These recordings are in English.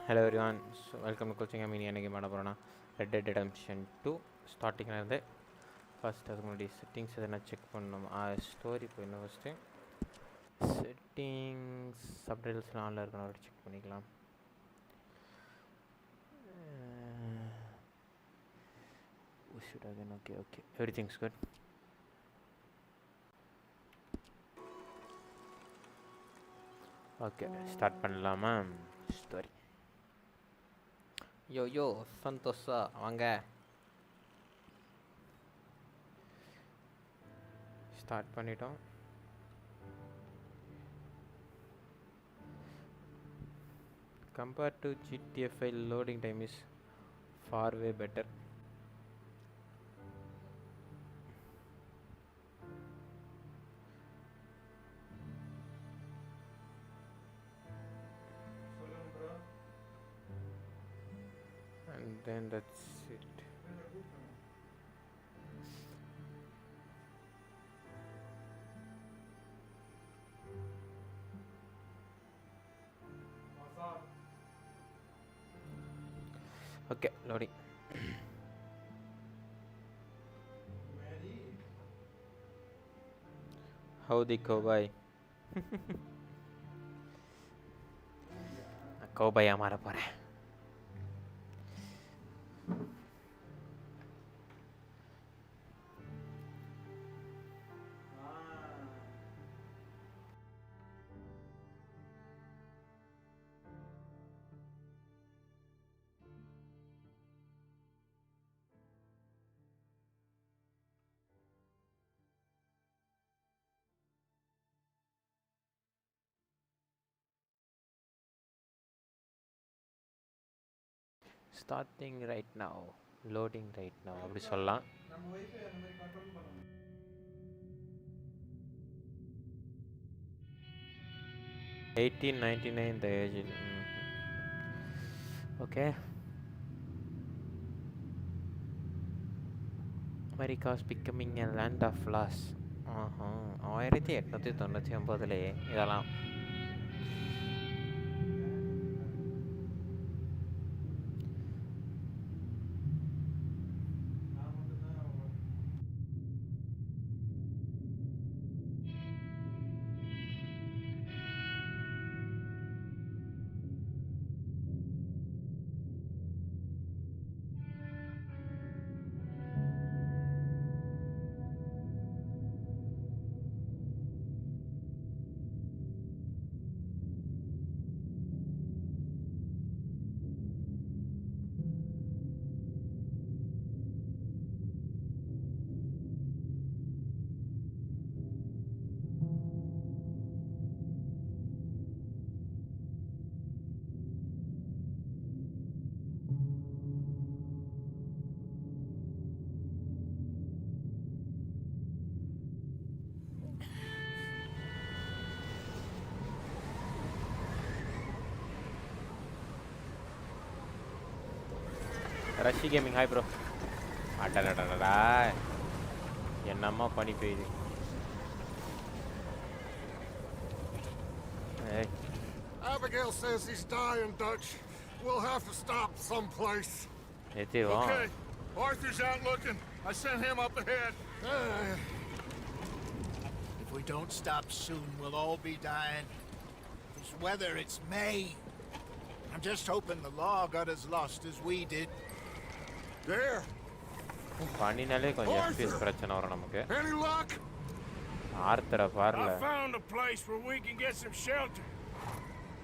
Hello everyone, so welcome to coaching. I'm in game Red Dead Redemption-2 starting another first settings check story settings subtitles check should again okay everything's good. Okay, start பண்ணலாமா story. Yo Santosha வாங்க start பண்ணிட்டோம். Compared to GTA 5, loading time is far way better. And then that's it. Okay, loading. Howdy cowboy. cowboy हमारा पर है. Starting right now, loading right now. அப்படி சொல்லலாம். 1899 the age. Okay. America is becoming a land of loss. 1899 இதெல்லாம் Rashi gaming hi bro. அடடடடா என்னம்மா பனி பெய்யுது. Abigail says he's dying, Dutch. We'll have to stop someplace. Okay, Arthur's out looking. I sent him up ahead. If we don't stop soon, we'll all be dying. This weather, it's May. I'm just hoping the law got as lost as we did. There. பனினாலே கொஞ்சம் FPS பிரச்சனை வரும் நமக்கு. Any luck? ஆர்த்தரை பாருல. I found a place where we can get some shelter.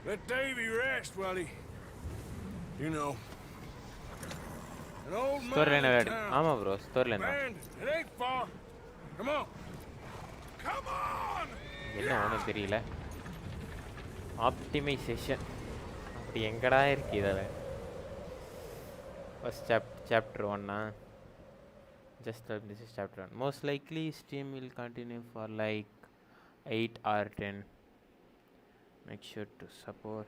Let Davy rest while he, you know. An old Storyline town. ஆமா bro, storyline. It ain't far. Come on. Come on. என்ன ஒண்ணும் தெரியல. Optimisation அப்படி எங்கடா இருக்கு இதல? First chapter 1 just this is chapter 1. Most likely stream will continue for like 8 or 10. Make sure to support.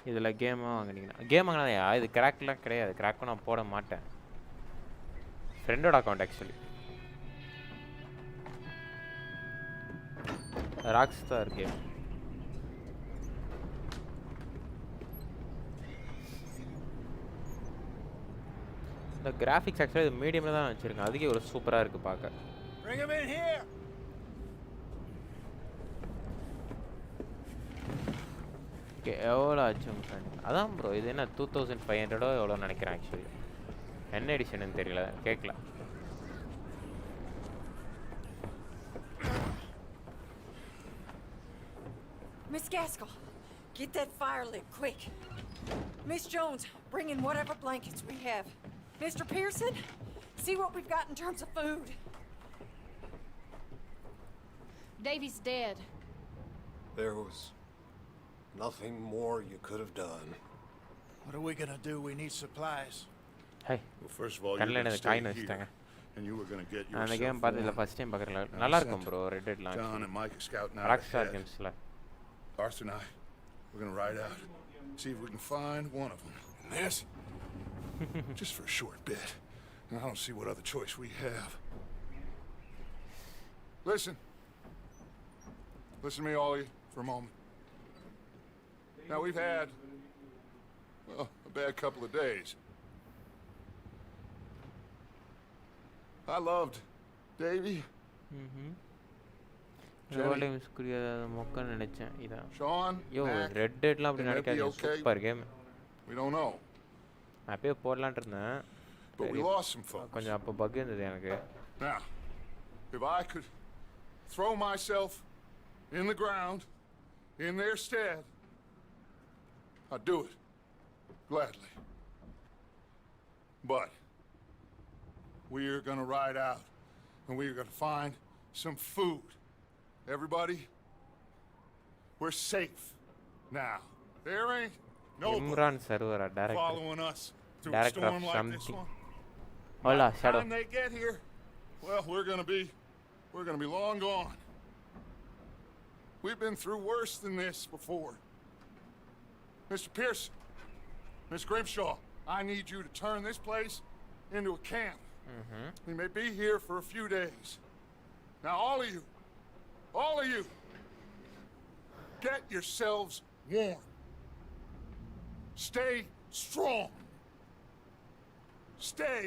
இதுல game வாங்குனீங்க. கேம் வாங்குனதா? இது கிராக்லாம் கிடையாது. கிராக் நான் போட மாட்டேன். ஃப்ரெண்டோட account actually. Rockstar game. The graphics actually the medium la dhaan vechirukanga. Adukku oru super ah irukku paaka. Bring him in here. Okay, எவ்வளோ ஆச்சு ஃப்ரெண்ட்? அதான் ப்ரோ இது என்ன 2500 எவ்வளோ நினைக்கிறேன் ஆக்சுவலி. என்ன எடிஷன் தெரியல, கேட்கல. Miss Gaskell, get that fire lit quick. Miss Jones, bring in whatever blankets we have. Mr. Pearson, see what we've got in terms of food. Davy's dead. There was nothing more you could have done. What are we gonna do? We need supplies. Hey, Well, first of all, you're கண்ணில் going to எனக்கு stay coin here, வச்சுட்டாங்க. and you were going to get நான் அந்த yourself game பார்த்ததில்ல, warm. First time பார்க்குறேன். Now, நல்லா sent இருக்கும் bro, red டெட்லாம். John and Mike are scouting out Rockstar ahead. கேம்ஸில். Arthur and I, we're going to ride out, see if we can find one of them. And this? Just for a short bit. And I don't see what other choice we have. Listen. Listen to me, all of you, for a moment. Now, we've had, well, a bad couple of days. I loved Davy, எவ்வளோ டைம்ஸ்க்குரிய மொக்கன்னு நினச்சேன். இதான் Sean, யோ Mac. Red டெட்லாம் அப்படி Can that be நினைக்காது. okay? Super game. We don't know, நான் அப்பயே போடலான்ட்டு இருந்தேன். but we lost some folks. கொஞ்சம் அப்போ பக் இருந்தது எனக்கு. Now, if I could throw myself in the ground in their stead, I'd do it gladly. But we're gonna ride out and we're gonna find some food. Everybody, we're safe now. There ain't nobody Imran சர்வரா director following us through a Director of storm like this something. one. Hola By the shadow. time they get here, well, we're gonna be long gone. We've been through worse than this before. Mr. Pearson, Miss Grimshaw, I need you to turn this place into a camp. We may be here for a few days. Now, all of you, get yourselves warm. Stay strong. Stay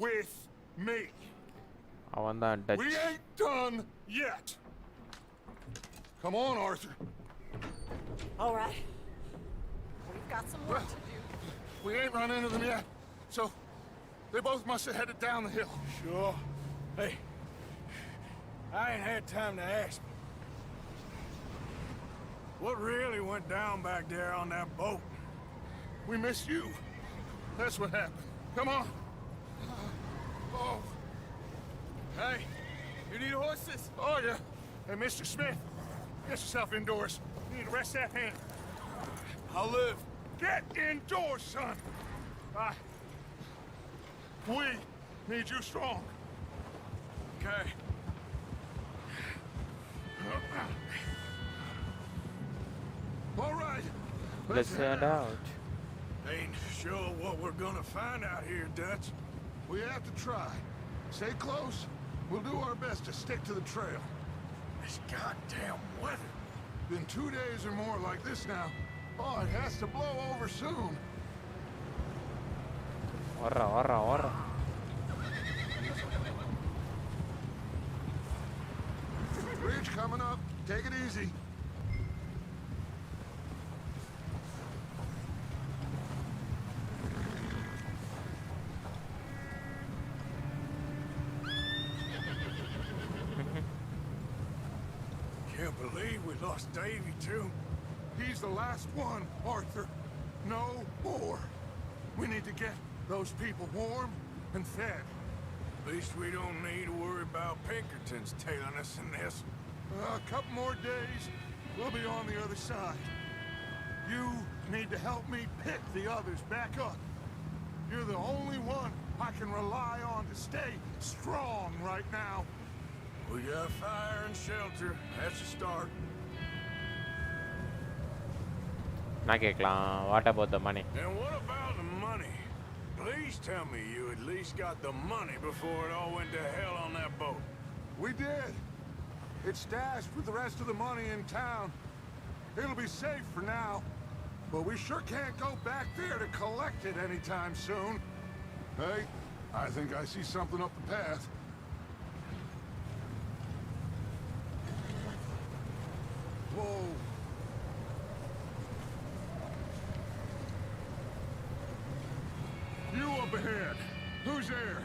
with me. அவன் தான் touch. We ain't done yet. Come on, Arthur. All right. We've got some work to do. We ain't run into them yet, so they both must have headed down the hill. Sure. Hey, I ain't had time to ask. What really went down back there on that boat? We missed you. That's what happened. Come on. Oh. Hey, you need horses? Oh, yeah. Hey, Mr. Smith, get yourself indoors. You need to rest that hand. I'll live. Get indoors, son. We need you strong. Okay. All right. Let's head out. Ain't sure what we're gonna find out here, Dutch. We have to try. Stay close. We'll do our best to stick to the trail. This goddamn weather. Been 2 days or more like this now. Oh, it has to blow over soon. ஓடுறா. Bridge coming up. Take it easy. Can't believe we lost Davy, too. He's the last one, Arthur. No more. We need to get those people warm and fed. At least we don't need to worry about Pinkertons tailing us in this. A couple more days, we'll be on the other side. You need to help me pick the others back up. You're the only one I can rely on to stay strong right now. We got fire and shelter. That's a start. நான் கேட்கலாம், what about the money? And what about the money? Please tell me you at least got the money before it all went to hell on that boat. We did. It's stashed with the rest of the money in town. It'll be safe for now. But we sure can't go back there to collect it anytime soon. Hey, I think I see something up the path. Whoa. You up ahead. Who's there?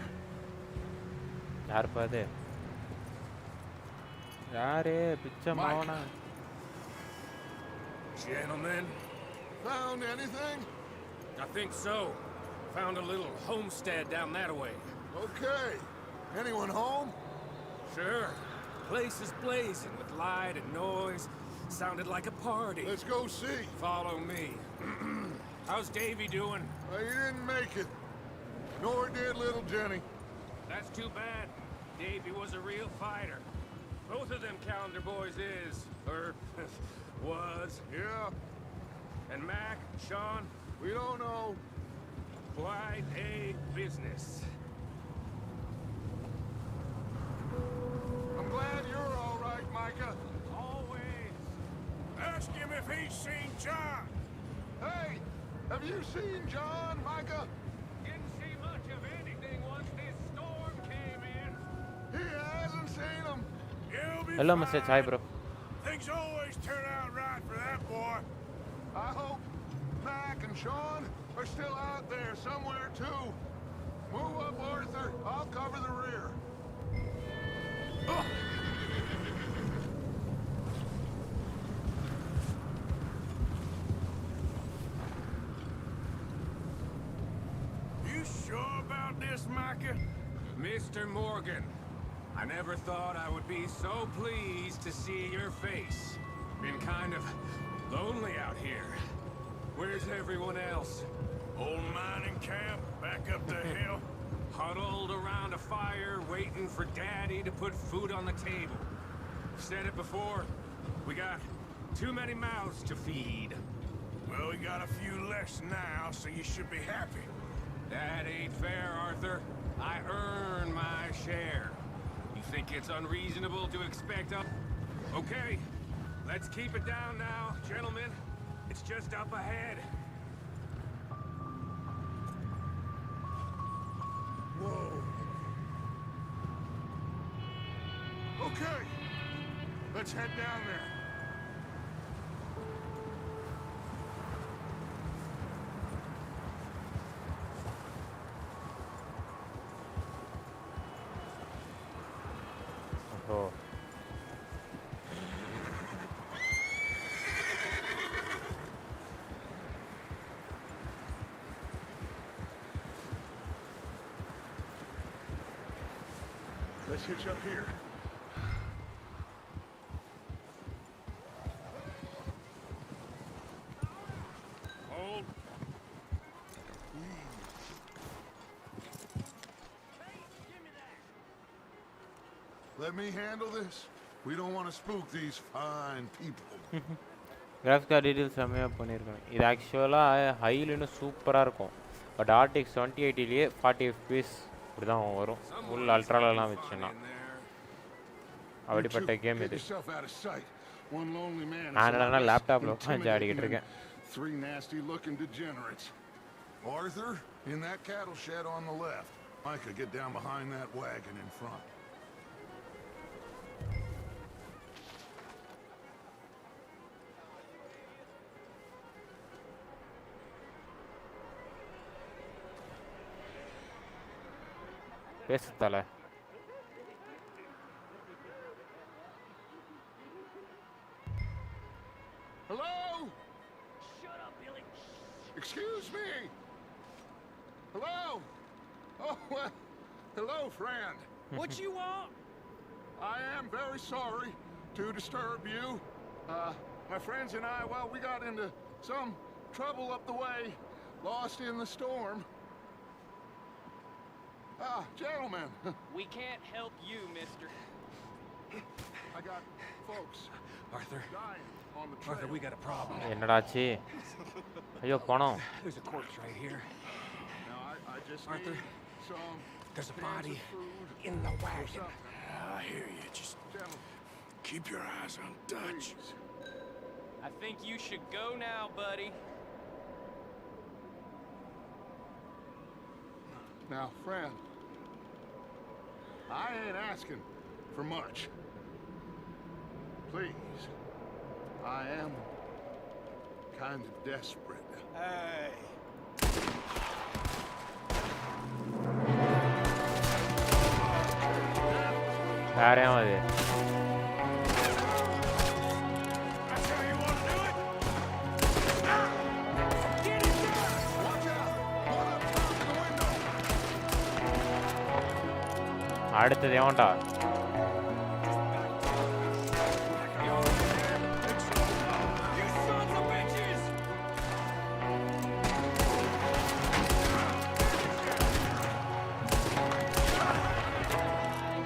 யாருப்பா அது? யாரு பிச்சை மாவனா? Gentlemen, Found anything? I think so. Found a little homestead down that way. Okay. Anyone home? Sure. Place is blazing with light and noise. Sounded like a party. Let's go see. Follow me. How's Davy doing? He didn't make it. Nor did little Jenny. That's too bad. Davy was a real fighter. Both of them calendar boys is, or was. Yeah, And Mac, Sean, we don't know. quite a business. I'm glad you're all right, Micah. Always. Ask him if he's seen John. Hey, have you seen John, Micah? Didn't see much of anything once this storm came in. He hasn't seen him. You'll be Hello fine. message. Hi bro. Things always turn out right for that boy. I hope Mac and Sean are still out there somewhere, too. Move up, Arthur. I'll cover the rear. You sure about this, Micah? Mr. Morgan, I never thought I would be so pleased to see your face. Been kind of lonely out here. Where's everyone else? Old mining camp, back up the hill. Huddled around a fire, waiting for Daddy to put food on the table. Said it before, we got too many mouths to feed. Well, we got a few less now, so you should be happy. That ain't fair, Arthur. I earn my share. You think it's unreasonable to expect up? Okay, let's keep it down now, gentlemen. It's just up ahead. Whoa. Okay, let's head down there. Oh. Let's hitch up here. Hold. Let me handle this. We don't want to spook these fine people. Graphics card details செம்மையாக பண்ணியிருக்காங்க. இது ஆக்சுவலாக ஹையில் இன்னும் சூப்பராக இருக்கும். But RTX 2080லேயே 40 FPS இப்படி தான் வரும். ஃபுல் அல்ட்ராலெலாம் வச்சுன்னா அப்படிப்பட்ட கேம் இது. நான் என்னன்னா லேப்டாப்பில் உட்காந்து ஆடிக்கிட்டு இருக்கேன். Three nasty looking degenerates. Arthur, in that cattle shed on the left. Micah, get down behind that wagon in front. பேசுத்தலை. Hello? Shut up, Billy. Excuse me. Hello? Oh, well, hello, friend. What you want? I am very sorry to disturb you. My friends and I, well, we got into some trouble up the way, lost in the storm. Gentlemen. We can't help you, mister. I got folks Arthur. dying on the trail. Arthur, we got a problem. என்னடாச்சு? ஐயோ பணம். There's a corpse right here. Now, I just Arthur, need some there's a cans body of food in the or wagon. something. I hear you. Just Gentlemen, keep your eyes on Dutch. please. I think you should go now, buddy. Now, friend, I ain't asking for much. Please. I am kind of desperate. Hey. யாரையும் அது That's how you want to do it? Get it done! Watch out! One up top in the window! அடுத்தது எவன்டா You sons of bitches!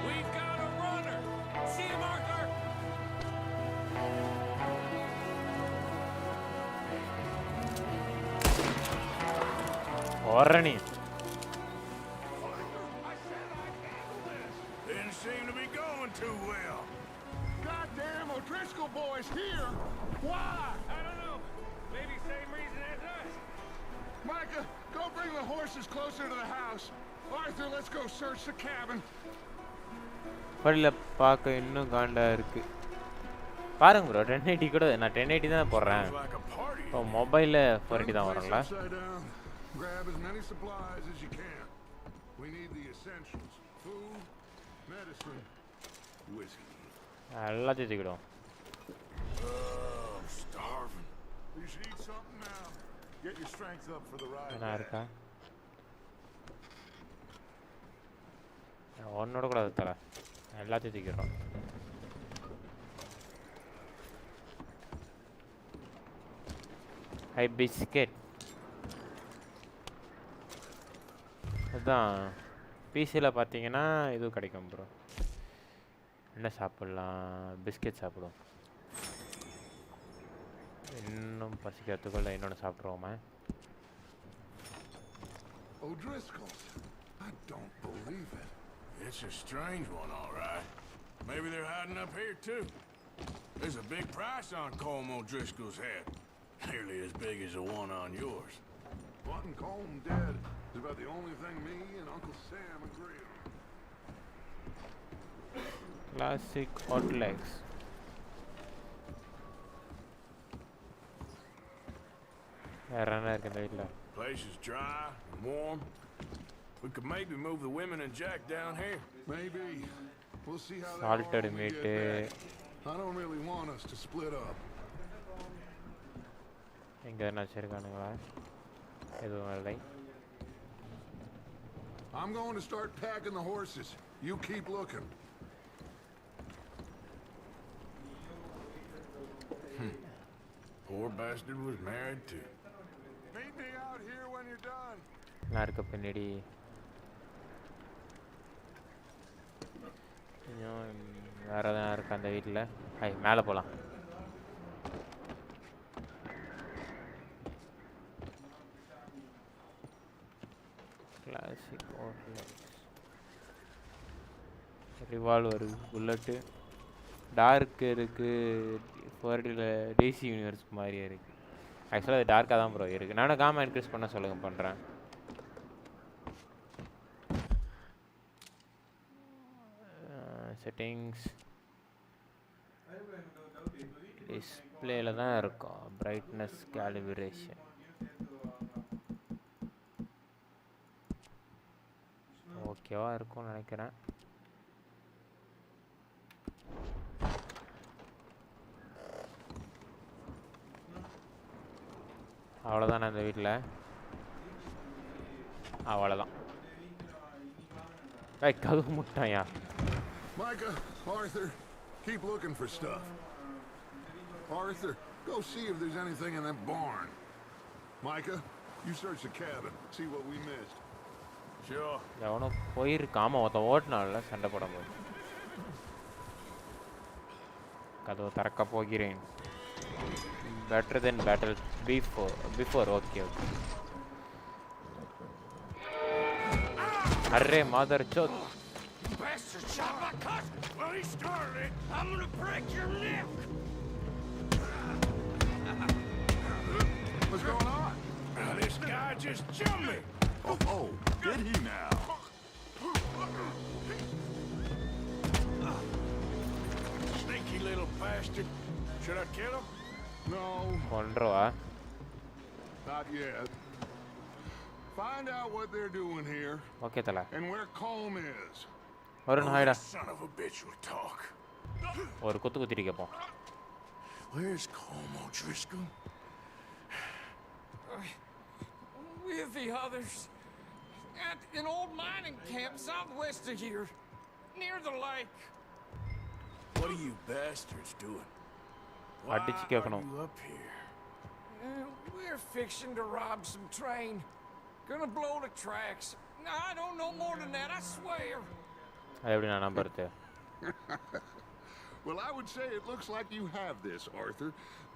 We've got a runner! See him, Arthur? ஓரணி Didn't seem to be going too well. Goddamn O'Driscoll boys here! Why? I don't know. Maybe same reason as us. Micah, go bring the horses closer to the house. Arthur, let's go search the cabin. பள்ளியில் பார்க்க இன்னும் காண்டா இருக்கு பாருங்க bro 1080 கூட நான் 1080 தான் போடுறேன் Like a party. இப்போ மொபைலில் 480 தான் வரும்ல Upside down. Grab as many supplies as you can. We need the essentials. Food, medicine, whiskey. எல்லாத்தையும் தூக்கிடும் I'm starving. You should eat something now. Get your strength up for the ride. என்ன இருக்கா ஒன்னோட கூட அது தர எல்லாத்தையும் தூக்கிடுறோம் ஹை பிஸ்கெட் அதுதான் பிசியில் பார்த்தீங்கன்னா இதுவும் கிடைக்கும் ப்ரோ என்ன சாப்பிட்லாம் பிஸ்கெட் சாப்பிடுவோம் இன்னும் பசிக்கிறதுக்குள்ள இன்னொன்று சாப்பிட்ருவோமே O'Driscoll's. I don't believe it. It's a strange one, all right. Maybe they're hiding up here, too. There's a big price on Colm O'Driscoll's head. Nearly as big as the one on yours. Wanting Colm dead is about the only thing me and Uncle Sam agree on. classic hot legs வேற என்ன இருக்கு இந்த வீட்டில் Place is dry and warm. We could maybe move the women and Jack down here. Maybe. We'll see how that Salted all we meat, get back. I don't really want us to split up. எங்கே என்ன வச்சிருக்கானுங்களா எதுவும் இல்லை I'm going to start packing the horses. You keep looking. Poor bastard was married, too. Meet me out here when you're done. நான் இருக்க பின்னாடி கொஞ்சம் வேற எதனா இருக்கா அந்த வீட்டில் ஹை மேலே போகலாம் கிளாசிக் ரிவால்வர் புல்லட்டு டார்க் இருக்குது ஃபோர்டியில் டிசி யூனிவர்ஸ் மாதிரியே இருக்குது ஆக்சுவலாக அது டார்க்காக தான் ப்ரோ இருக்குது நானும் காமா இன்க்ரீஸ் பண்ண சொல்லுங்கள் பண்ணுறேன் செட்டிங்ஸ் டிஸ்பிளேல தான் இருக்கும் பிரைட்னஸ் கேலிபிரேஷன் ஓகேவா இருக்கும்னு நினைக்கிறேன் அவ்வளோதானே அந்த வீட்டில் அவ்வளோதான் கதவு முட்டாயா Micah, Arthur, keep looking for stuff. Arthur, go see if there's anything in that barn. Micah, you search the cabin, see what we missed. Sure. எவனும் போயிருக்காம ஒருத்தன் ஓட்டினால சண்டை போடும்போது கதவு திறக்க போகிறேன் better than battle before okay okay அரே மாதர் சோத் Bastard shot my cousin! Well, he started it. I'm gonna break your neck! What's going on? This guy just jumped me! Oh, did he now? Should I kill him? No, கொன்றுவா not yet. Find out what they're doing here okay தல and where Colm is. ஒரு ஹாய்டா Son of a bitch will talk. ஒரு குத்து குத்திட்டு கேப்போம் Where's Colm O'Driscoll? With the others. At an old mining camp southwest of here. Near the lake. What are you bastards doing? அடிச்சு கேட்கணும் You up here? We're fixing to rob some train. Gonna blow the tracks. I don't know more than that, I swear. அது எப்படி நான் நம்புறது Well, I would say it looks like you have this, Arthur.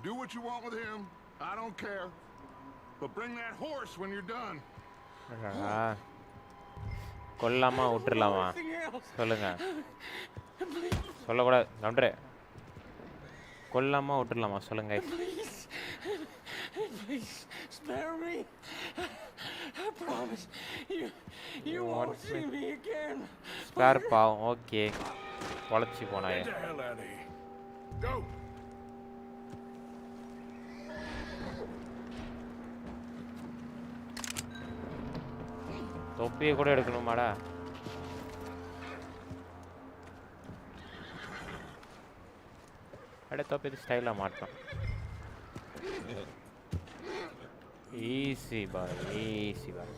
Do what you want with him. I don't care. But bring that horse when you're done. கொல்லாமா விட்டுறலாமா சொல்லுங்க சொல்லக்கூடாது நன்றே கொல்லாமா விட்டுறலாமா சொல்லுங்க Please, spare me. I promise you won't see me again. Spare பாவம் okay வளைச்சி போனாயே Get the hell out of here. Go. தொப்பியை கூட எடுக்கணுமாடா அட தொப்பி ஸ்டைலாக மாட்டோம் ஈஸி பாய் ஈஸி பாய்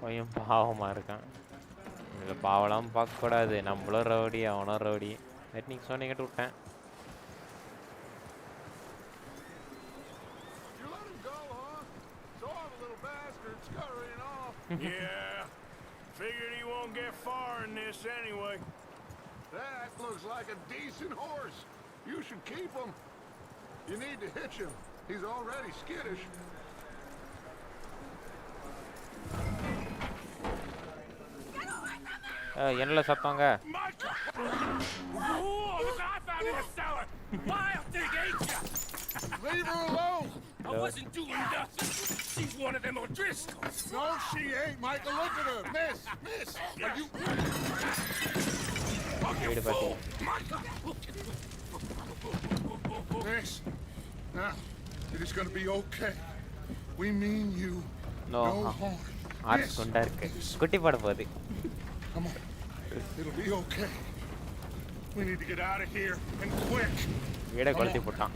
பையன் பாவமாக இருக்கான் இதில் பாவலாம் பார்க்கக்கூடாது நம்மளும் ரவுடி அவனும் ரவுடி நீங்கள் சொன்னீங்கிட்ட விட்டேன் You let him go, huh? So all the little bastards scurrying off. Yeah, figured he won't get far in this anyway. That looks like a decent horse. You should keep him. You need to hitch him. He's already skittish. என்னல சத்தங்க Oh, look, I found in the cellar. Wild thing, ain't ya? Leave her alone. I wasn't doing nothing. She's one of them O'Driscolls. No, she ain't, Michael. Look at her. Miss. Are you... வீடு பார்த்தி Miss. Now, it is going to be okay. We mean you No, no harm. Arts குண்டா இருக்கு குட்டி போட போகுது Come on. It'll be okay. We need to get out of here, and quick. வீடை கொளுத்தி போட்டான்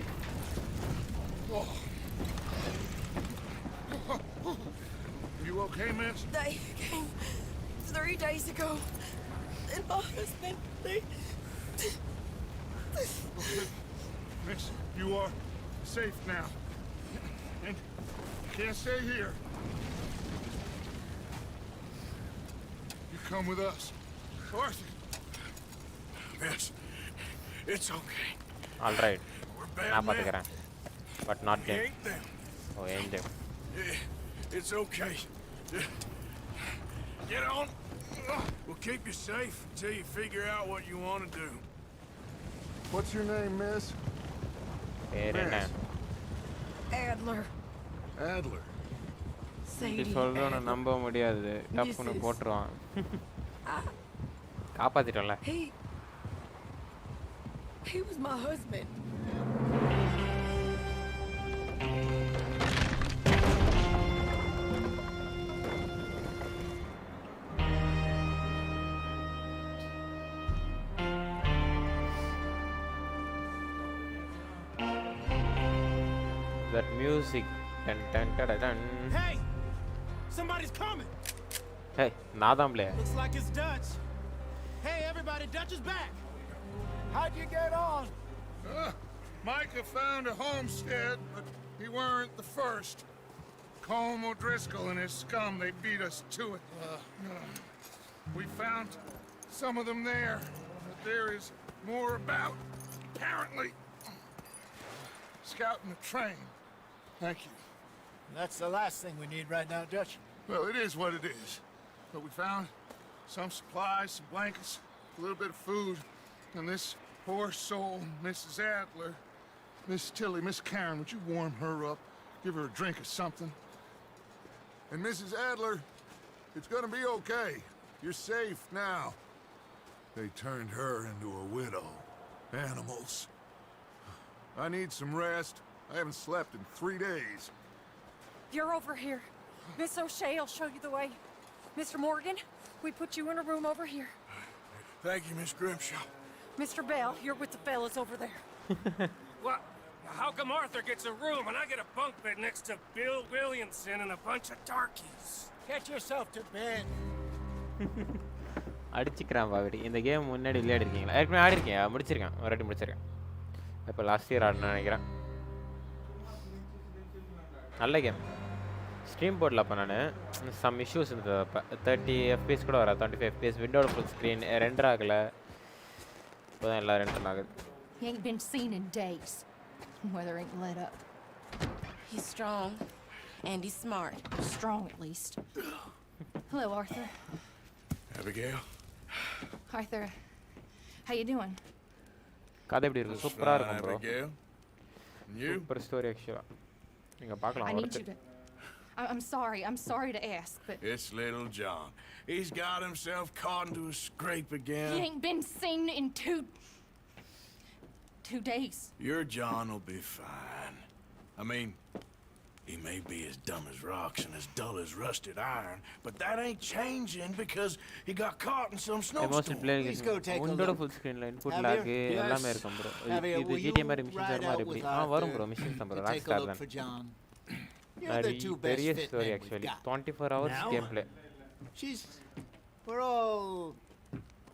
You okay, miss? They came 3 days ago. And my husband, Miss, you are safe now. And you can't stay here. You come with us. Arthur. Miss, it's okay. All right We're நான் bad men. பார்த்துக்கிறேன் but not We them ain't them. ஓ ஏன் them It's okay. Get on. We'll keep you safe until you figure out what you want to do. What's your name, miss? பேர் என்ன Adler. Adler. இப்படி Sadie சொல்கிறோன்னு Adler. நம்ப முடியாது டப்புன்னு Mrs. போட்டுருவான் காப்பாத்திட்டோம்ல He was my husband. that music dun dun dun dun Hey! Somebody's coming! hey நாதாம்லே Looks like it's Dutch. Hey, everybody, Dutch is back! How'd you get on? Micah found a homestead, but he weren't the first. Colm O'Driscoll and his scum, they beat us to it. We found some of them there, but there is more about, apparently. Scouting the train. Thank you. That's the last thing we need right now, Dutch. Well, it is what it is. But we found some supplies, some blankets, a little bit of food, and this poor soul, Mrs. Adler, Miss Tilly, Miss Karen, would you warm her up? Give her a drink or something? And Mrs. Adler, it's gonna be okay. You're safe now. They turned her into a widow. Animals. I need some rest. I haven't slept in 3 days. You're over here. Miss O'Shea will show you the way. Mr. Morgan, we put you in a room over here. Thank you, Miss Grimshaw. Mr. Bell, you're with the fellas over there. What? How come Arthur gets a room and I get a bunk bed next to Bill Williamson and a bunch of darkies? Get yourself to bed. அடிச்சுக்கிறான் பாவடி. இந்த game முன்னாடி விளையாடி இருக்கீங்களா? ஏற்கனவே ஆடி இருக்கேன், முடிச்சிருக்கேன், ஒரு வாட்டி முடிச்சிருக்கேன். இப்போ லாஸ்ட் இயர் ஆடினு நினைக்கிறேன். நல்ல கேம். ஸ்ட்ரீம் போர்டில் அப்போ நான் சம் இஷ்யூஸ் இருந்தது. அப்போ 30 FPS கூட வர 25 FPS விண்டோட ஃபுல் ஸ்க்ரீன் ரெண்டர் ஆகலை. இப்போ தான் எல்லாம் ரெண்டர் ஆகுது. He ain't been seen in days. Weather ain't let up. He's strong, and he's smart. Strong, at least. Hello, Arthur. Abigail? Arthur, how you doing? கதை எப்படி இருக்கு? சூப்பராக இருக்கும் bro. Abigail? And you? Super story ஆக்சுவலாக. நீங்கள் பார்க்கலாம். I need you to... I'm sorry to ask, but... It's little John. He's got himself caught into a scrape again. He ain't been seen in 2 days. Your John will be fine. I mean, he may be as dumb as rocks and as dull as rusted iron, but that ain't changing because he got caught in some snowstorm. Please go take a look. Full ஸ்க்ரீன்ல input lag எல்லாமே இருக்கும் bro. இது GTA மாதிரி missions வர மாதிரி எப்படி? வரும் bro, missions தான் ப்ரோ. ராக் ஸ்டார் தான். பெரிய story actually. 24 hours game play. We're all...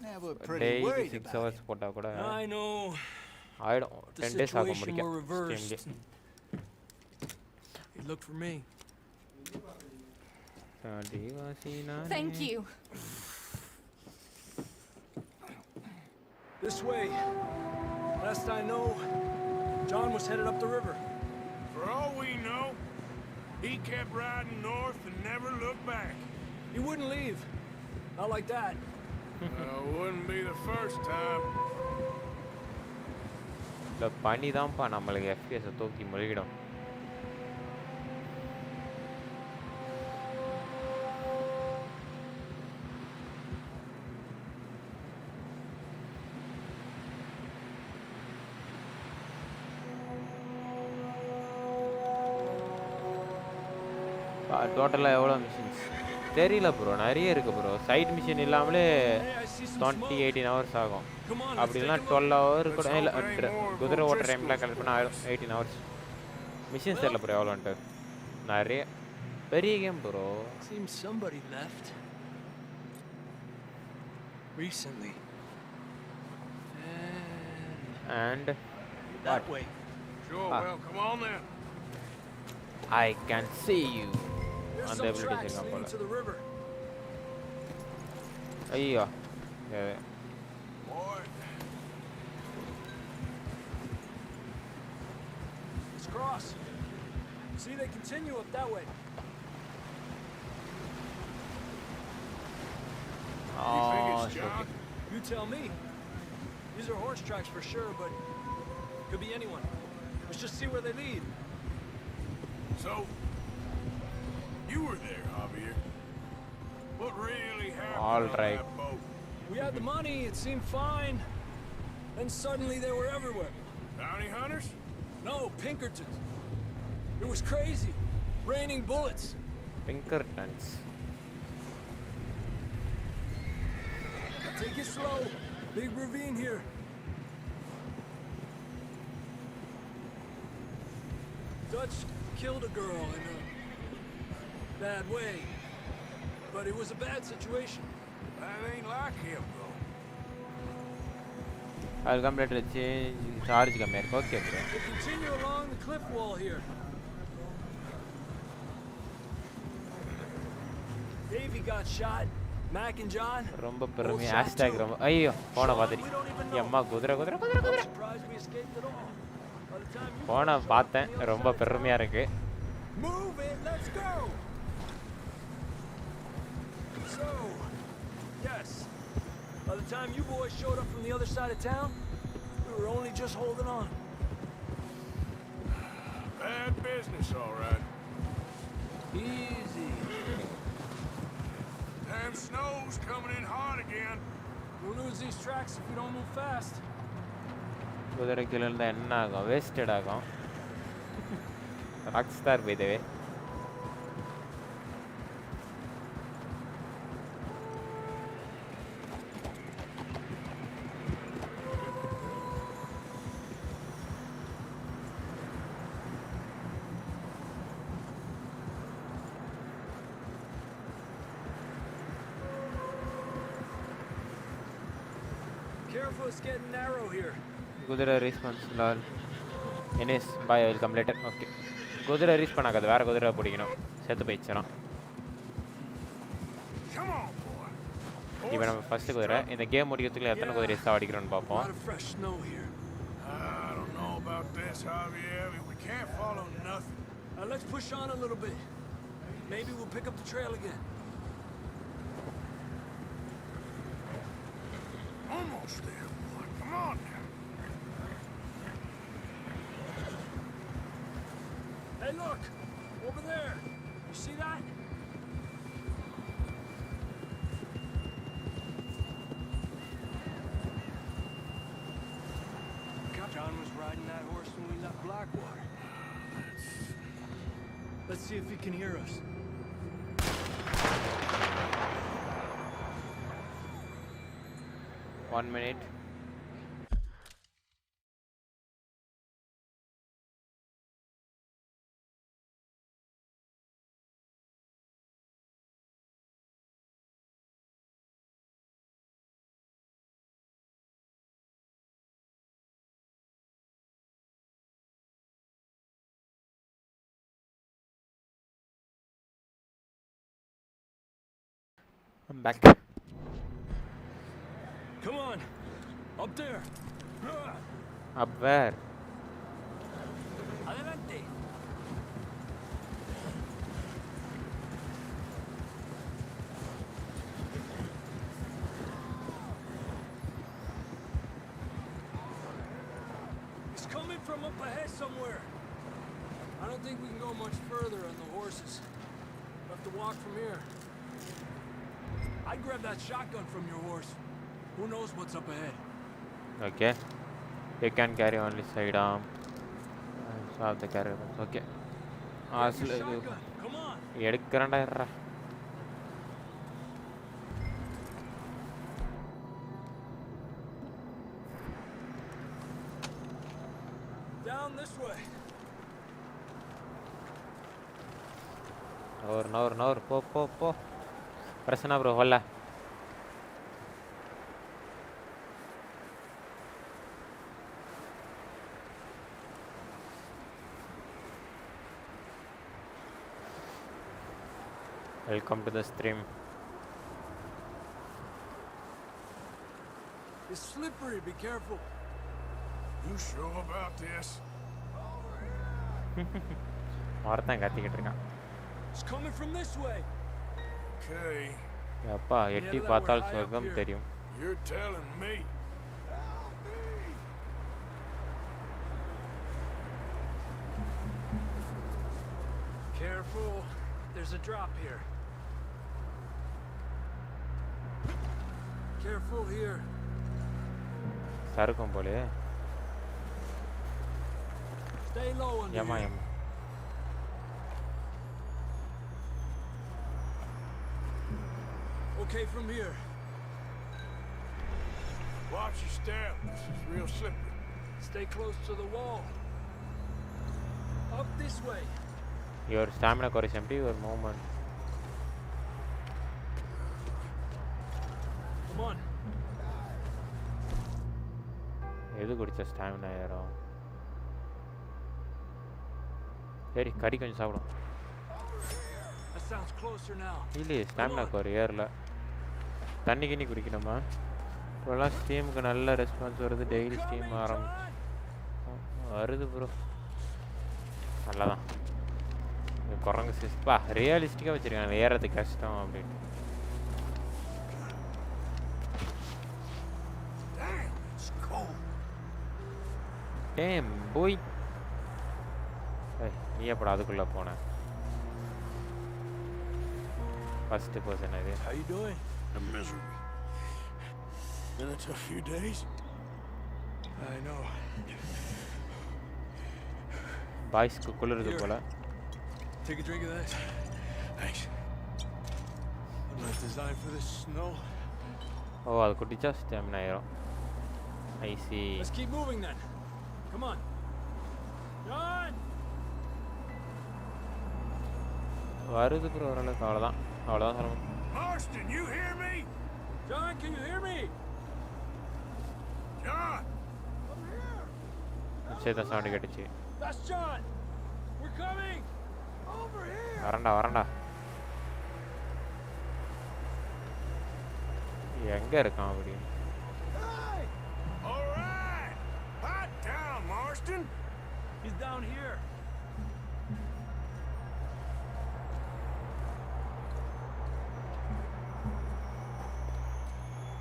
Yeah, we're pretty worried about 6 hours போட்டா கூட I know. ஆயிடும். 10 days ஆகும் முடிக்க. He looked for me. Thank you. This way. Last I know, John was headed up the river. For all we know, he kept riding north and never looked back. He wouldn't leave. Not like that. Wouldn't be the first time. இந்த பனி தான்ப்பா நம்மளுக்கு FPS தூக்கி முழுகிடும். டோட்டலாக எவ்வளோ machines தெரியல bro. நிறைய இருக்குது ப்ரோ. சைட் மிஷின் இல்லாமலே 18 hours ஆகும். அப்படிலாம் 12 hours கூட இல்லை. குதிரை ஓட்டுற டைம்லாம் கலெக்ட் பண்ணால் 18 hours. மிஷின்ஸ் தெரியல ப்ரோ எவ்வளோன்ட்டு. நிறைய பெரிய game bro. Seems somebody left. Recently. And That way. Sure, well, come on then. I can see you. There's அந்த some abilities tracks இருக்கான் leading போல. to the river. ஐயோ Boy, Let's cross. See, they continue up that way. you think it's John? You tell me. These are horse tracks for sure, but could be anyone. Let's just see where they lead. So, you were there, Javier. What really happened All on right. that boat? We had the money, it seemed fine. Then suddenly they were everywhere. Bounty hunters? No, Pinkertons. It was crazy. Raining bullets. Pinkertons. Take it slow. Big ravine here. Dutch killed a girl in a bad way. But it was a bad situation. That ain't like him, though. I'll come later to change charge कम मेरे को क्या करें? They continue along the cliff wall here. Davey got shot. Mac and John. ரொம்ப பெருமை hashtag ரொம்ப ஐயோ போன மாதிரி அம்மா குதிரை குதிரை குதிரை குதிரை Surprised we escaped at all. By the time you போன பார்த்தேன் ரொம்ப பெருமையா இருக்கு. move it, let's go. So, yes. By the time you boys showed up from the other side of town, we were only just holding on. Bad business, all right. Easy. Damn snow's coming in hard again. We'll lose these tracks if we don't move fast. குதிரைக்குள்ள இருந்தால் என்ன ஆகும்? Wasted ஆகும். Rock star by the way. Careful, it's getting narrow here. குதிரை response லால் எனிஸ் boy welcome later. Okay குதிரை ரீஸ் பண்ணாக்காது, வேறு குதிரை பிடிக்கணும், சேர்த்து போயிடுச்சிடும். இப்போ நம்ம ஃபஸ்ட்டு குதிரை இந்த கேம் முடிக்கிறதுக்குள்ள எத்தனை குதிரை சாவடிக்கிறோன்னு பார்ப்போம். I don't know about this, Javier. We can't follow nothing. Let's push on a little bit. Maybe we'll pick up the trail again. Almost there, boy. Come on now. Hey, look! Over there! You see that? John was riding that horse when we left Blackwater. Let's see if he can hear us. One minute. I'm back. Come on! Up there! Up where? Adelante! It's coming from up ahead somewhere. I don't think we can go much further on the horses. We'll have to walk from here. I'd grab that shotgun from your horse. Who knows what's up ahead? Okay. You can carry only sidearm. Have the carry weapons. Okay. Come on. எடுக்கறேன்டா இருடா. Down this way. நவர் போ. பிரச்சனை bro வரல. Welcome to the stream. It's slippery, be careful. You sure about this? ஒருத்தன் கத்திக்கிட்டு இருக்கான். It's coming from this way. Okay. அப்பா எட்டி பார்த்தால் சொர்க்கம் தெரியும். You're telling me. Careful. There's a drop here. Careful here. சறுக்கும் போலே. Stay low under Yama. Okay from here. Watch your step. This is real slippery. Stay close to the wall. Up this way. Your stamina core is empty, your movement. Come on. எது குடிச்ச stamina ஏறும்? சரி கறி கொஞ்சம் சாப்பிடும். That sounds closer now. இல்லையே stamina core ஏறல. தண்ணி கிண்ணி குடிக்கணுமா? இப்போலாம் ஸ்டீமுக்கு நல்ல ரெஸ்பான்ஸ் வருது. டெய்லி ஸ்டீம் வருது ப்ரோ. நல்லதான். குரங்கு சிஸ்பா ரியலிஸ்டிக்காக வச்சுருக்காங்க, ஏறது கஷ்டம் அப்படின்ட்டு. Damn boy. Hey. நீ எப்போ அதுக்குள்ளே போன ஃபஸ்ட்டு பர்சன் அது How you doing? I'm miserable. Been a tough few days. I know. பாய்ஸ்க்கு குளிருது போல. Take a drink of this. Thanks. I'm not designed for this snow. ஓ அது குடிச்சா ஸ்டாமினா ஆயிரும். I see. Let's keep moving then. Come on. John! வருது bro ஓரளவுக்கு அவ்வளோதான் சொல்லணும். Marston, you hear me? John, can you hear me? John! நிச்சயதான் sound கேட்டுச்சு. That's John! We're coming! Over here! வரண்டா எங்கே இருக்கான் அப்படி? All right! Hot down, Marston! He's down here.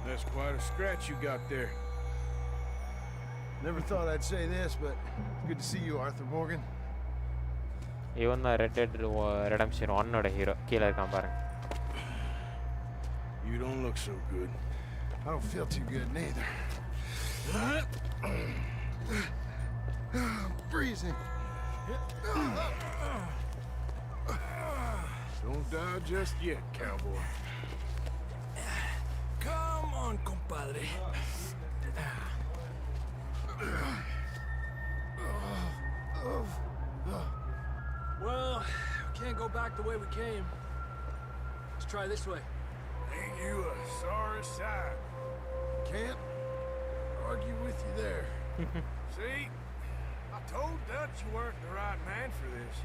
That's quite a scratch you got there. Never thought I'd say this, but it's good to see you, Arthur Morgan. இவன் தான் Red Dead Redemption 1 hero கீழே இருக்கான் பாருங்க. You don't look so good. I don't feel too good neither. Freezing. Don't die just yet, cowboy. Come on, compadre. Well, we can't go back the way we came. Let's try this way. Ain't you a sorry sight? Can't argue with you there. See? I told Dutch you weren't the right man for this.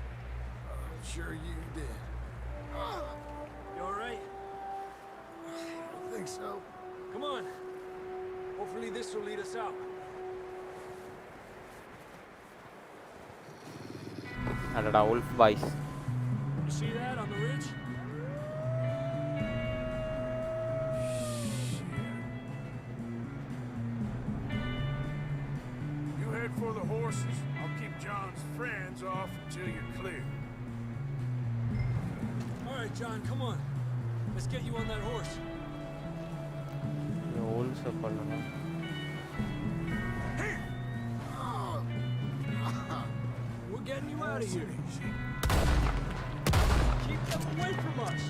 I'm sure you did. You all right? I think so. Come on. Hopefully this will lead us out. அடடா wolf boys. You see that on the ridge? You head for the horses. I'll keep John's friends off until you're clear. All right, John, come on. Let's get you on that horse. wolves கொல்லணும். We're getting you out of here. Keep them away from us.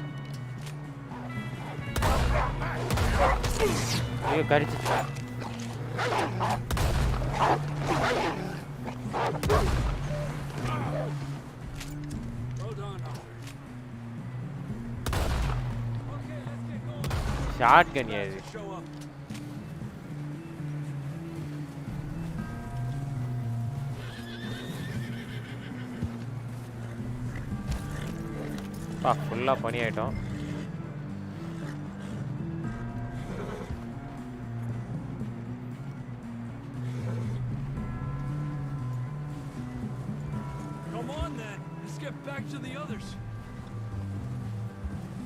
ஐயோ கடிச்சிச்சு. Well done, Arthur. Okay, let's get going. Shotgun ஏது? Show up. பா ஃபுல்லாக பனி ஆகிட்டோம். Come on then, let's get back to the others.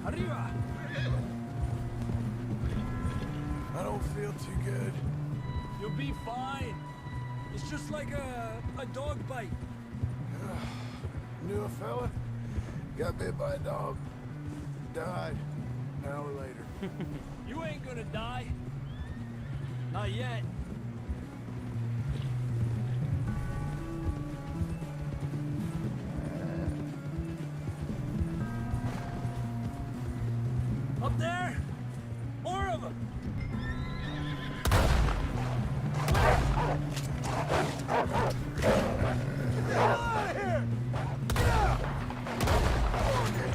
Arriba! I don't feel too good. You'll be fine. It's just like a dog bite. Knew a fella, got bit by a dog, died an hour later. You ain't gonna die. Not yet. Up there? More of them! Get out of here!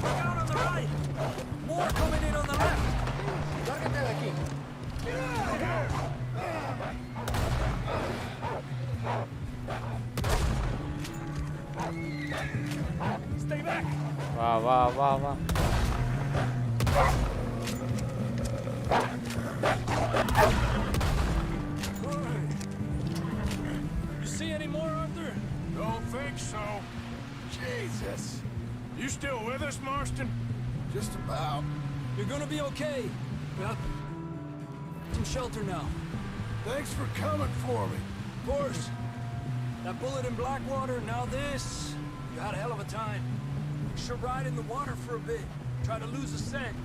Look out on the right! More coming in on the left! Lárgate de aquí. Get out of here! Stay back! வா வா வா வா. You see any more, Arthur? Don't think so. Jesus. You still with us, Marston? Just about. You're gonna be okay. We have some shelter now. Thanks for coming for me. Of course. That bullet in Blackwater, now this. Got a hell of a time. Should ride in the water for a bit. Try to lose a scent.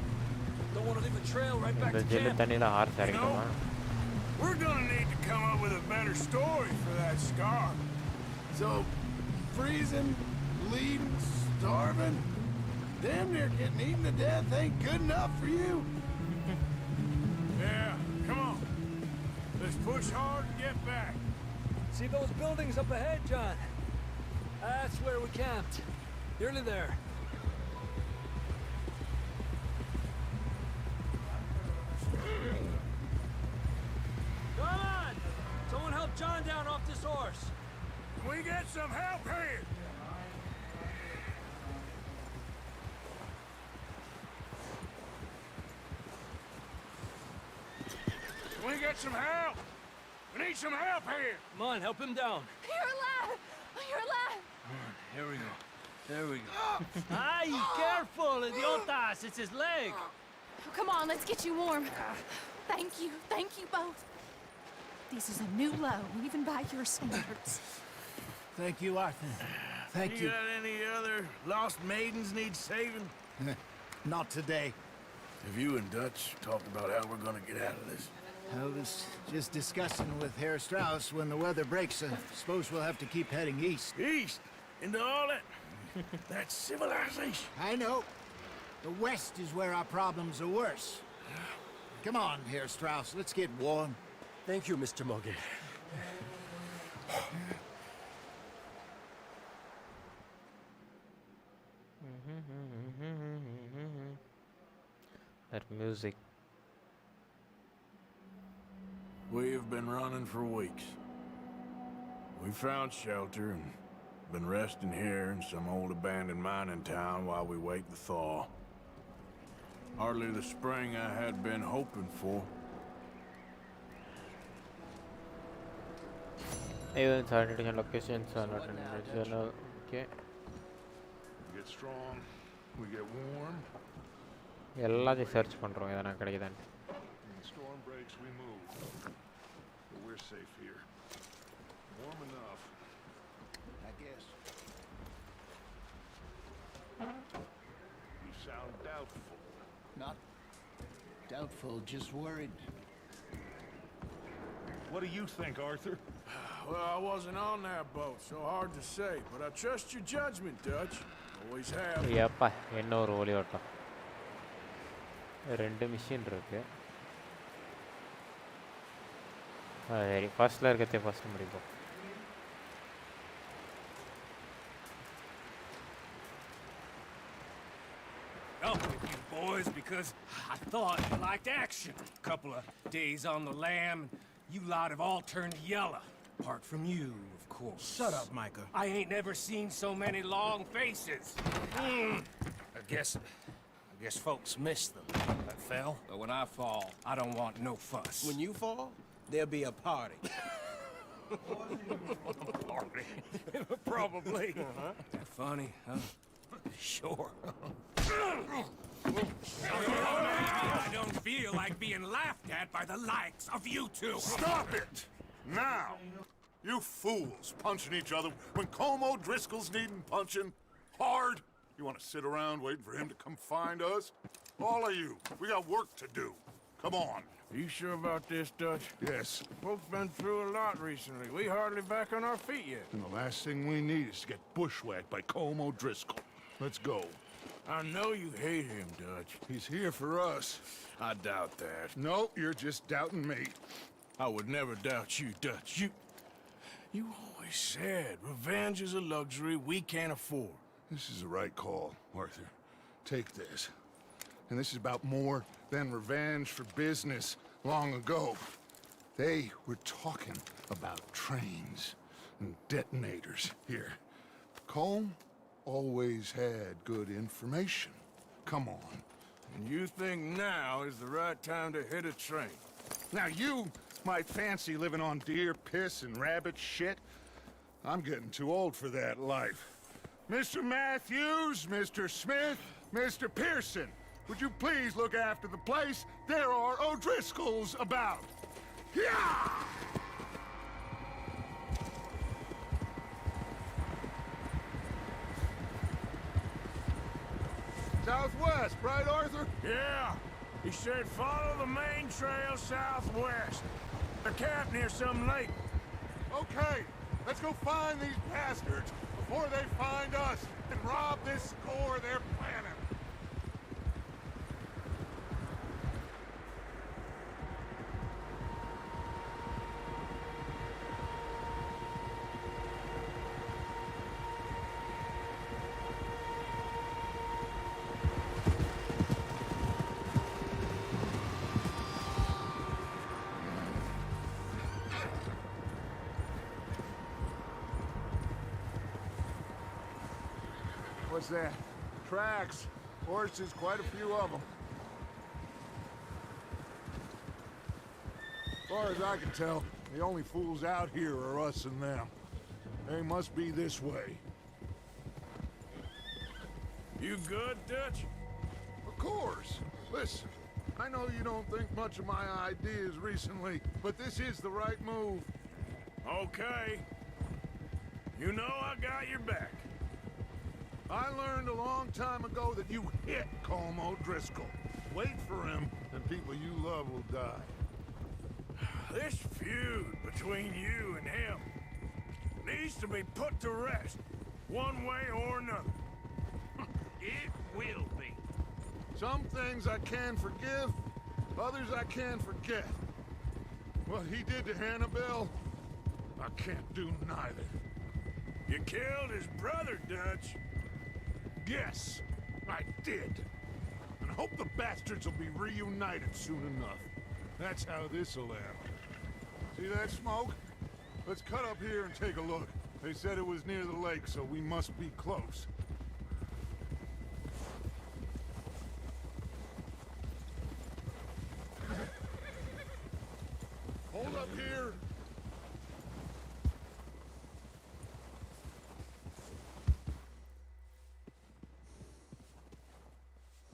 Don't want to leave a trail right back இந்த to gel camp. தண்ணியில hours இறக்குமா? We're gonna need to come up with a better story for that scar. So, freezing, bleeding, starving, damn near getting eaten to death ain't good enough for you. Yeah, come on. Let's push hard and get back. See those buildings up ahead, John? That's where we camped. Nearly there. Come on! Someone help John down off this horse. Can we get some help here? Can we get some help? We need some help here. Come on, help him down. You're alive! You're alive! Here we go. There we go. Ay, careful, idiotas! It's his leg. Come on, let's get you warm. Thank you both. This is a new low, even by your standards. Thank you, Arthur. Thank you. You got any other lost maidens need saving? Not today. Have you and Dutch talked about how we're gonna get out of this? I was just discussing with Herr Strauss when the weather breaks. I suppose we'll have to keep heading east. East? Into all that... that civilization? I know. The west is where our problems are worse. Come on, Herr Strauss, let's get warm. Thank you, Mr. Morgan. That music. We've been running for weeks. We found shelter and been resting here in some old abandoned mining town while we wait the thaw. Hardly the spring I had been hoping for. Even sanitation locations are not in regional. Okay. We get strong, we get warm. எல்லாத்தையும் search பண்றோம் எதனா கிடைக்குதான்னு. When the storm breaks, we move. But we're safe here. Warm enough, I guess. you sound doubtful. Not doubtful, just worried. What do you think, Arthur? Well, I wasn't on that boat, so hard to say. But I trust your judgment, Dutch. Always have. ஏப்பா என்ன ஒரு ஒலி ஓட்டம். ரெண்டு machine இருக்கு. சரி ஃபர்ஸ்ட்ல இருக்கதே first முடிப்போம். Up with you boys because I thought you liked action. Couple of days on the lam, and you lot have all turned yellow. Apart from you, of course. Shut up, Micah. I ain't never seen so many long faces. I guess folks miss them. I fell, but when I fall, I don't want no fuss. When you fall, there'll be a party. Party? Probably. Funny, huh? Sure. I don't feel like being laughed at by the likes of you two. Stop it! Now! You fools punching each other when Como Driscoll's needing punching. Hard? You want to sit around waiting for him to come find us? All of you, we got work to do. Come on. Are you sure about this, Dutch? Yes. Folks been through a lot recently. We hardly back on our feet yet. And the last thing we need is to get bushwhacked by Como Driscoll. Let's go. I know you hate him, Dutch. He's here for us. I doubt that. No, you're just doubting me. I would never doubt you, Dutch. You always said revenge is a luxury we can't afford. This is the right call, Arthur. Take this. And this is about more than revenge for business long ago. They were talking about trains and detonators here. Colm always had good information. Come on. And you think now is the right time to hit a train? Now you might fancy living on deer piss and rabbit shit. I'm getting too old for that life. Mr. Matthews, Mr. Smith, Mr. Pearson, would you please look after the place? There are O'Driscolls about. Yeah! southwest, right, Arthur? Yeah. He said follow the main trail southwest. A camp near some lake. Okay, let's go find these bastards before they find us and rob this score they're planning. What's that? Tracks. Horses, quite a few of them. As far as I can tell, the only fools out here are us and them. They must be this way. You good, Dutch? Of course. Listen, I know you don't think much of my ideas recently, but this is the right move. Okay. You know I got your back. I learned a long time ago that you hit Colm O'Driscoll. Wait for him, and people you love will die. This feud between you and him needs to be put to rest, one way or another. It will be. Some things I can forgive, others I can forget. What he did to Hannibal, I can't do neither. You killed his brother, Dutch. Yes, I did. And I hope the bastards will be reunited soon enough. That's how this'll end. See that smoke? Let's cut up here and take a look. They said it was near the lake, so we must be close. Hold up here.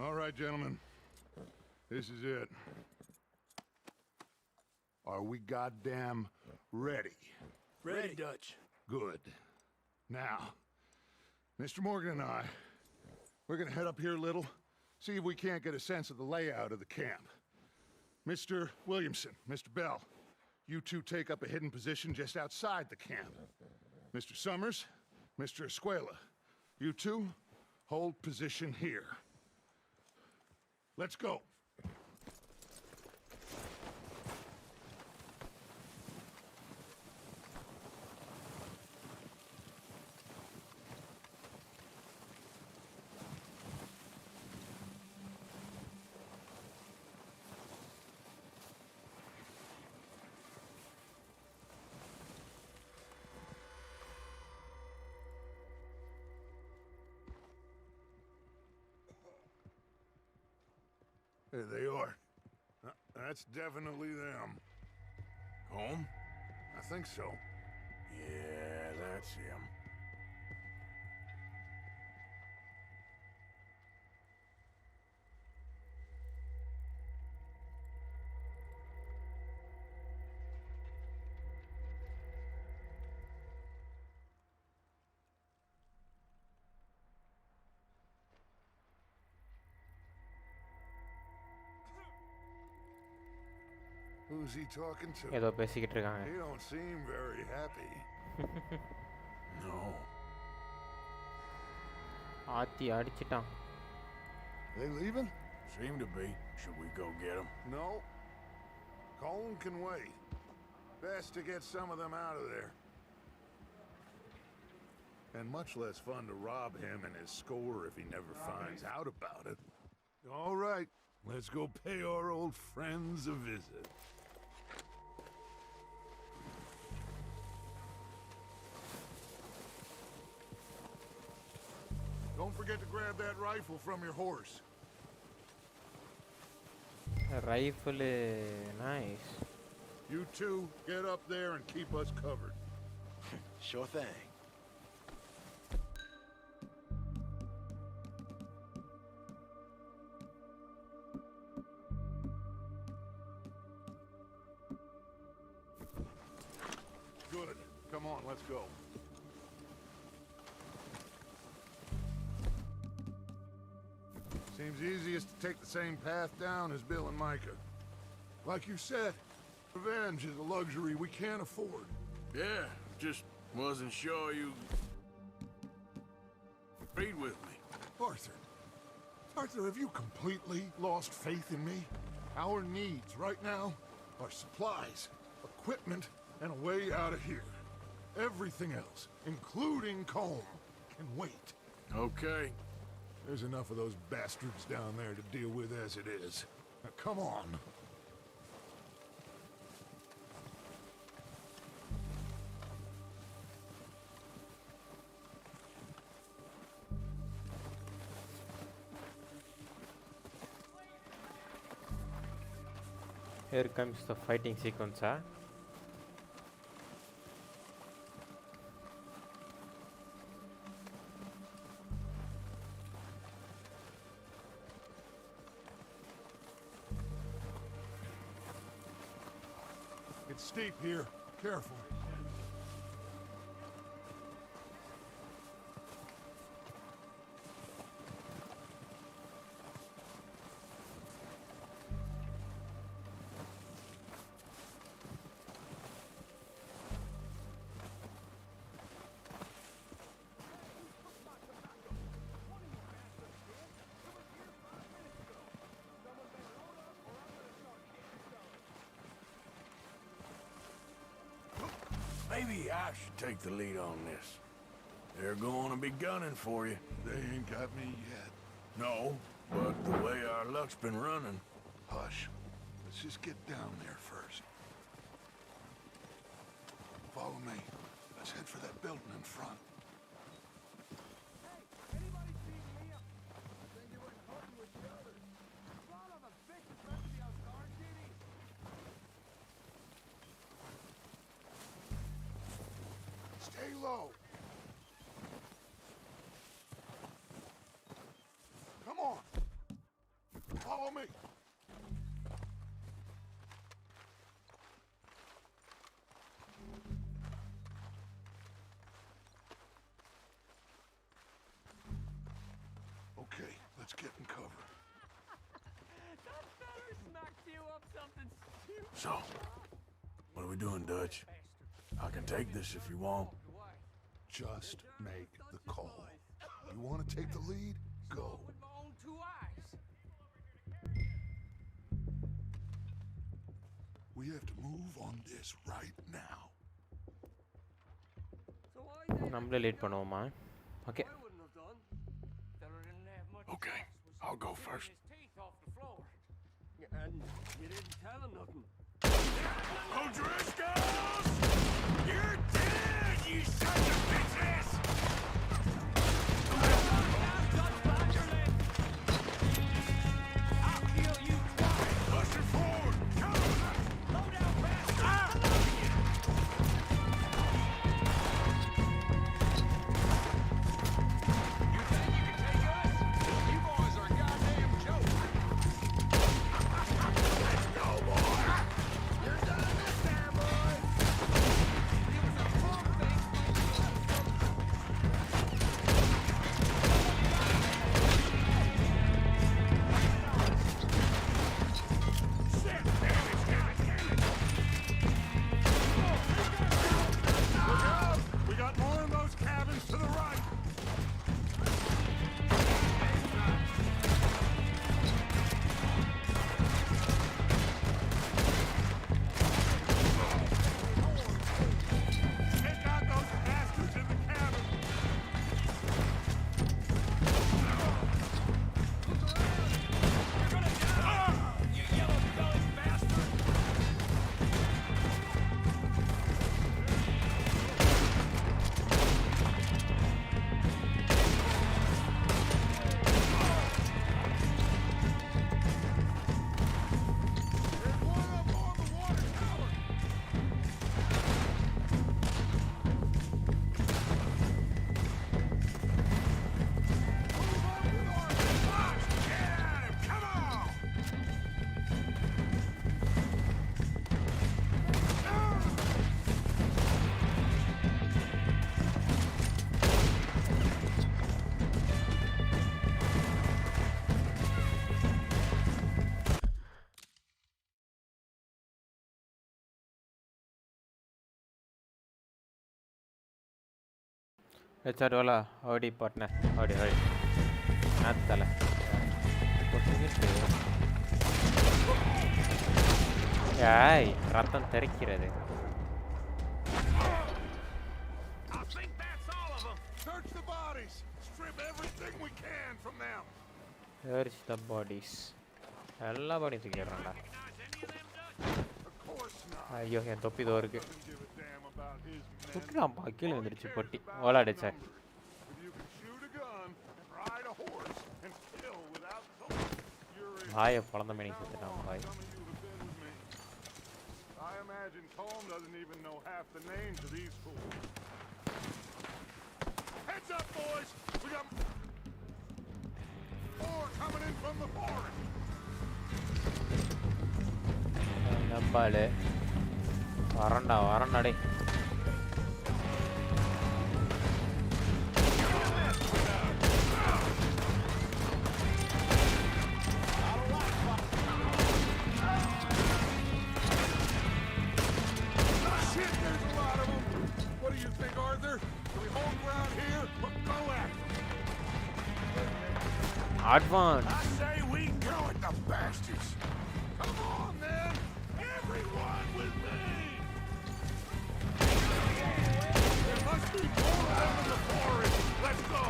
All right, gentlemen. This is it. Are we goddamn ready? Ready, Dutch. Good. Now, Mr. Morgan and I, we're gonna head up here a little, see if we can't get a sense of the layout of the camp. Mr. Williamson, Mr. Bell, you two take up a hidden position just outside the camp. Mr. Summers, Mr. Escuela, you two hold position here. Let's go. There they are. That's definitely them. Home? I think so. Yeah, that's him. Who's he talking to? ஏதோ பேசிக்கிட்டு இருக்காங்க. He don't seem very happy. No. ஆத்தி அடிச்சிட்டான். They leaving? Seem to be. Should we go get them? No. Colm can wait. Best to get some of them out of there. And much less fun to rob him and his score if he never finds out about it. All right, let's go pay our old friends a visit. Don't forget to grab that rifle from your horse. Rifle, nice. You two, get up there and keep us covered. Sure thing. Good. Come on, let's go. Seems easiest to take the same path down as Bill and Micah. Like you said, revenge is a luxury we can't afford. Yeah, just wasn't sure you agreed with me. Arthur. Arthur, have you completely lost faith in me? Our needs right now are supplies, equipment, and a way out of here. Everything else, including Colm, can wait. Okay. There's enough of those bastards down there to deal with as it is. Now, come on. Here comes the fighting sequence, huh? It's steep here. Careful. Maybe I should take the lead on this. They're going to be gunning for you. They ain't got me yet. No, but the way our luck's been running. Hush. Let's just get down there first. Follow me. Let's head for that building in front. Stay low. Come on. Follow me. Okay, let's get in cover. That feller smacked you up something stupid. So, what are we doing, Dutch? I can take this if you want. Just make the call. You want to take the lead? Go. With my own 2 eyes. We have to move on this right now. So why they நம்மளே late பண்ணுவோமா? Okay. I wouldn't have done. Feller didn't have much Okay, choice. I'll go Was first. his teeth off the floor. And you didn't tell him nothing. O'Driscolls! You're dead, you sons of bitches! I'll kill you twice. Push her forward! Come on! Low down, bastard. You think you can take us? You boys are a goddamn joke. Let's go, boy! You're done this time, boys. Let's start all. Howdy, partner. Howdy. Natala. Yay, ரத்தம் தெறிக்கிறது. I think that's all of them. Search the bodies. Strip everything we can from them. Search the bodies. எல்லா பாடியும் தூக்கிடுறான்டா. ஐயோ என் தொப்பி தோ இருக்கு. சுட்டுறான்ப்பா கீழே வந்துடுச்சு பொட்டி. ஓலாடிச்சா. வாயை பழந்த மணி சுட்டுட்டான் பாய். I imagine Tom doesn't even know half the names of these fools. Heads up, boys! We got more coming in from the forest. நம்பாளு வரண்டா டே. Advance. I say we go at the bastards. Come on, then. Everyone with me. There must be more of them in the forest. Let's go.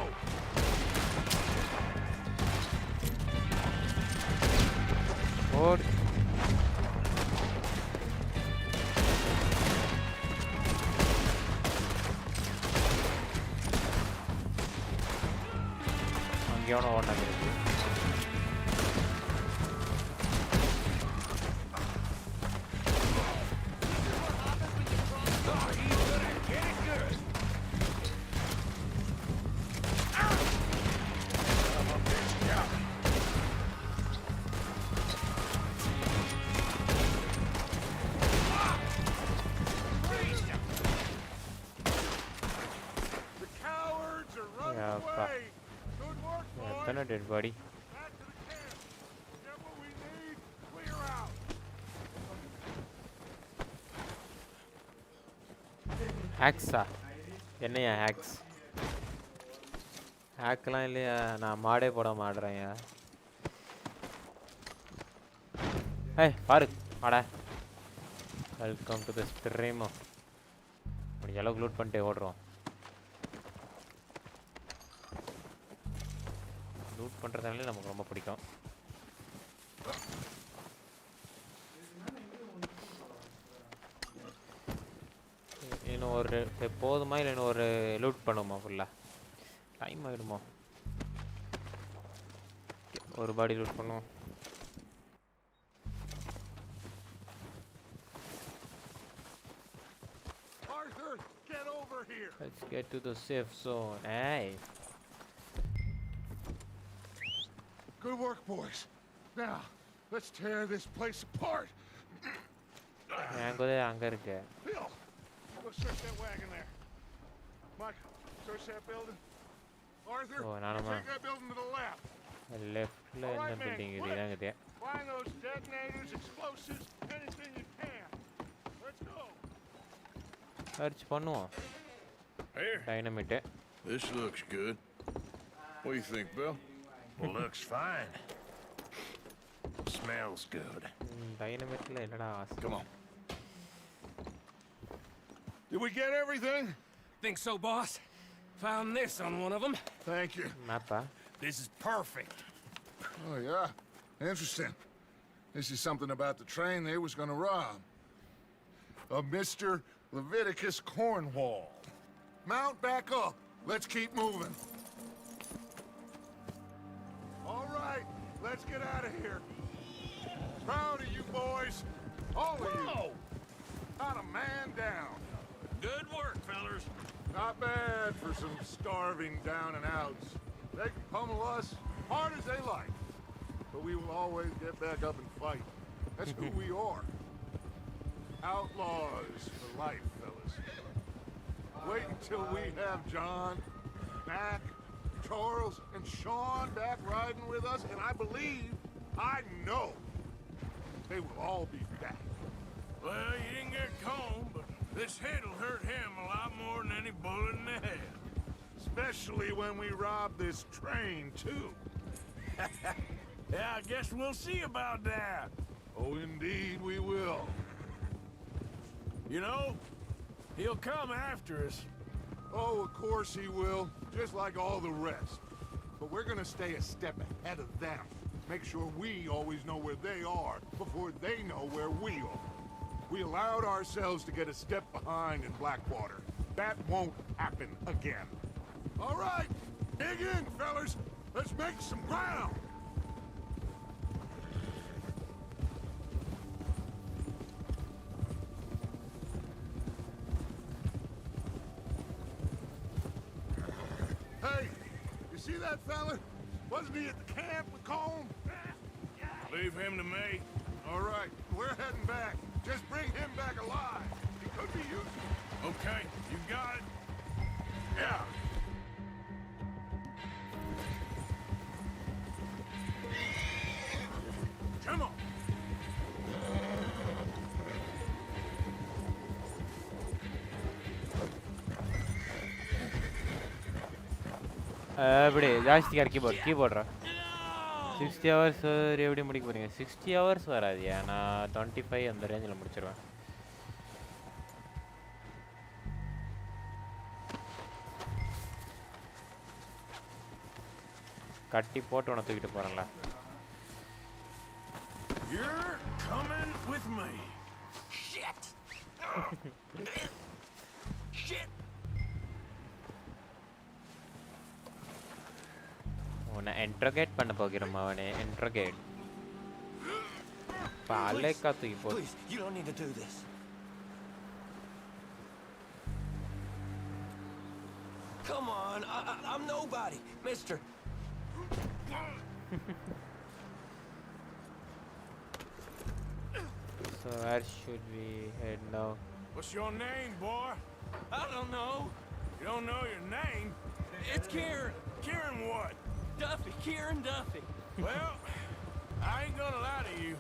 Lord. அங்கேயோட ஓட்டாங்க இருக்கு. Dead body. Hacksa. என்னையா hacks? ஹேக்லாம் இல்லையா, நான் மாடே போட மாட்டேறேன்யா. ஏய் பாருக் வாடா. Welcome to the stream. முடிஞ்ச அளவுக்கு லூட் பண்ணிட்டே ஓடுறோம். லூட் பண்ணுறதுனாலே நமக்கு ரொம்ப பிடிக்கும். இன்னும் ஒரு போதுமா இல்லை இன்னும் ஒரு லூட் பண்ணுவோமா? ஃபுல்லாக டைம் ஆகிடுமா? ஒரு பாடி லூட் பண்ணுவோம். Let's get to the safe zone. Hey. Good work, boys. Now, let's tear this place apart. அங்க இருக்கு. Bill, go search that wagon there. Mike, search that building. Arthur, take that building to the left. Leftல என்ன building இது? இதாங்கதே. Find those detonators, explosives, anything you can. Let's go. Search பண்ணுவோம். Here. Dynamite. This looks good. What do you think, Bill? Well, looks fine. Smells good. Dynamite la ellada aas. Come on. Did we get everything? Think so, boss. Found this on one of them. Thank you. Mappa. This is perfect. Oh, yeah? Interesting. This is something about the train they was gonna rob. Of Mr. Leviticus Cornwall. Mount back up. Let's keep moving. All right, let's get out of here. Proud of you boys. All of you. Not a man down. Good work, fellers. Not bad for some starving down and outs. They can pummel us hard as they like. But we will always get back up and fight. That's who we are. Outlaws for life, fellas. Wait until we have John, Mac, Charles, and Sean back riding with us, and I know, they will all be back. Well, you didn't get Combe, but this hit'll hurt him a lot more than any bullet in the head. Especially when we rob this train, too. Yeah, I guess we'll see about that. Oh, indeed we will. You know, he'll come after us. Oh, of course he will, just like all the rest. But we're gonna stay a step ahead of them. Make sure we always know where they are before they know where we are. We allowed ourselves to get a step behind in Blackwater. That won't happen again. All right, dig in, fellas. Let's make some ground. Hey, you see that fella? Wasn't he at the camp with Colm? Leave him to me. All right, we're heading back. Just bring him back alive. He could be useful. Okay, you got it. Yeah. Come on. அப்படி ஜாஸ்திக்கார் கீபோர்ட்ரா 60 hours எப்படி முடிக்க போறீங்க? 60 hours வராதியா, நான் 25 அந்த ரேஞ்சில் முடிச்சிருவேன். கட்டி போட்டு உன தூக்கிட்டு போறேன்ல. You're coming with me. Shit! Shit! உன்னை இன்ட்ரோகேட் பண்ண போகிறோம் அவனே. இன்ட்ரோகேட் பாலேக்கா தூக்கி போ. Please, you don't need to do this. Come on, I'm nobody, mister. So where should we head now? What's your name, boy? I don't know. You don't know your name? It's Kieran. Kieran what? Duffy, Kieran Duffy. Well, I ain't gonna lie to you.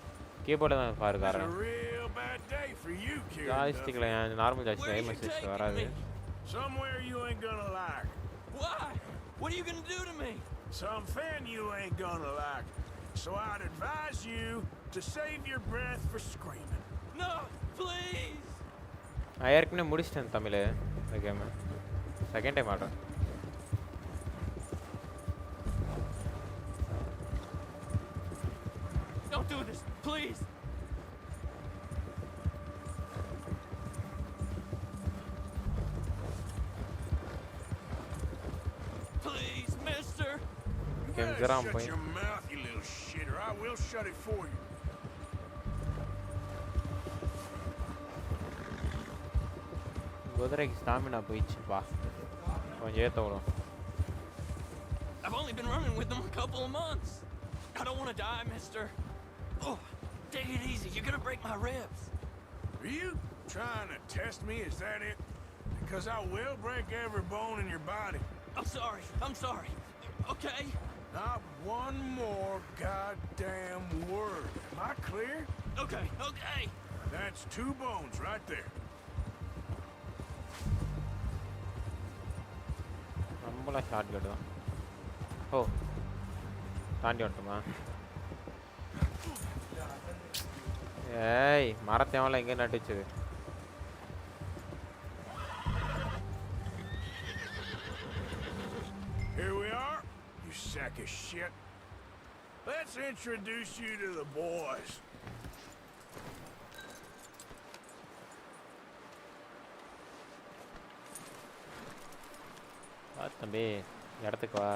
Keyboard தான் பாரு It's a காரணம். real bad day for you, Kieran. ஜாய்ஸ்டிக்ல normal joystick Where I you message taking வராது. me? Somewhere you ain't gonna like. Why? What are you gonna do to me? Something you ain't gonna like. So I'd advise you to save your breath for screaming. No, please. நான் ஏற்கனவே முடிச்சிட்டேன் தமிழ் இந்த கேம். Second time ஆடுறேன். Don't do this, please. Please, mister. You Game better geram, shut boy. your mouth, you little shitter. I will shut it for you. குதிரைக்கு stamina போயிடுச்சுப்பா. கொஞ்சம் ஏற்ற விடும். I've only been running with them a couple of months. I don't want to die, mister. Oh, take it easy. You're gonna break my ribs. Are you trying to test me? Is that it? Because I will break every bone in your body. I'm sorry. I'm sorry. Okay? Not one more goddamn word. Am I clear? Okay, okay. That's 2 bones right there. நம்மளாம் short cut தான். ஓ தாண்டி வந்துட்டுமா? ஏய் மரத்தேவெல்லாம் எங்கே நட்டுச்சுது? Here we are, you sack of shit. Let's introduce you to the boys. வா தம்பி இடத்துக்கு வா.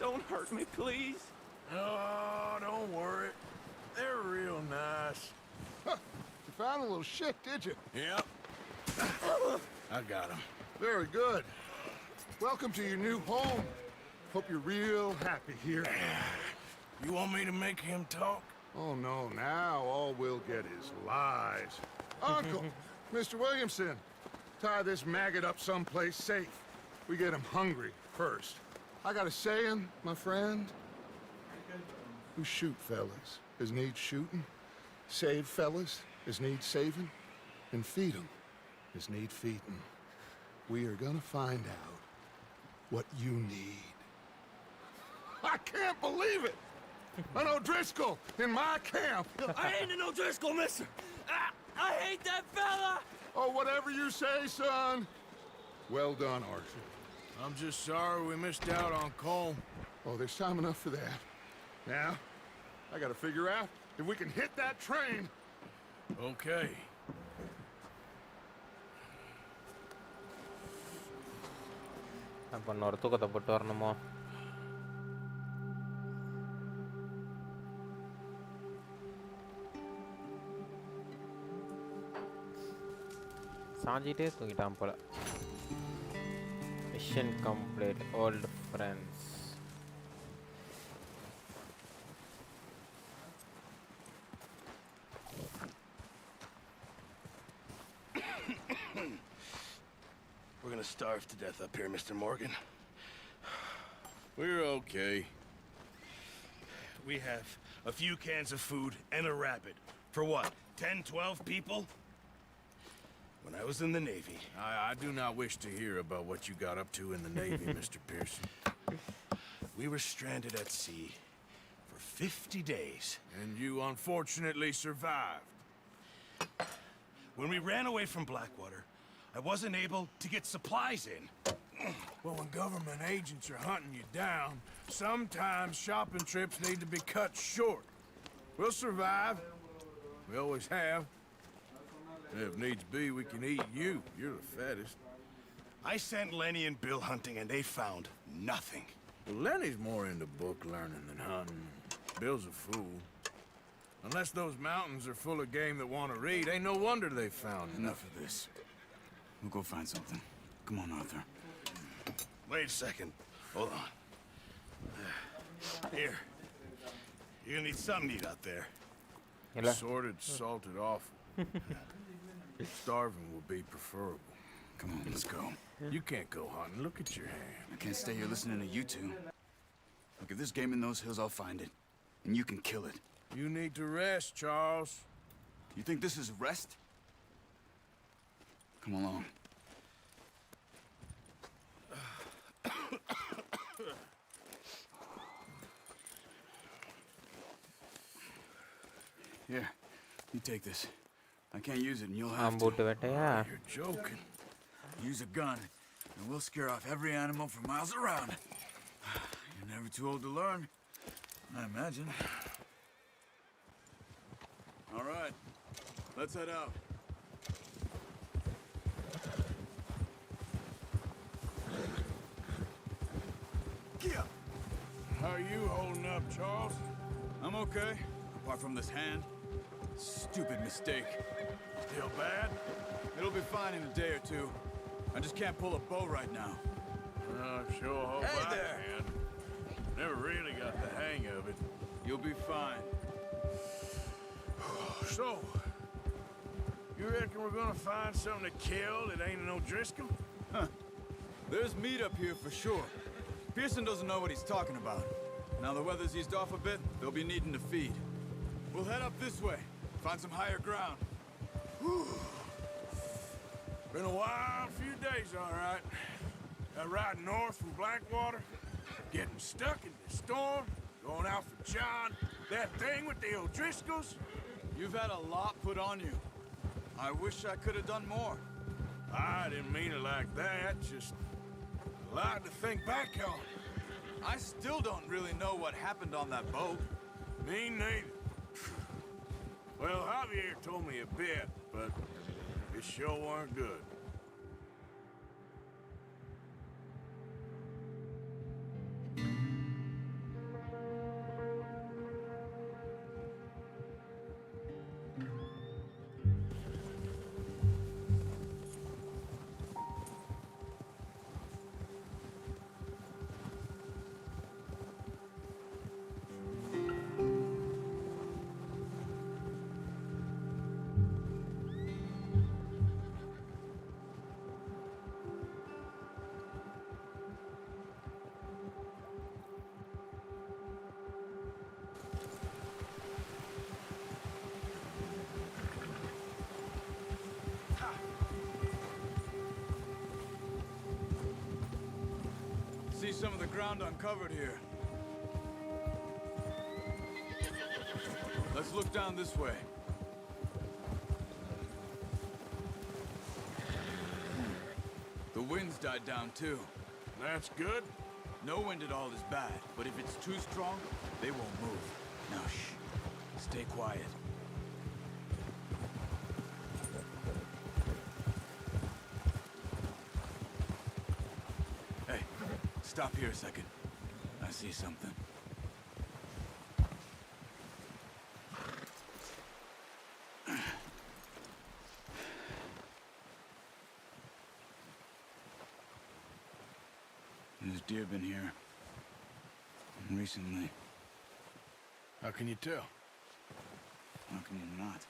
Don't hurt me, please. Oh, don't worry. They're real nice. Huh. You found a little shit, did you? Yep. I got him. Very good. Welcome to your new home. Hope you're real happy here. You want me to make him talk? Oh, no. Now all we'll get is lies. Uncle, Mr. Williamson, tie this maggot up someplace safe. We get him hungry first. I got a saying, my friend. Who shoot fellas as need shooting, save fellas as need saving, and feed 'em as need feeding. We are gonna find out what you need. I can't believe it! An O'Driscoll in my camp! I ain't an O'Driscoll, mister! I hate that fella! Oh, whatever you say, son. Well done, Arthur. I'm just sorry we missed out on Cole. Oh, there's time enough for that. Now, I gotta figure out if we can hit that train. Okay. அப்போ இன்னொரு தூக்கத்தை போட்டு வரணுமோ? சாஞ்சிட்டே தூங்கிட்டான் போல. Mission complete. Old friends. We're gonna starve to death up here, Mr. Morgan. We're okay. We have a few cans of food and a rabbit. For what, 10, 12 people? When I was in the Navy... I do not wish to hear about what you got up to in the Navy, Mr. Pearson. We were stranded at sea for 50 days. And you unfortunately survived. When we ran away from Blackwater, I wasn't able to get supplies in. Well, when government agents are hunting you down, sometimes shopping trips need to be cut short. We'll survive. We always have. If needs be, we can eat you. You're the fattest. I sent Lenny and Bill hunting, and they found nothing. Well, Lenny's more into book learning than hunting. Bill's a fool. Unless those mountains are full of game that want to read, ain't no wonder they found Enough of this. We'll go find something. Come on, Arthur. Wait a second. Hold on. Here. You're gonna need something to eat out there. Sorted, salted offal. Starving will be preferable. Come on, let's go. You can't go hunting. Look at your hand. I can't stay here listening to you two. Look, if there's game in those hills, I'll find it. And you can kill it. You need to rest, Charles. You think this is rest? Come along. Here, you take this. I can't use it and you'll have to. You're joking. Use a gun, and we'll scare off every animal for miles around. You're never too old to learn, I imagine. All right, let's head out. How are you holding up, Charles? I'm okay, apart from this hand. Stupid mistake. Still bad? It'll be fine in a day or two. I just can't pull a bow right now. I sure hope Hey I there. can. Never really got the hang of it. You'll be fine. So, you reckon we're gonna find something to kill that ain't an O'Driscoll? Huh. There's meat up here for sure. Pearson doesn't know what he's talking about. Now the weather's eased off a bit, they'll be needing to feed. We'll head up this way, find some higher ground. Whew. Been a wild few days, all right. That ride north from Blackwater, getting stuck in the storm, going out for John, that thing with the O'Driscolls. You've had a lot put on you. I wish I could have done more. I didn't mean it like that, just a lot to think back on. I still don't really know what happened on that boat. Me neither. Well, Javier told me a bit, but it sure weren't good. some of the ground uncovered here. Let's look down this way. The wind's died down too. That's good. No wind at all is bad, but if it's too strong, they won't move. Now shh. Stay quiet. Hey, stop here a second. I see something. There's deer been here. Recently. How can you tell? How can you not?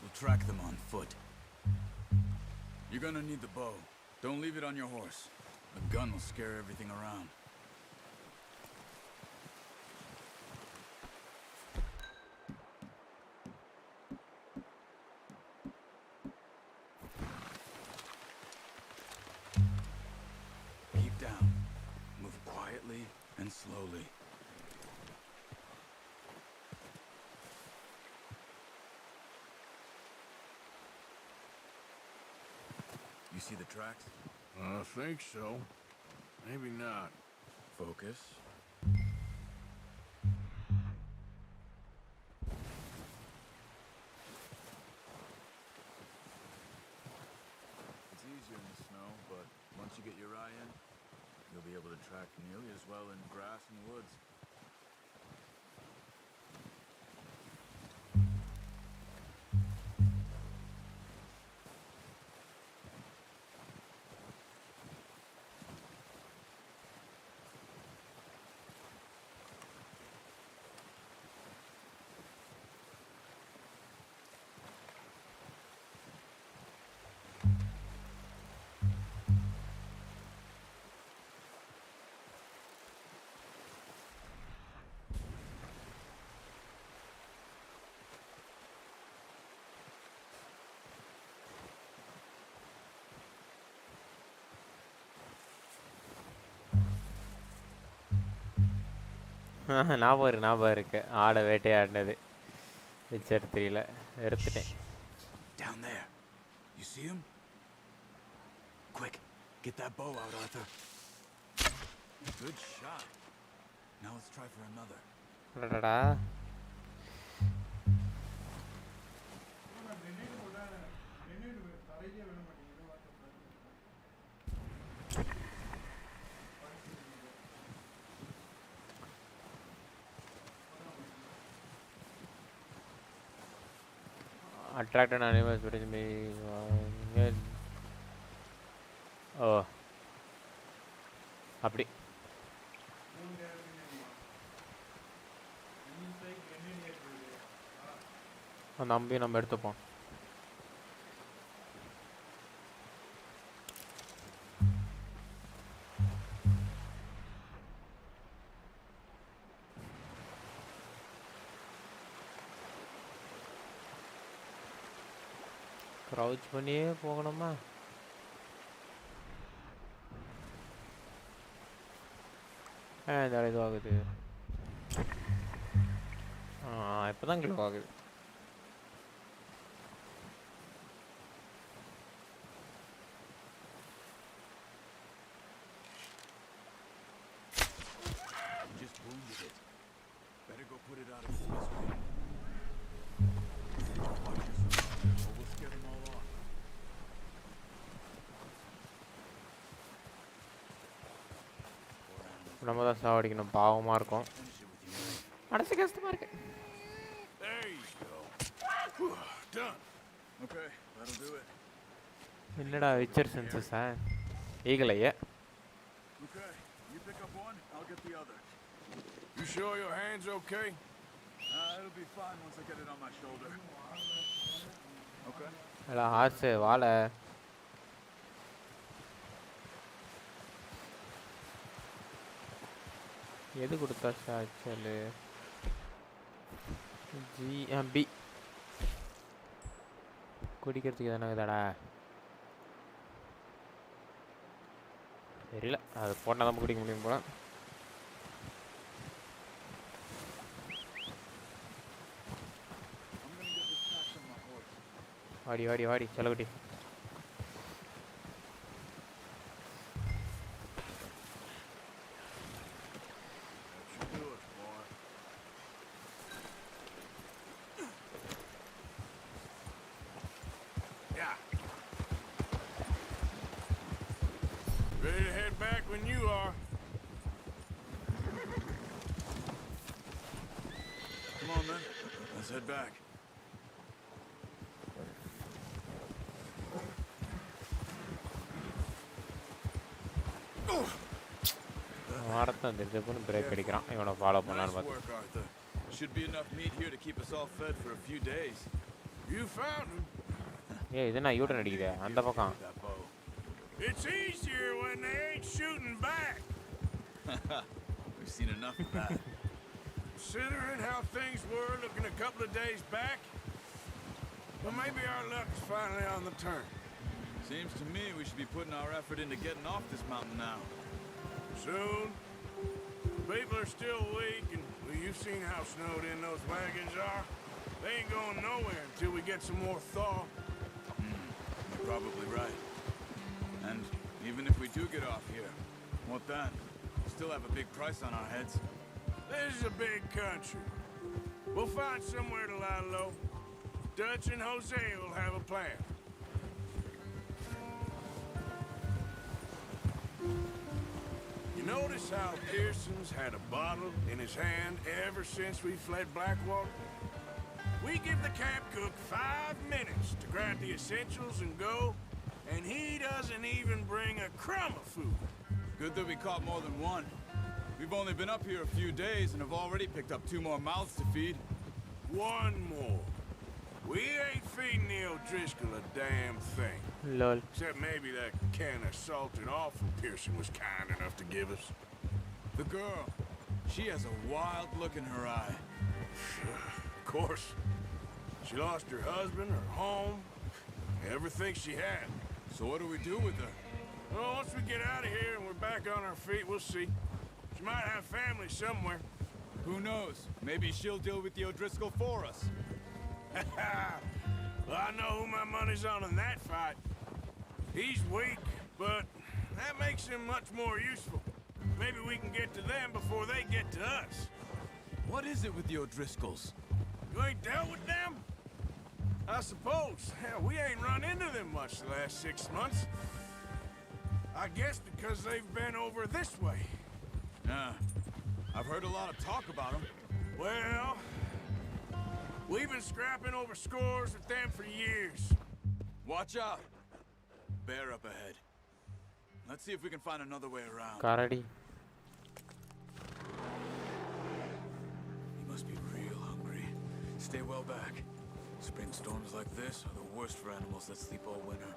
We'll track them on foot. You're gonna need the bow. Don't leave it on your horse. The gun will scare everything around. Keep down. Move quietly and slowly. You see the tracks? I think so. Maybe not. Focus. It's easier in the snow, but once you get your eye in, you'll be able to track nearly as well in grass and woods. ஞாபகம் இருக்கு ஆடை வேட்டையாடினது picture தெரியல எடுத்துட்டேன். Down there. You see him? Quick, get that bow out, Arthur. Good shot. Now let's try for another. அடடா. Attracted animals which may oh அப்படி அந்த அம்பையும் நம்ம எடுத்துப்போம். க்ரௌச் பண்ணியே போகணுமா? இந்த இது ஆகுது. இப்போ தான் க்ளோ ஆகுது. Just wounded it. Better go put it out of its misery. Watch yourself, or we'll scare them all off. நம்ம தான் சாவடிக்கணும், பாவமாக இருக்கும். மனசு கஷ்டமாக இருக்கு. There you go. Done. Okay, that'll do it. என்னடா Witcher சென்சஸா? ஈகலையே. Okay, you pick up one, I'll get the other. You sure your hand's okay? It'll be fine once I get it on my shoulder. Okay. அடா ஆசை வாழை. எது கொடுத்தாச்சா ஆக்சுவலு? GMP குடிக்கிறதுக்கு தானே இதாடா. தெரியல, அது போட்டால் தான் குடிக்க முடியும் போல. வாடி வாடி வாடி செலகுட்டி. Ready to head back when you are. Come on, then. Let's head back. வாரத்தான் திருப்பி பிரேக் அடிக்கிறான். இவனை ஃபாலோ பண்ணலான்னு Nice பார்த்து. work, Arthur. Should be enough meat here to keep us all fed for a few days. You found him. ஏய் இது நான் U-turn அடிக்குதே அந்த பக்கம். That bow. It's easier when they ain't shooting back. We've seen enough of that. Considering how things were looking a couple of days back, well, maybe our luck is finally on the turn. Seems to me we should be putting our effort into getting off this mountain now. Soon. People are still weak, and well, you've seen how snowed in those wagons are. They ain't going nowhere until we get some more thaw. You're probably right. And even if we do get off here, what then? We still have a big price on our heads. This is a big country. We'll find somewhere to lie low. Dutch and Jose will have a plan. You notice how Pearson's had a bottle in his hand ever since we fled Blackwater? We give the camp cook 5 minutes to grab the essentials and go, and he doesn't even bring a crumb of food. Good that we caught more than one. We've only been up here a few days and have already picked up 2 more mouths to feed. One more. We ain't feeding the O'Driscoll a damn thing. Lol. Except maybe that can of salted offal Pearson was kind enough to give us. The girl. She has a wild look in her eye. Of course. She lost her husband, her home, everything she had. So what do we do with her? Well, once we get out of here and we're back on our feet, we'll see. She might have family somewhere. Who knows? Maybe she'll deal with the O'Driscoll for us. Well, I know who my money's on in that fight. He's weak, but that makes him much more useful. Maybe we can get to them before they get to us. What is it with the O'Driscolls? You ain't dealt with them? I suppose. Hell, we ain't run into them much the last 6 months. I guess because they've been over this way. Yeah. I've heard a lot of talk about them. Well, we've been scrapping over scores with them for years. Watch out. Bear up ahead. Let's see if we can find another way around. Karadi. He must be real hungry. Stay well back. Spring storms like this are the worst for animals that sleep all winter.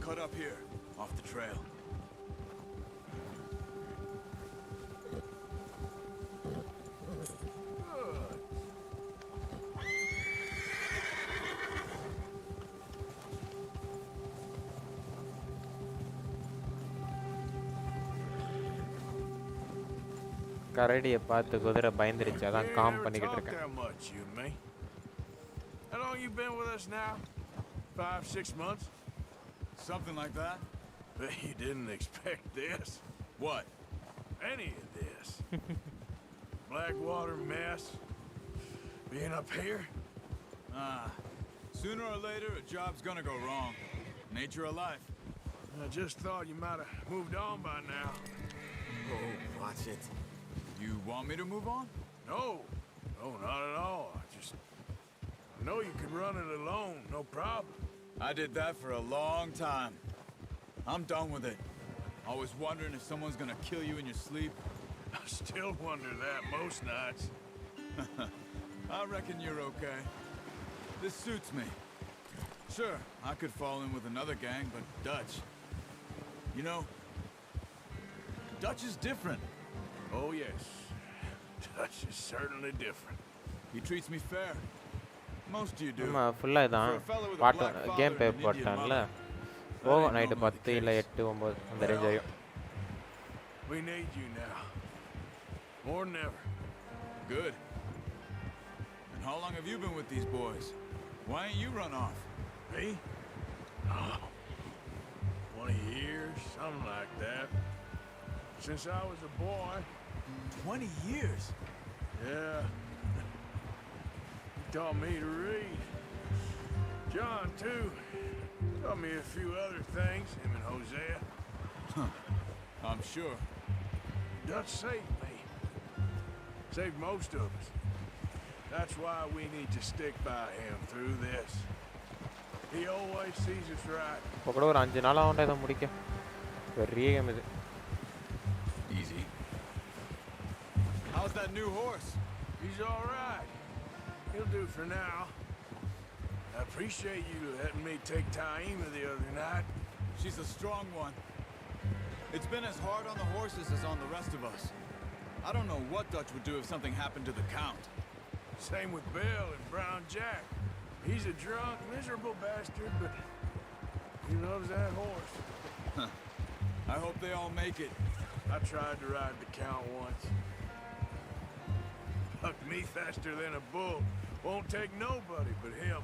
Cut up here, off the trail. கரடியை பார்த்து குதிரை பயந்துருச்சு, அதான் com பண்ணிக்கிட்டு Talk இருக்கேன். that much, you and me. How long you been with us now? 5, 6 months? Something like that. Bet you didn't expect this. What? Any of this. Blackwater mess. Being up here. Sooner or later, a job's gonna go wrong. Nature of life. I just thought you might have moved on by now. Oh, watch it. You want me to move on? No. No, not at all. I know you can run it alone, no problem. I did that for a long time. I'm done with it. Always wondering if someone's gonna kill you in your sleep. I still wonder that most nights. I reckon you're okay. This suits me. Sure, I could fall in with another gang, but Dutch... You know, Dutch is different. Oh, yes. Dutch is certainly different. He treats me fair. Most of you do. நம்ம ஃபுல்லா இதான் For a fellow with a பாட்டு black father game and pay an Indian போட்டான்ல mother, போகும் ain't night normally the 10 இல்லை case. 8 9 அந்த range வரையும் We need you now. More than ever. Good. And how long have you been with these boys? Why ain't you run off? Me? Oh, 20 years, something like that. Since I was a boy. 20 years? Yeah. He taught me to read. John, too. Taught me a few other things, him and Hosea. Huh. I'm sure. Dutch saved me. Saved most of us. That's why we need to stick by him through this. He always sees us right. இப்போ கூட ஒரு 5 நாள் ஆகும்டா இதை முடிக்க பெரிய game இது Easy. How's that new horse? He's all right. He'll do for now. I appreciate you letting me take Taima the other night. She's a strong one. It's been as hard on the horses as on the rest of us. I don't know what Dutch would do if something happened to the Count. Same with Bill and Brown Jack. He's a drunk, miserable bastard, but he loves that horse. I hope they all make it. I tried to ride the Count once. Bucked me faster than a bull. Won't take nobody but him.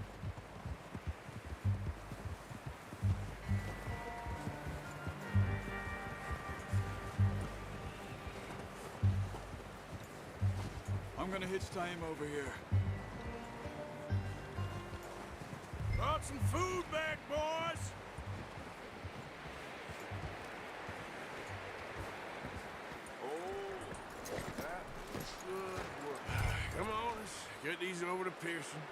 I'm gonna hitch time over here. Brought some food back, boys! Oh, that was good work. Come on, let's get these over to Pearson.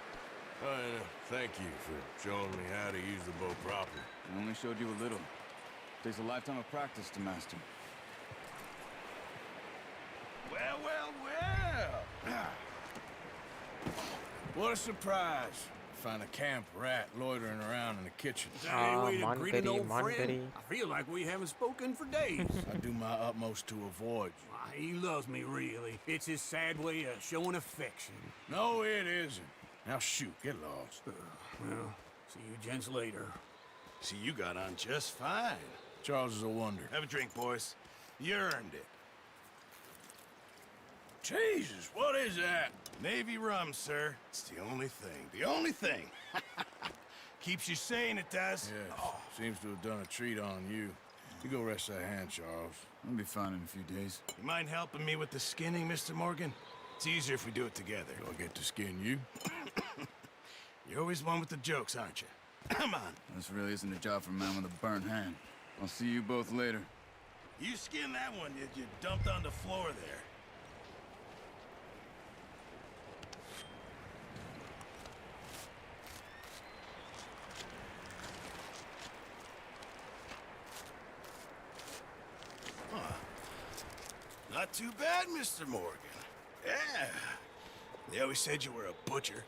Thank you for showing me how to use the bow properly. I only showed you a little. Takes a lifetime of practice to master. Well, well, well! What a surprise. Find a camp rat loitering around in the kitchen. Is that any way to greet an old Montgomery. friend? I feel like we haven't spoken for days. I do my utmost to avoid you. Why, he loves me, really. It's his sad way of showing affection. No, it isn't. Now shoot, get lost. Well, see you gents later. See, you got on just fine. Charles is a wonder. Have a drink, boys. You earned it. Jesus, what is that? Navy rum, sir. It's the only thing. The only thing. Keeps you sane, it does. Yes, seems to have done a treat on you. You go rest that hand, Charles. I'll be fine in a few days. You mind helping me with the skinning, Mr. Morgan? It's easier if we do it together. Do I get to skin you? You're always one with the jokes, aren't you? Come on. This really isn't a job for a man with a burnt hand. I'll see you both later. You skin that one you dumped on the floor there. Not too bad, Mr. Morgan. Yeah. They always said you were a butcher.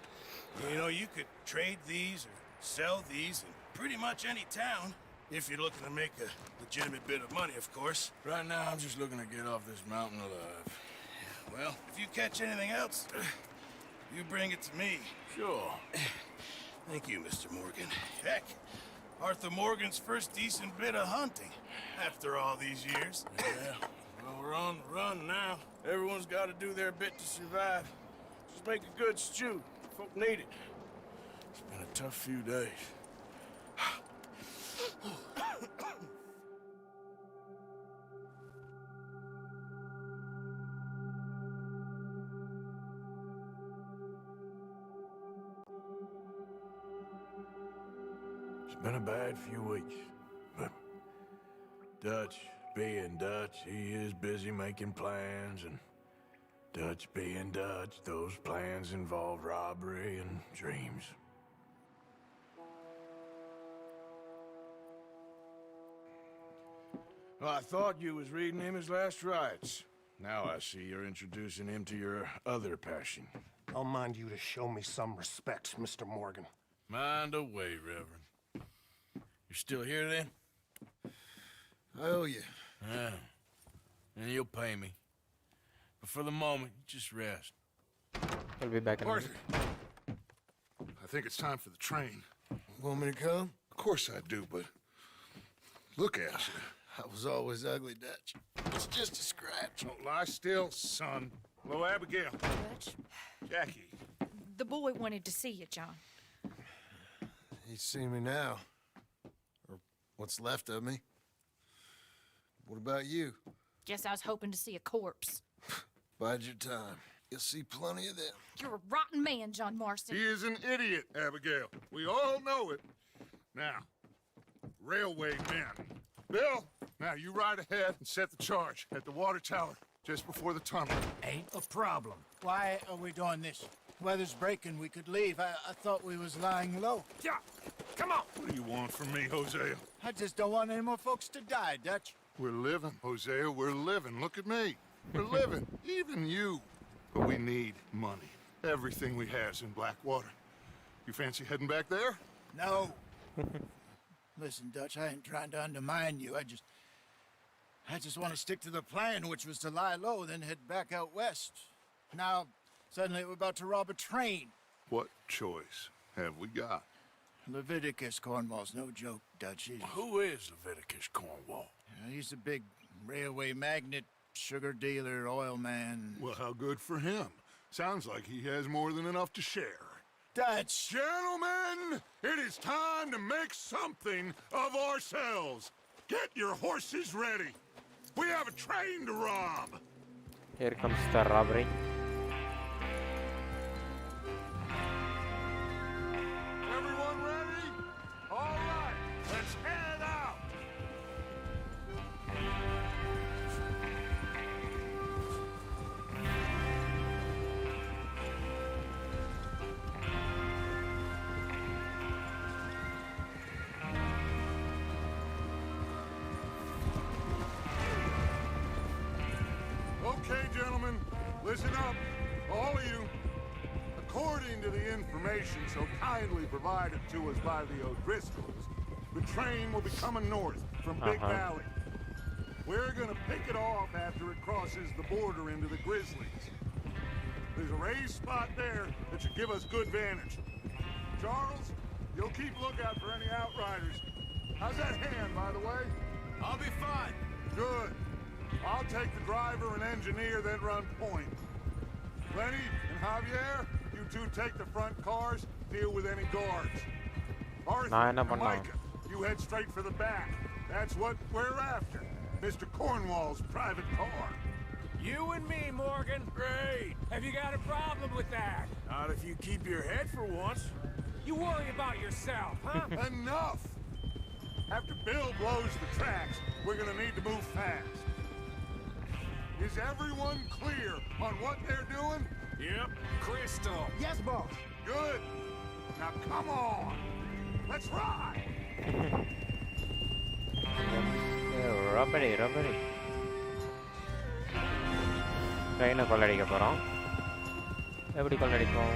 You know, you could trade these or sell these in pretty much any town. If you're looking to make a legitimate bit of money, of course. Right now, I'm just looking to get off this mountain alive. Well, if you catch anything else, you bring it to me. Sure. Thank you, Mr. Morgan. Heck, Arthur Morgan's first decent bit of hunting after all these years. Yeah. Well, we're on the run now. Everyone's got to do their bit to survive. Just make a good stew. Folk need it. It's been a tough few days. It's been a bad few weeks, but Dutch being Dutch, he is busy making plans, and Dutch being Dutch, those plans involve robbery and dreams. Well, I thought you was reading him his last rites. Now I see you're introducing him to your other passion. I'll mind you to show me some respect, Mr. Morgan. Mind away, Reverend. You're still here, then? I owe you. Yeah. And you'll pay me. But for the moment, just rest. He'll be back in a minute. Arthur, I think it's time for the train. Want me to come? Of course I do, but look at you. I was always ugly, Dutch. It's just a scratch. Don't lie still, son. Hello, Abigail. Dutch, Jackie. the boy wanted to see you, John. He's seen me now. Or what's left of me. What about you? Guess I was hoping to see a corpse. Bide your time. You'll see plenty of them. You're a rotten man, John Marston. He is an idiot, Abigail. We all know it. Now, railway men. Bill, now you ride ahead and set the charge at the water tower just before the tunnel. Ain't a problem. Why are we doing this? Weather's breaking. We could leave. I thought we was lying low. Yeah, come on. What do you want from me, Hosea? I just don't want any more folks to die, Dutch. We're living, Hosea. We're living. Look at me. We're living. Even you. But we need money. Everything we has in Blackwater. You fancy heading back there? No. Listen, Dutch, I ain't trying to undermine you. I just want to stick to the plan, which was to lie low, then head back out west. Now, suddenly we're about to rob a train. What choice have we got? Leviticus Cornwall's no joke, Dutch. Who is Leviticus Cornwall? He's a big railway magnate, sugar dealer, oil man. Well, how good for him. Sounds like he has more than enough to share. Dutch! Gentlemen, it is time to make something of ourselves. Get your horses ready. We have a train to rob. Here comes the robbery. Everyone ready? All right, let's head out. Okay, gentlemen, listen up, all of you. According to the information so kindly provided to us by the O'Driscolls, the train will be coming north from Big Valley. We're gonna pick it off after it crosses the border into the Grizzlies. There's a raised spot there that should give us good vantage. Charles, you'll keep lookout for any outriders. How's that hand, by the way? I'll be fine. Good. I'll take the driver and engineer, then run point. Lenny and Javier, you two take the front cars, deal with any guards. Arthur and Micah, you head straight for the back. That's what we're after. Mr. Cornwall's private car. You and me, Morgan. Great. Have you got a problem with that? Not if you keep your head for once. You worry about yourself, huh? Enough! After Bill blows the tracks, we're gonna need to move fast. Is everyone clear on what they're doing? Yep, crystal. Yes, boss. Good. Now come on. Let's ride. robbery. ட்ரெயினை கொள்ளடிக்க போகிறோம். எப்படி கொள்ளடிப்போம்?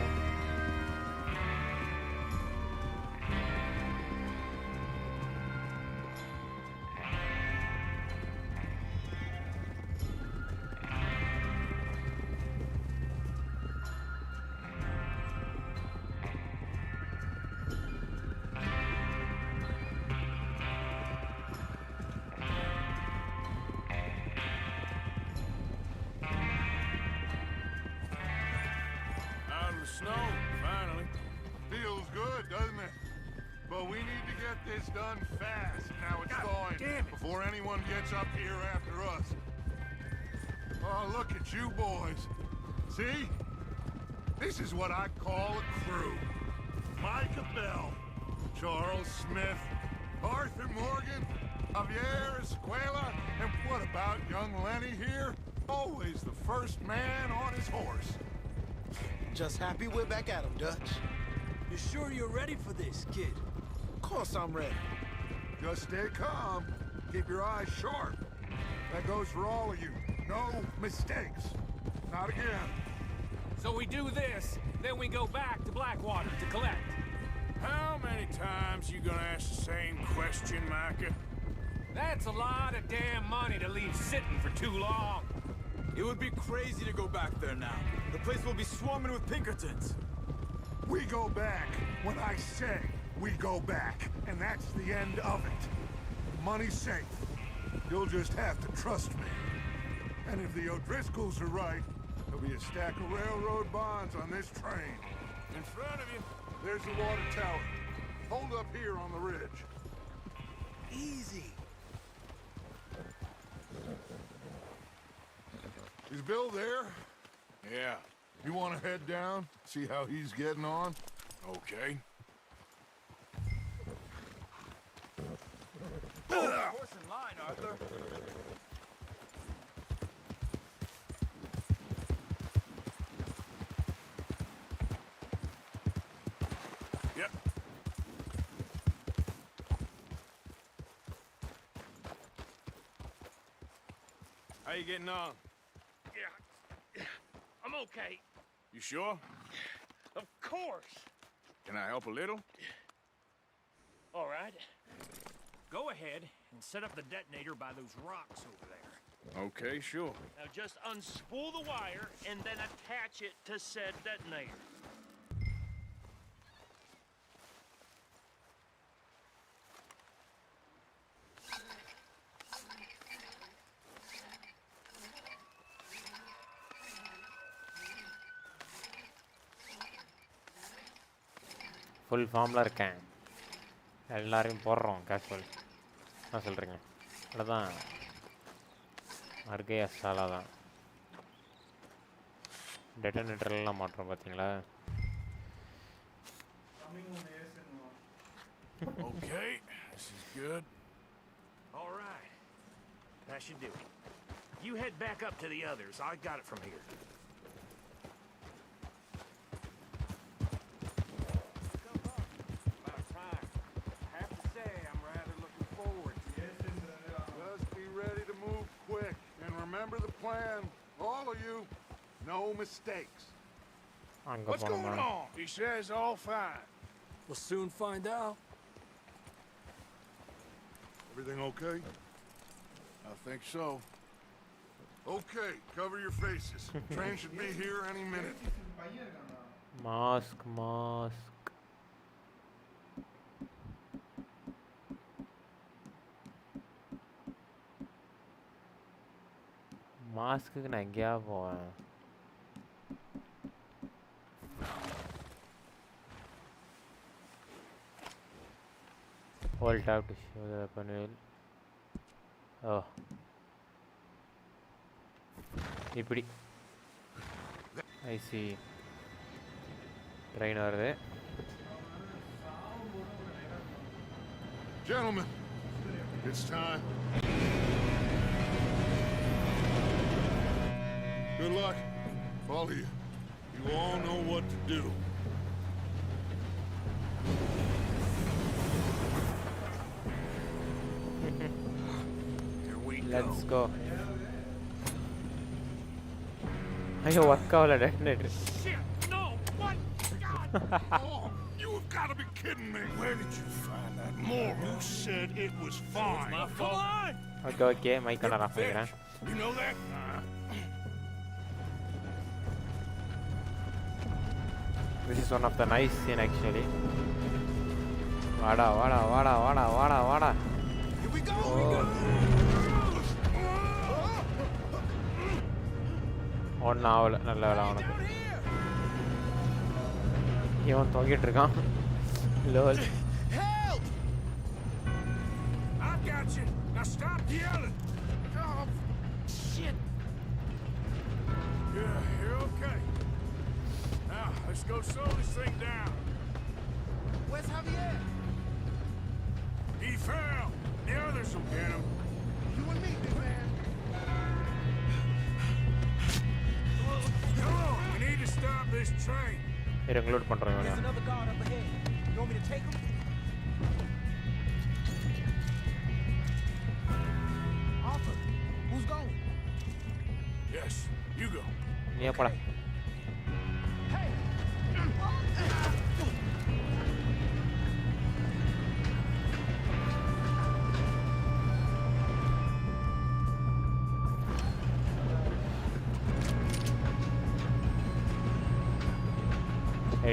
Snow, finally. Feels good, doesn't it? But we need to get this done fast. Now it's thawing. Damn it. Before anyone gets up here after us. Oh, look at you boys. See? This is what I call a crew. Micah Bell, Charles Smith, Arthur Morgan, Javier Escuela, and what about young Lenny here? Always the first man on his horse. Just happy we're back at him, Dutch. You sure you're ready for this, kid? Of course I'm ready. Just stay calm. Keep your eyes sharp. That goes for all of you. No mistakes. Not again. So we do this, then we go back to Blackwater to collect. How question, Micah. That's a lot of damn money to leave sitting for too long. It would be crazy to go back there now. The place will be swarming with Pinkertons. We go back when I say we go back, and that's the end of it. Money's safe. You'll just have to trust me. And if the O'Driscolls are right, there'll be a stack of railroad bonds on this train. In front of you. There's the water tower. Hold up here on the ridge. Easy. Is Bill there? Yeah. You want to head down? See how he's getting on? Okay. Horse in line, Arthur. Yep. How you getting on? Yeah, I'm okay. You sure? Of course. Can I help a little? All right. Go ahead and set up the detonator by those rocks over there. Okay, sure. Now just unspool the wire and then attach it to said detonator. Full ஃபார்மில் இருக்கேன். எல்லாரையும் போடுறோம் casual. என்ன சொல்கிறீங்க? அவ்வளோதான். மறுக்கையா ஸ்டாலாக தான் டெட்டனேட்டர்லாம் மாட்டுறோம் பார்த்தீங்களா? Okay, this is good. All right. That should do it. You head back up to the others. I got it from here. About time. I have to say, I'm rather looking forward to it. Just be ready to move quick. And remember the plan. All of you, no mistakes. What's going on? He says all fine. We'll soon find out. Everything okay? I think so. Okay, cover your faces. Train should be here any minute. Mask mask மாஸ்க்குக்கு நான் எங்கேயா போவேன்? Hold tab to show the weapon wheel. Oh. இப்படி. I see. Train வருது. Gentlemen, it's time. Good luck, all of you. You all know what to do. Here we Let's go. ஐயோ work ஆகல detonator. Shit! No! What? Oh, you have got to be kidding me. Where did you find that more? You said it was fine. Come on! Okay okay mic நான் off பண்ணிக்கிறேன். You know that? This is one of the nice scene actually. வாடா வாடா வாடா வாடா வாடா வாடா. Here we go. ஒன்றும் ஆகலை. நல்ல வேலை அவனுக்கு. இவன் தொங்கிட்டு இருக்கான். Lol. Help! I got you. Now stop yelling. Oh, shit. Yeah, you're okay. Now, let's go slow this thing down. Where's Javier? He fell. The others will get him. You and me, big man. Come on, we need to stop this train. Include பண்ணுறோம் இவனை. There's another guard up ahead. You want me to take him? Arthur, who's going? Yes, you go. நீயே போடா. Hey!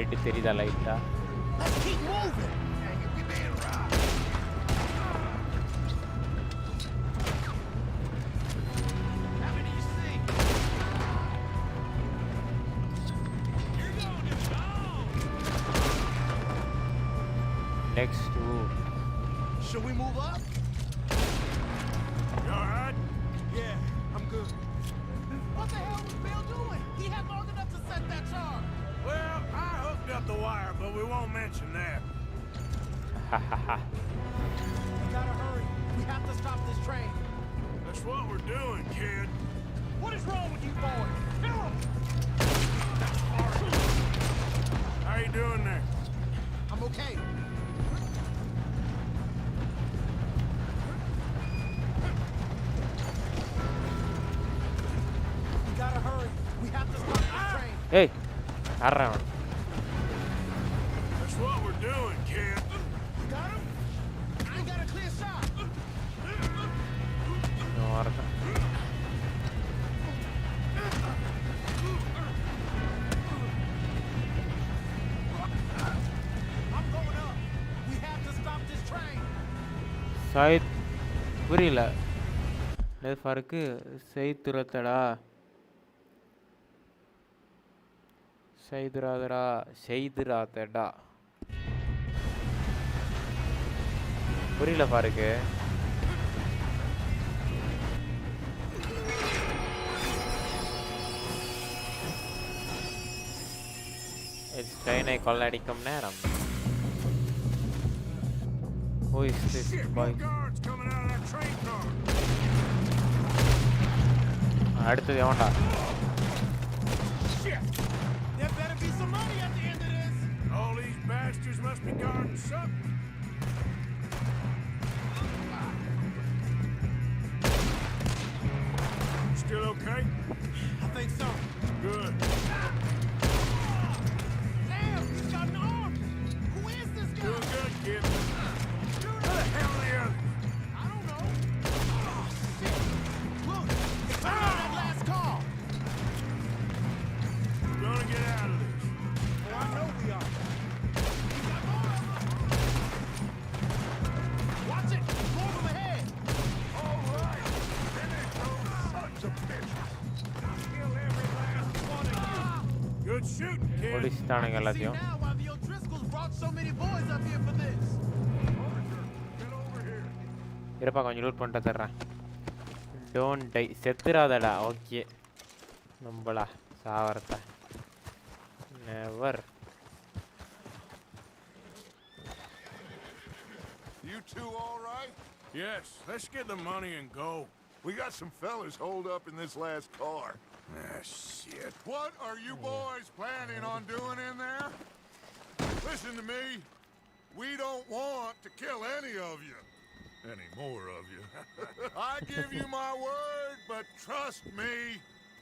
Light தெரியுதா லைட்டா? Let's keep moving. Dang it, we being robbed. How many you see? You're going to go. Next to. Should we move up? You all right? Yeah, I'm good. What the hell was Bill doing? He had long enough to set that charge. Well, I hooked up the wire, but we won't mention that. Ha ha ha. We gotta hurry. We have to stop this train. That's what we're doing, kid. What is wrong with you boys? Kill him! How you doing there? I'm okay. We gotta hurry. We have to stop this train. Hey, around. That's what we're doing, kid. You got him? I ain't got a clear shot. No, arda. I'm going up. We have to stop this train. Sai புரியல. இது ஃபருக்கு செய்துரத்தடா. செய்துராதடா. புரியல பாருக்கு. ட்ரெயினை கொள்ளடிக்கும் நேரம். Who is this boy? Guards coming out of that train car. அடுத்தது எவன்டா? Shit! There better be some money at the end of this. All these bastards must be guarding something. Still okay? I think so. Good. Damn, he's got an arm. Who is this guy? Doing good, kid. Who the hell are the others? I don't know. Oh, shit. Look, it's on that last call. We're gonna get out of this. Oh, I know we are. We got more of them. Watch it. More of them ahead. All right. Then they those sons of bitches. I'll kill every last one of you. Good shooting, kid. போலீஸ்தானுங்க See எல்லாத்தையும். now why the O'Driscolls brought so many boys up here for this. Get over here. இருப்பா கொஞ்சம் loot பண்ணிட்டு தர்றேன். Don't die. செத்துறாதடா. Okay. நம்பளா சாவறத. Never. You two all right? Yes, let's get the money and go. We got some fellas holed up in this last car. Ah, shit. What are you boys planning on doing in there? Listen to me. We don't want to kill any of you. Any more of you. I give you my word, but trust me,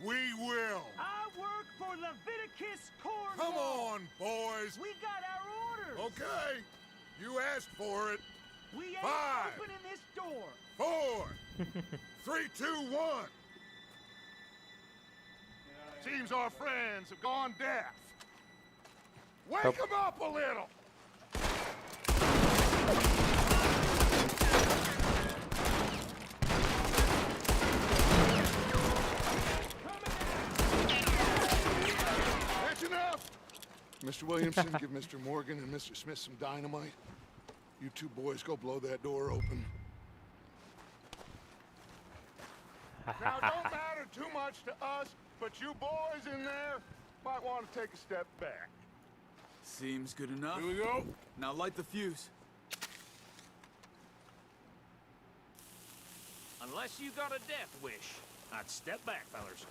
we will. I work for Leviticus Corps. Come on, boys. We got our orders. Okay. You asked for it. We ain't 5, opening this door. 4, 3, 2, 1. Seems our friends have gone deaf. Wake them up a little. That's enough. Mr. Williamson, give Mr. Morgan and Mr. Smith some dynamite. You two boys go blow that door open. Now, don't matter too much to us, but you boys in there might want to take a step back. Seems good enough. Here we go. Now light the fuse. Unless you got a death wish, I'd step back, fellas.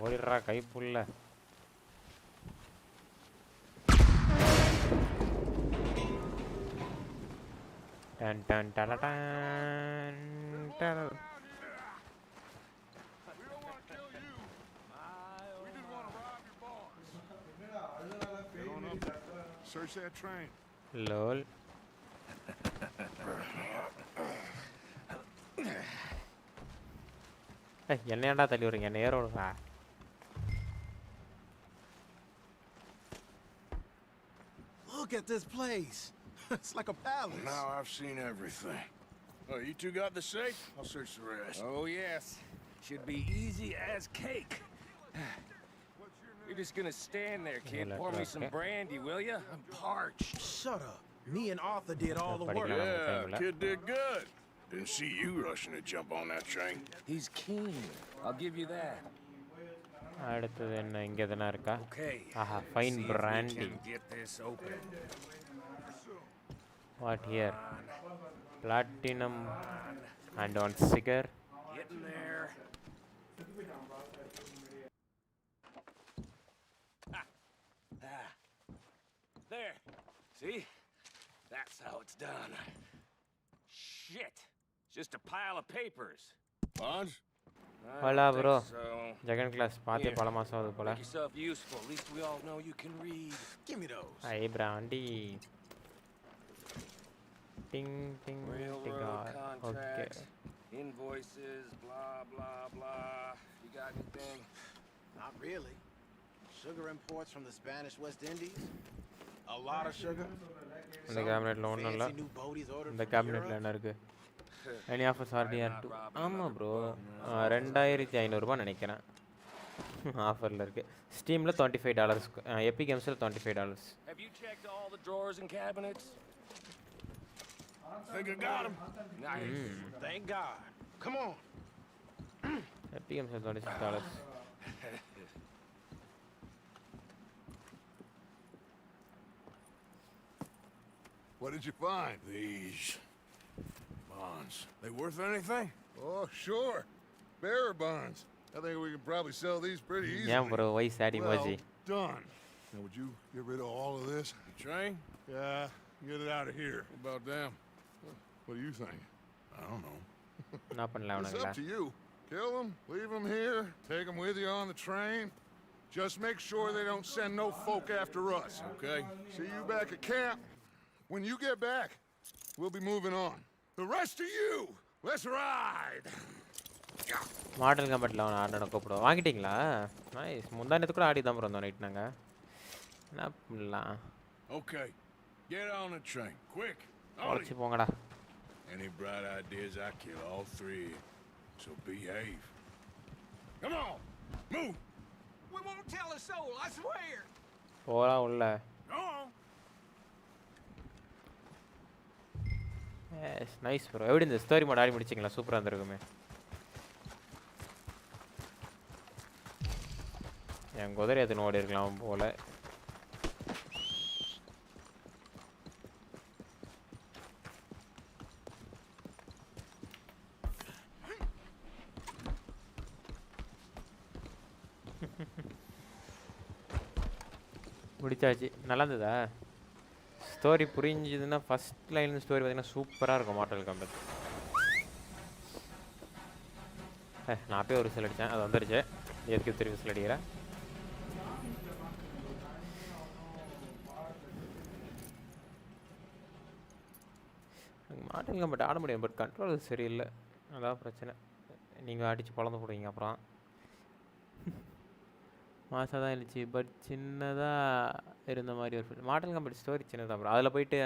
ஓடிடுறா கைப்புள்ள. டன் டன் டடடன் டட. We don't want to kill you. We just want to rob your boss. Get on up. Search that train. Lol. என்ன ஏன்டா தள்ளி விடுறீங்க? என்ன ஏற விடுறா. at this place. It's like a palace. Now I've seen everything. Oh, you two got the safe? I'll search the rest. Oh, yes. Should be easy as cake. You're just gonna stand there, kid. Pour me some brandy, will ya? I'm parched. Shut up. Me and Arthur did all the work. Yeah, kid did good. Didn't see you rushing to jump on that train. He's keen. I'll give you that. அடுத்தது என்ன இங்க தான இருக்கா Okay. ஆஹா fine See if we பிராண்டி can get this open. what here platinum and one cigar Getting there. Ah. There. See? That's how it's done. Shit. Just a pile of papers. Bonds? hola bro So. second class பாத்தே பல மாசம் ஆகுது போல Make yourself useful. At least we all know you can read. Give me those. I brandy ting ting ting Railroad okay contracts, invoices, blah, blah, blah. You got anything? Not really. Sugar imports from the Spanish West Indies. A lot of sugar. இந்த கேபினெட்ல ஒண்ணும் இல்ல Fancy new boaties ordered இந்த from கேபினெட்ல Europe. என்ன இருக்கு any offers RDR 2 ஆமா bro 2500 ரூபாய் நினைக்கிறேன் ஆஃபர்ல இருக்கு ஸ்டீம்ல $25 Epic கேம்ஸ்ல $25 Have you checked all the drawers and cabinets? Think I got him. Nice. Thank God. Come on. Epic கேம்ஸ்ல $26 What did you find? These bonds. They worth anything? Oh, sure. Bearer bonds. I think we can probably sell these pretty easily. yeah bro why sad emoji Well done. Now, would you get rid of all of this? The train? Yeah, get it out of here. What about them? What do you think? I don't know. என்ன பண்ணலாம் It's அவனுங்களா up to you. Kill them, leave them here, take them with you on the train. Just make sure they don't send no folk after us. Okay. See you back at camp. When you get back, we'll be moving on. The rest of you, let's ride. Model கம்பெட்டில் அவனை ஆடணும் கூப்பிடுவோம் வாங்கிட்டீங்களா nice முந்தானத்து கூட ஆடி தான் bro night நாங்கள் என்ன பண்ணலாம் Okay. Get on the train. Quick. உடச்சி போங்கடா Any bright ideas, I kill all three. So behave. Come on. Move. We won't tell a soul, I swear. போகலாம் உள்ள Go on. Yes nice bro எப்படி இந்த story mode ஆடி முடிச்சிங்களா சூப்பராக இருந்திருக்குமே என் குதிரை எத்தனை ஓடி இருக்கலாம் போல முடிச்சாச்சு நல்லா இருந்ததா ஸ்டோரி புரிஞ்சுதுன்னா ஃபஸ்ட் லைன் ஸ்டோரி பார்த்தீங்கன்னா சூப்பராக இருக்கும் மார்டல் காம்பட் நான் அப்பயே ஒரு விசில் அடித்தேன் அது வந்துருச்சு எதுக்கு திரும்பி விசில் அடிக்கிறேன் மார்டல் காம்பட் ஆட முடியும் பட் கண்ட்ரோல் சரியில்லை அதான் பிரச்சனை நீங்கள் அடித்து பழந்து போடுவீங்க அப்புறம் மாசாக தான் இருந்துச்சு பட் சின்னதாக இருந்த மாதிரி ஒரு மாடல் காம்பட் ஸ்டோரி சின்னதாக அப்புறம் அதில் போயிட்டு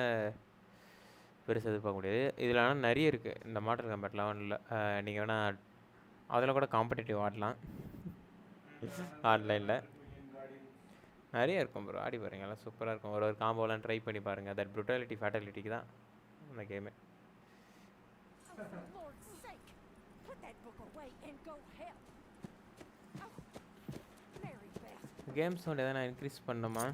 பெருசாக எதிர்பார்க்க முடியாது இதில் ஆனால் நிறைய இருக்குது இந்த மாடல் காம்பட் லெவனில் நீங்கள் வேணால் அதில் கூட காம்படிட்டிவ் ஆடலாம் ஆன்லைனில் நிறைய இருக்கும் ப்ரோ ஆடி பாருங்க எல்லாம் சூப்பராக இருக்கும் ஒரு காம்போலாம் ட்ரை பண்ணி பாருங்கள் தட் ப்ரூட்டாலிட்டி ஃபேட்டாலிட்டிக்கு தான் அந்த game For Lord's sake, put that book away and go help. Oh, Mary Beth. Game sound எதனா இன்க்ரீஸ் பண்ணணுமா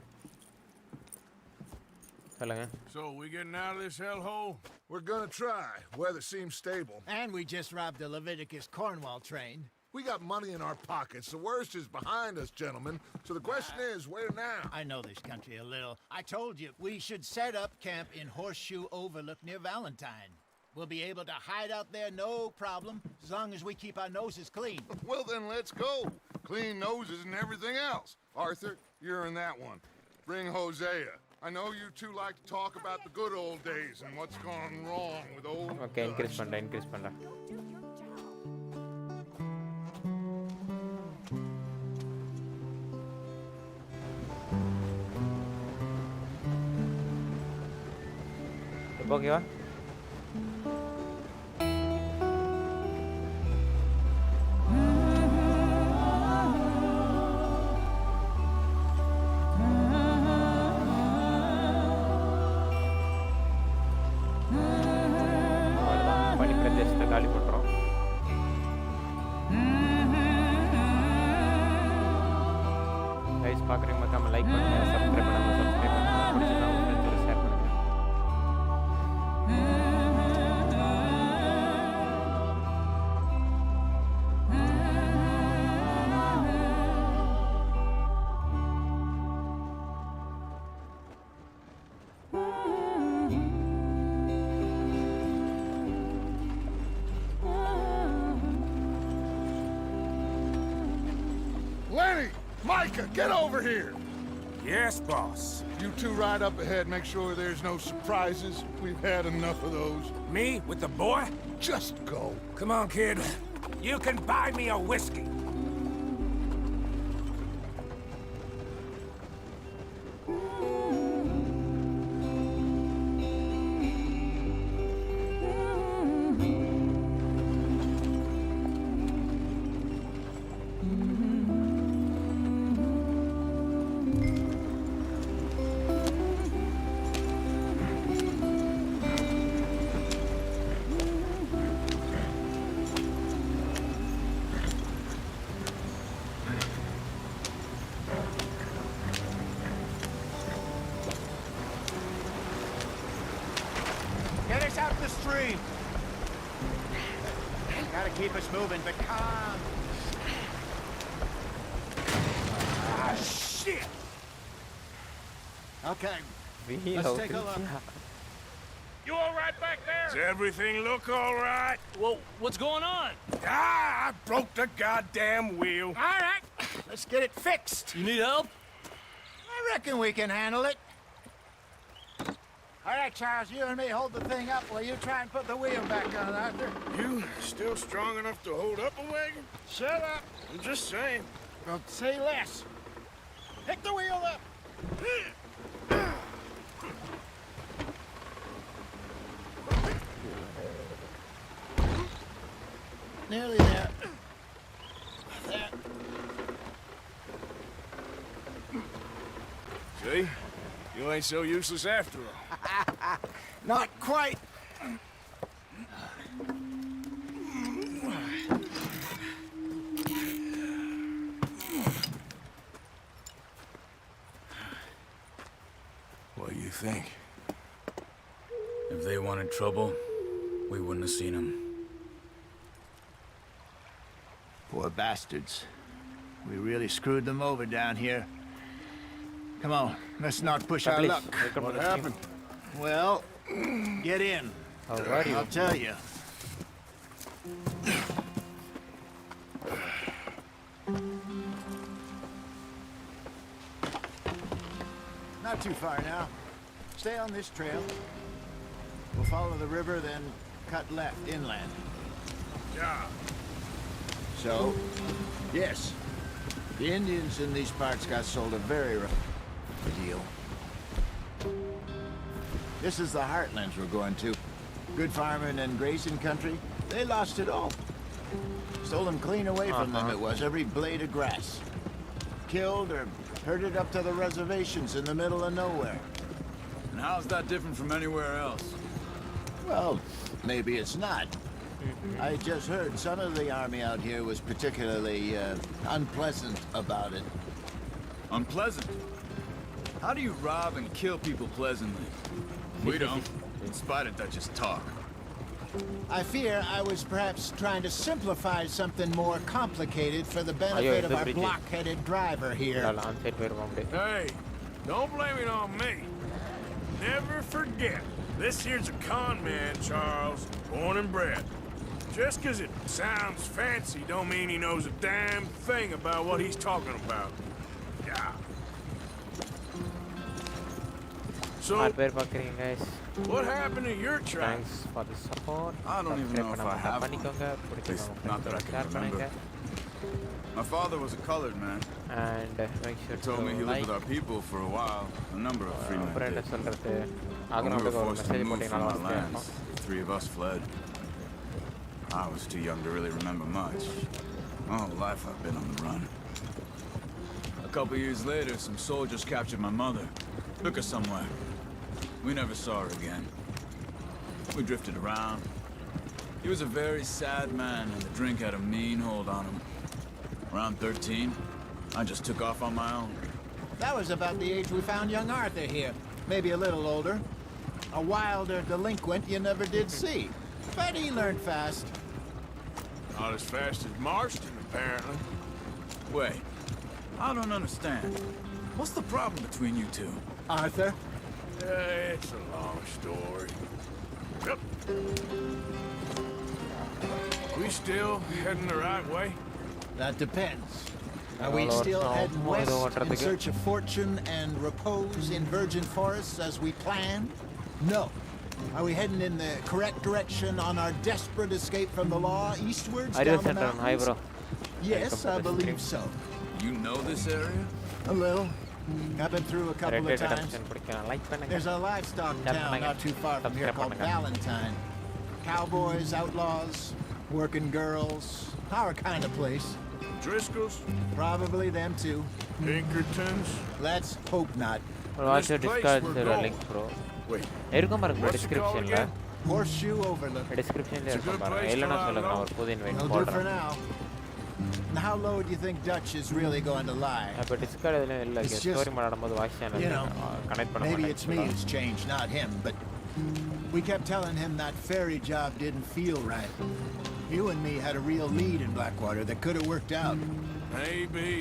சொல்லுங்கள் So, we getting out of this hellhole? We're gonna try. Weather seems stable. And we just robbed the Leviticus Cornwall train. We got money in our pockets. The worst is behind us, gentlemen. So the question is, where now? I know this country a little. I told you we should set up camp in Horseshoe Overlook near Valentine. We'll be able to hide out there no problem, as long as we keep our noses clean. Well, then let's go. Clean noses and everything else. Arthur, you're in that one. Bring Hosea. I know you two like to talk about the good old days and what's gone wrong with old okay increase Dutch. பண்ணுறேன் increase பண்ணுறேன் இப்போ ஓகேவா? அவ்வளோதான், பனி பிரதேசத்தை காலி பண்ணுறோம். Guys பார்க்குறீங்க, மறக்காம லைக் பண்ணுங்க, சப்ஸ்கிரைப் பண்ணாமல் சப்ஸ்கிரைப் பண்ணுங்க, பிடிச்சிருந்தா உங்கள் ஃப்ரெண்ட்ஸோட ஷேர் பண்ணுங்க. Lenny! Micah, get over here! Yes, boss. You two ride up ahead, make sure there's no surprises. We've had enough of those. Me with the boy? Just go. Come on, kid. You can buy me a whiskey. Get us out the stream. Gotta keep us moving, but calm. Ah, shit! Okay, We let's love take a look. You all right back there? Does everything look all right? Well, what's going on? Ah, I broke the goddamn wheel. All right, let's get it fixed. You need help? I reckon we can handle it. All right, Charles, you and me hold the thing up while you try and put the wheel back on, Arthur. You still strong enough to hold up a wagon? Shut up. I'm just saying. Well, say less. Pick the wheel up. Nearly there. There. See? You ain't so useless after all. Not quite. What do you think? If they wanted trouble, we wouldn't have seen them. Poor bastards. We really screwed them over down here. Come on, let's not push our Please, luck. welcome What to the stream. happened? Well, get in. How are you? I'll tell you. Not too far now. Stay on this trail. We'll follow the river, then cut left inland. Yeah. So, yes, the Indians in these parts got sold a very rough deal. This is the heartlands we're going to. Good farming and grazing country. They lost it all. Stole them clean away from them, it was, every blade of grass. Killed or herded up to the reservations in the middle of nowhere. And how's that different from anywhere else? Well, maybe it's not. I just heard some of the army out here was particularly unpleasant about it. Unpleasant? How do you rob and kill people pleasantly? We don't, in spite of Dutch's talk. I fear I was perhaps trying to simplify something more complicated for the benefit of our block-headed driver here. Hey, don't blame it on me. Never forget, this here's a con man, Charles, born and bred. Just 'cause it sounds fancy don't mean he knows a damn thing about what he's talking about. Yeah. So, guys. what happened to your track? Thanks for the support. I don't even know if I have one. At least not that I can remember. My father was a colored man. And make sure He told me he like. lived with our people for a while. A number of free men did. When we were ஒரு forced to message move போட்டீங்கனால from our வசதியாக lands, இருக்கும். the three of us fled. I was too young to really remember much. My whole life I've been on the run. A couple years later, some soldiers captured my mother. Took her somewhere. We never saw her again. We drifted around. He was a very sad man, and the drink had a mean hold on him. Around 13, I just took off on my own. That was about the age we found young Arthur here. Maybe a little older. A wilder delinquent you never did see. But he learned fast. Not as fast as Marston, apparently. Wait, I don't understand. What's the problem between you two? Arthur? It's a long story. Yep. We still heading the right way? That depends. Are we still heading west in search of fortune and repose in virgin forests as we planned? No. Are we heading in the correct direction on our desperate escape from the law eastwards down the mountains? Hi bro. Yes, I believe so. You know this area? A little. I've been through a couple of times. Redemption பிடிக்கும் like பண்ணுங்க. There's a livestock town not too far from here called Valentine. Cowboys, outlaws, working girls, our kind of place. Driscoll's? Probably them too. Pinkertons? Let's hope not. Watch your Discord link bro. Wait. இருக்கும் பாருங்க bro descriptionல. Horseshoe Overlook. Descriptionல இருக்கும் பாருங்க. இல்லனா சொல்லுங்க நான் ஒரு புது invite It'll do for போடுறேன். now. And how low do you think Dutch is really going to lie? அப்ப Discord இதுல இல்ல It's ஸ்டோரி மாடும்போது வாய்ஸ் சேனல் கனெக்ட் பண்ண maybe it's me who's changed, not him, but we kept telling him that ferry job didn't feel right. You and me had a real lead in Blackwater that could have worked out. Maybe.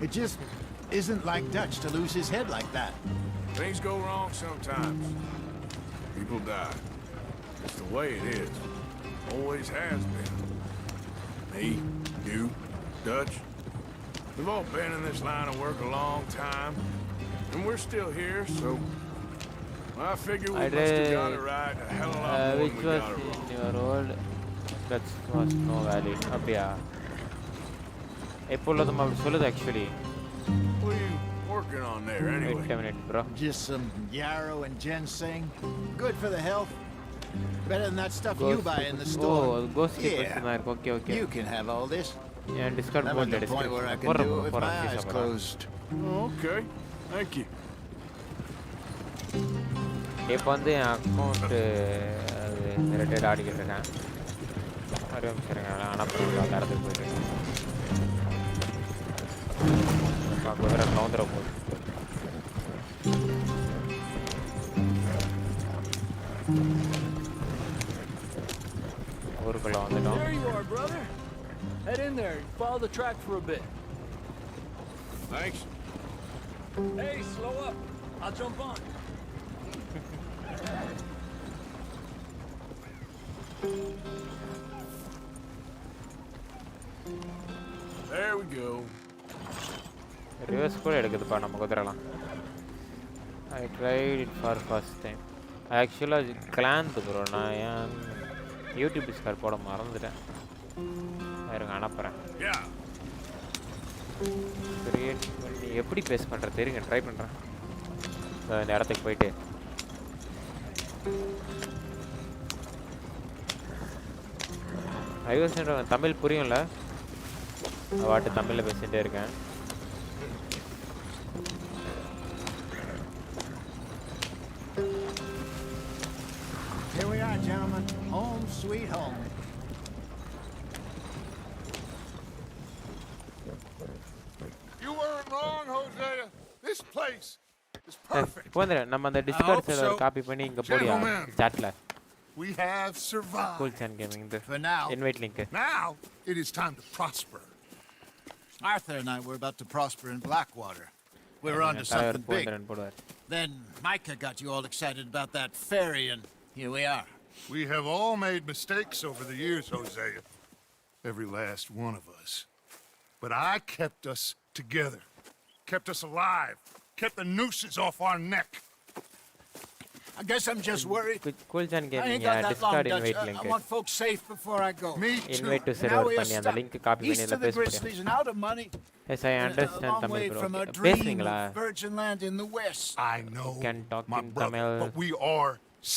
It just isn't like Dutch to lose his head like that. Things go wrong sometimes. People die. It's the way it is. Always has been. Me, you, Dutch. We've all been in this line of work a long time. And we're still here, so I figure we must have got it right a hell of a lot more which than we was got it wrong. in your old that was no valid. அப்படியா எப்பொழுதும் அப்படி சொல்லுது actually. What are you working on there anyway? Wait a minute bro. Just some yarrow and ginseng. Good for the health. Better than that stuff you buy in the store. Oh, ghost keepers இருக்கு. Okay, okay. You can have all this. Yeah, Discord I'm at the point where I can do it with my eyes closed. Okay, thank you. இப்போ வந்து என் account related ஆடிக்கிட்டு இருக்கேன். ஒரு நிமிஷம் அனுப்புறேன் அந்த இடத்துக்கு போயிட்டு குதிரை கவுந்துட போகுது. ஊருக்குள்ள வந்துட்டோம். There you are, brother. Head in there and follow the track for a bit. Thanks. Hey, slow up. I'll jump on. There we go. Reverse கூட எடுக்குதுப்பா நம்ம குதிரைலாம். I tried it for first time. ஆக்சுவலாக கிளாந்து bro நான் ஏன் YouTube Discord போட மறந்துட்டேன். இருங்க அனுப்புகிறேன். Create பண்ணி எப்படி பேஸ் பண்ணுறது தெரியுங்க ட்ரை பண்ணுறேன். இந்த இடத்துக்கு போயிட்டு ஐவர்ஸ் தமிழ் புரியும்ல வாட்டு தமிழில் பேசிகிட்டே இருக்கேன். Here we are, gentlemen. Home sweet home. You weren't wrong, Hosea. This place is perfect. இப்போ வந்து நம்ம அந்த டிஸ்கார்ட் சர்வர் காப்பி பண்ணி இங்க போடியா சாட்ல. We have survived. Cool Chan Gaming for now. Invite link. Now it is time to prosper. Arthur and I were about to prosper in Blackwater. We were on to something big. Then Micah got you all excited about that ferry, and here we are. We have all made mistakes over the years, Hosea. Every last one of us. But I kept us together. Kept us alive. Kept the nooses off our neck. I guess I'm just worried. Cool John I Gaming ain't got that long, Discord Dutch. invite I link. want folks safe before I go. Me too. Invite to And now server we are பண்ணி அந்த stuck link copy பண்ணி east அதுல of the paste பண்ணியா. Grizzlies and out of money. Yes, I and understand a long Tamil way bro. from a Okay. dream பேசுறீங்களா? of virgin land in the west. I know, You can talk my in brother, Tamil. but we are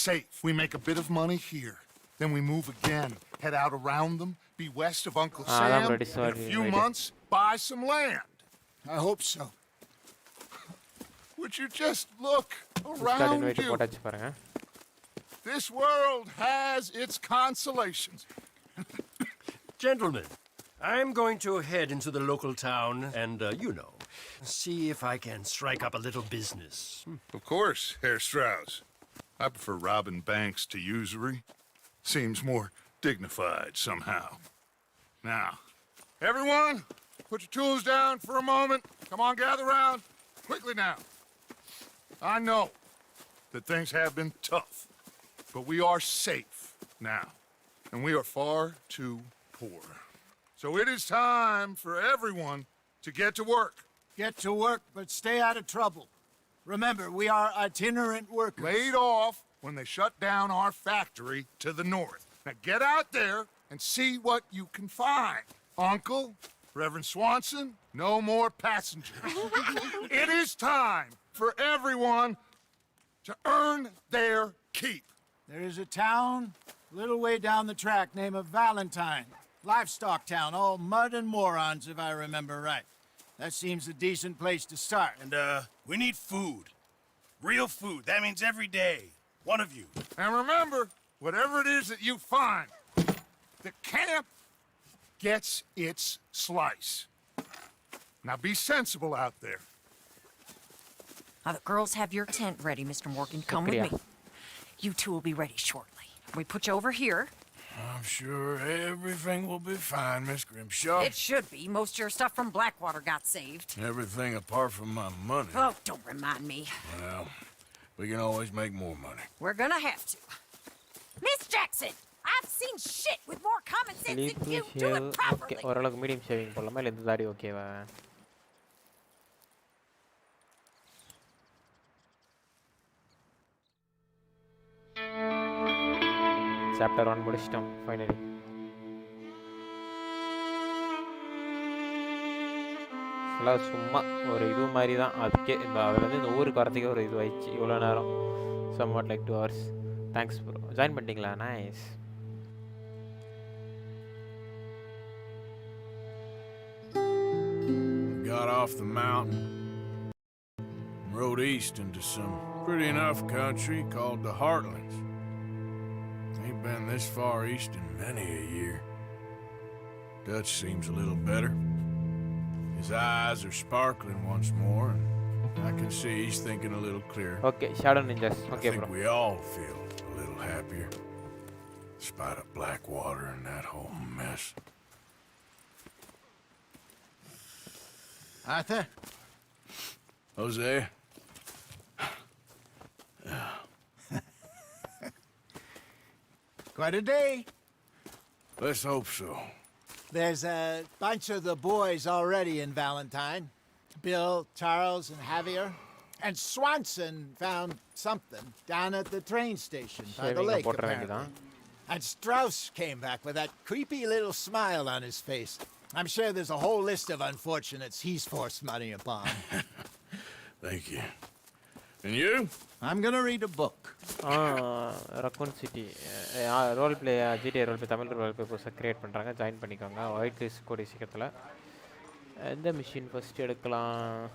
safe. We make a bit of money here. Then we move again, head out around them, be west of Uncle Sam, I'm ready, in a sorry, few ready. months, buy some land. I hope so. Would you just look Discord around invite you? போட்டாச்சு பாருங்க. This world has its consolations. Gentlemen, I'm going to head into the local town and, see if I can strike up a little business. Of course, Herr Strauss. I prefer robbing banks to usury. Seems more dignified somehow. Now, everyone, put your tools down for a moment. Come on, gather round. Quickly now. I know that things have been tough, but we are safe now, and we are far too poor. So it is time for everyone to get to work. Get to work, but stay out of trouble. Remember, we are itinerant workers. Laid off when they shut down our factory to the north. Now get out there and see what you can find. Uncle, Reverend Swanson, no more passengers. It is time for everyone to earn their keep. There is a town a little way down the track named Valentine. Livestock town, all mud and morons, if I remember right. That seems a decent place to start. And, we need food. Real food. That means every day. One of you. And remember, whatever it is that you find, the camp gets its slice. Now be sensible out there. Now, the girls have your tent ready, Mr. Morgan. Come with me. You two will be ready shortly. We put you over here. I'm sure everything will be fine, Miss Grimshaw. It should be. Most of your stuff from Blackwater got saved. Everything apart from my money. Oh, don't remind me. Well, we can always make more money. We're gonna have to. Miss Jackson, I've seen shit with more common sense than you. Do it properly. Okay, ஓரளவுக்கு medium shaving போடலாமா இல்ல இந்த தாடி ஓகேவா? Chapter 1 முடிச்சிட்டோம் finally. சும்மா ஒரு இது மாதிரி தான் அதுக்கே இந்த அதுலேருந்து இந்த ஊருக்கு வரத்துக்கே ஒரு இது ஆயிடுச்சு இவ்வளோ நேரம் somewhat like 2 hours. Thanks bro. Join பண்ணிட்டீங்களா? Nice. Got off the mountain, rode east into some pretty enough country called the Heartlands. Ain't been this far east in many a year. Dutch seems a little better. His eyes are sparkling once more, and I can see he's thinking a little clearer. Okay, Shadow Ninjas. Okay, I think bro. we all feel a little happier, in spite of Blackwater and that whole mess. Arthur? Jose? Quite a day. Let's hope so. There's a bunch of the boys already in Valentine. Bill, Charles, and Javier. And Swanson found something down at the train station by the lake, apparently. And Strauss came back with that creepy little smile on his face. I'm sure there's a whole list of unfortunates he's forced money upon. Thank you. And you? I'm gonna read a book. Raccoon City. Role play, GTA role play, Tamil role play புதுசாக create பண்ணுறாங்க. Join பண்ணிக்கோங்க. White list கூடிய சீக்கிரத்தில். எந்த machine first எடுக்கலாம்?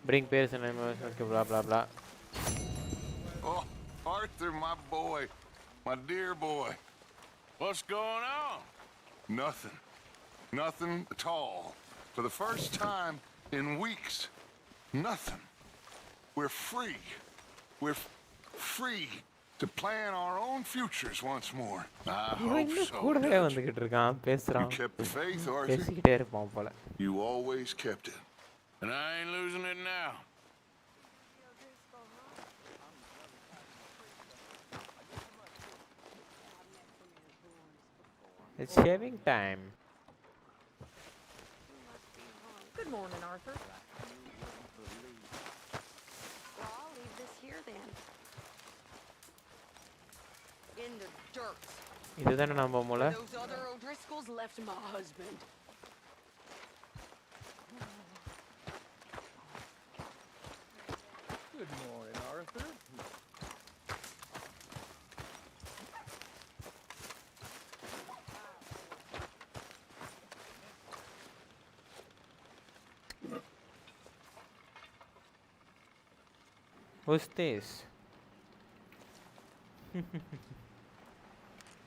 Bring pairs and okay, blah blah blah. Oh, Arthur, my boy. My dear boy. What's going on? Nothing. Nothing at all. For the first time in weeks. Nothing. We're free. We're free to plan our own futures once more. I hope so. You kept the faith, Arthur. You always kept it. And I ain't losing it now. It's shaving time. Good morning, Arthur. Well, I'll leave this here then. in the dirt. இதுதானே நம்ம மூளை. Those other O'Driscolls left my husband. Good morning, Arthur. Who's this?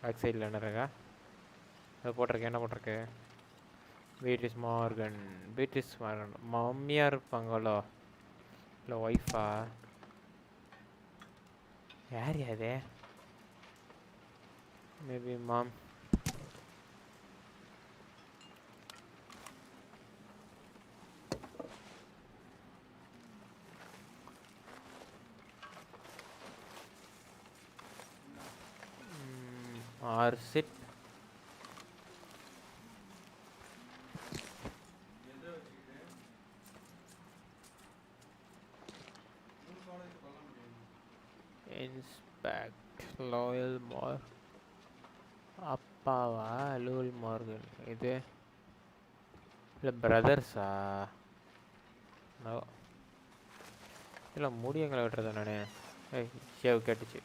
Back சைடில் என்ன இருக்கா? அது போட்டிருக்கேன். என்ன போட்டிருக்கு? Beatrice Morgan. பீட்ரிஸ் மார்கன் மம்மியாக இருப்பாங்களோ இல்லை ஒய்ஃபா? யார் அது? Maybe mom. Or sit. Inspect. Loyal more. அப்பாவா? லூல் மார்கன். இது இல்லை பிரதர்ஸா? நோ இல்லை முடியங்களை விட்டுறதா நானே. ஏய் ஷேவ் கேட்டுச்சு.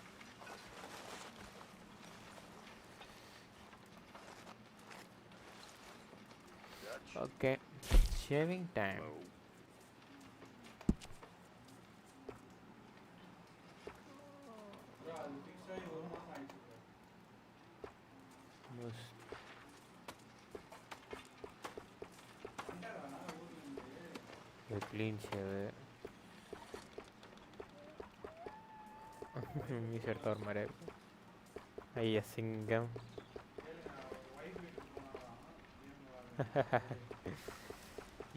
Okay, shaving time. Clean shave. Me shirt or mare. Ayya singam.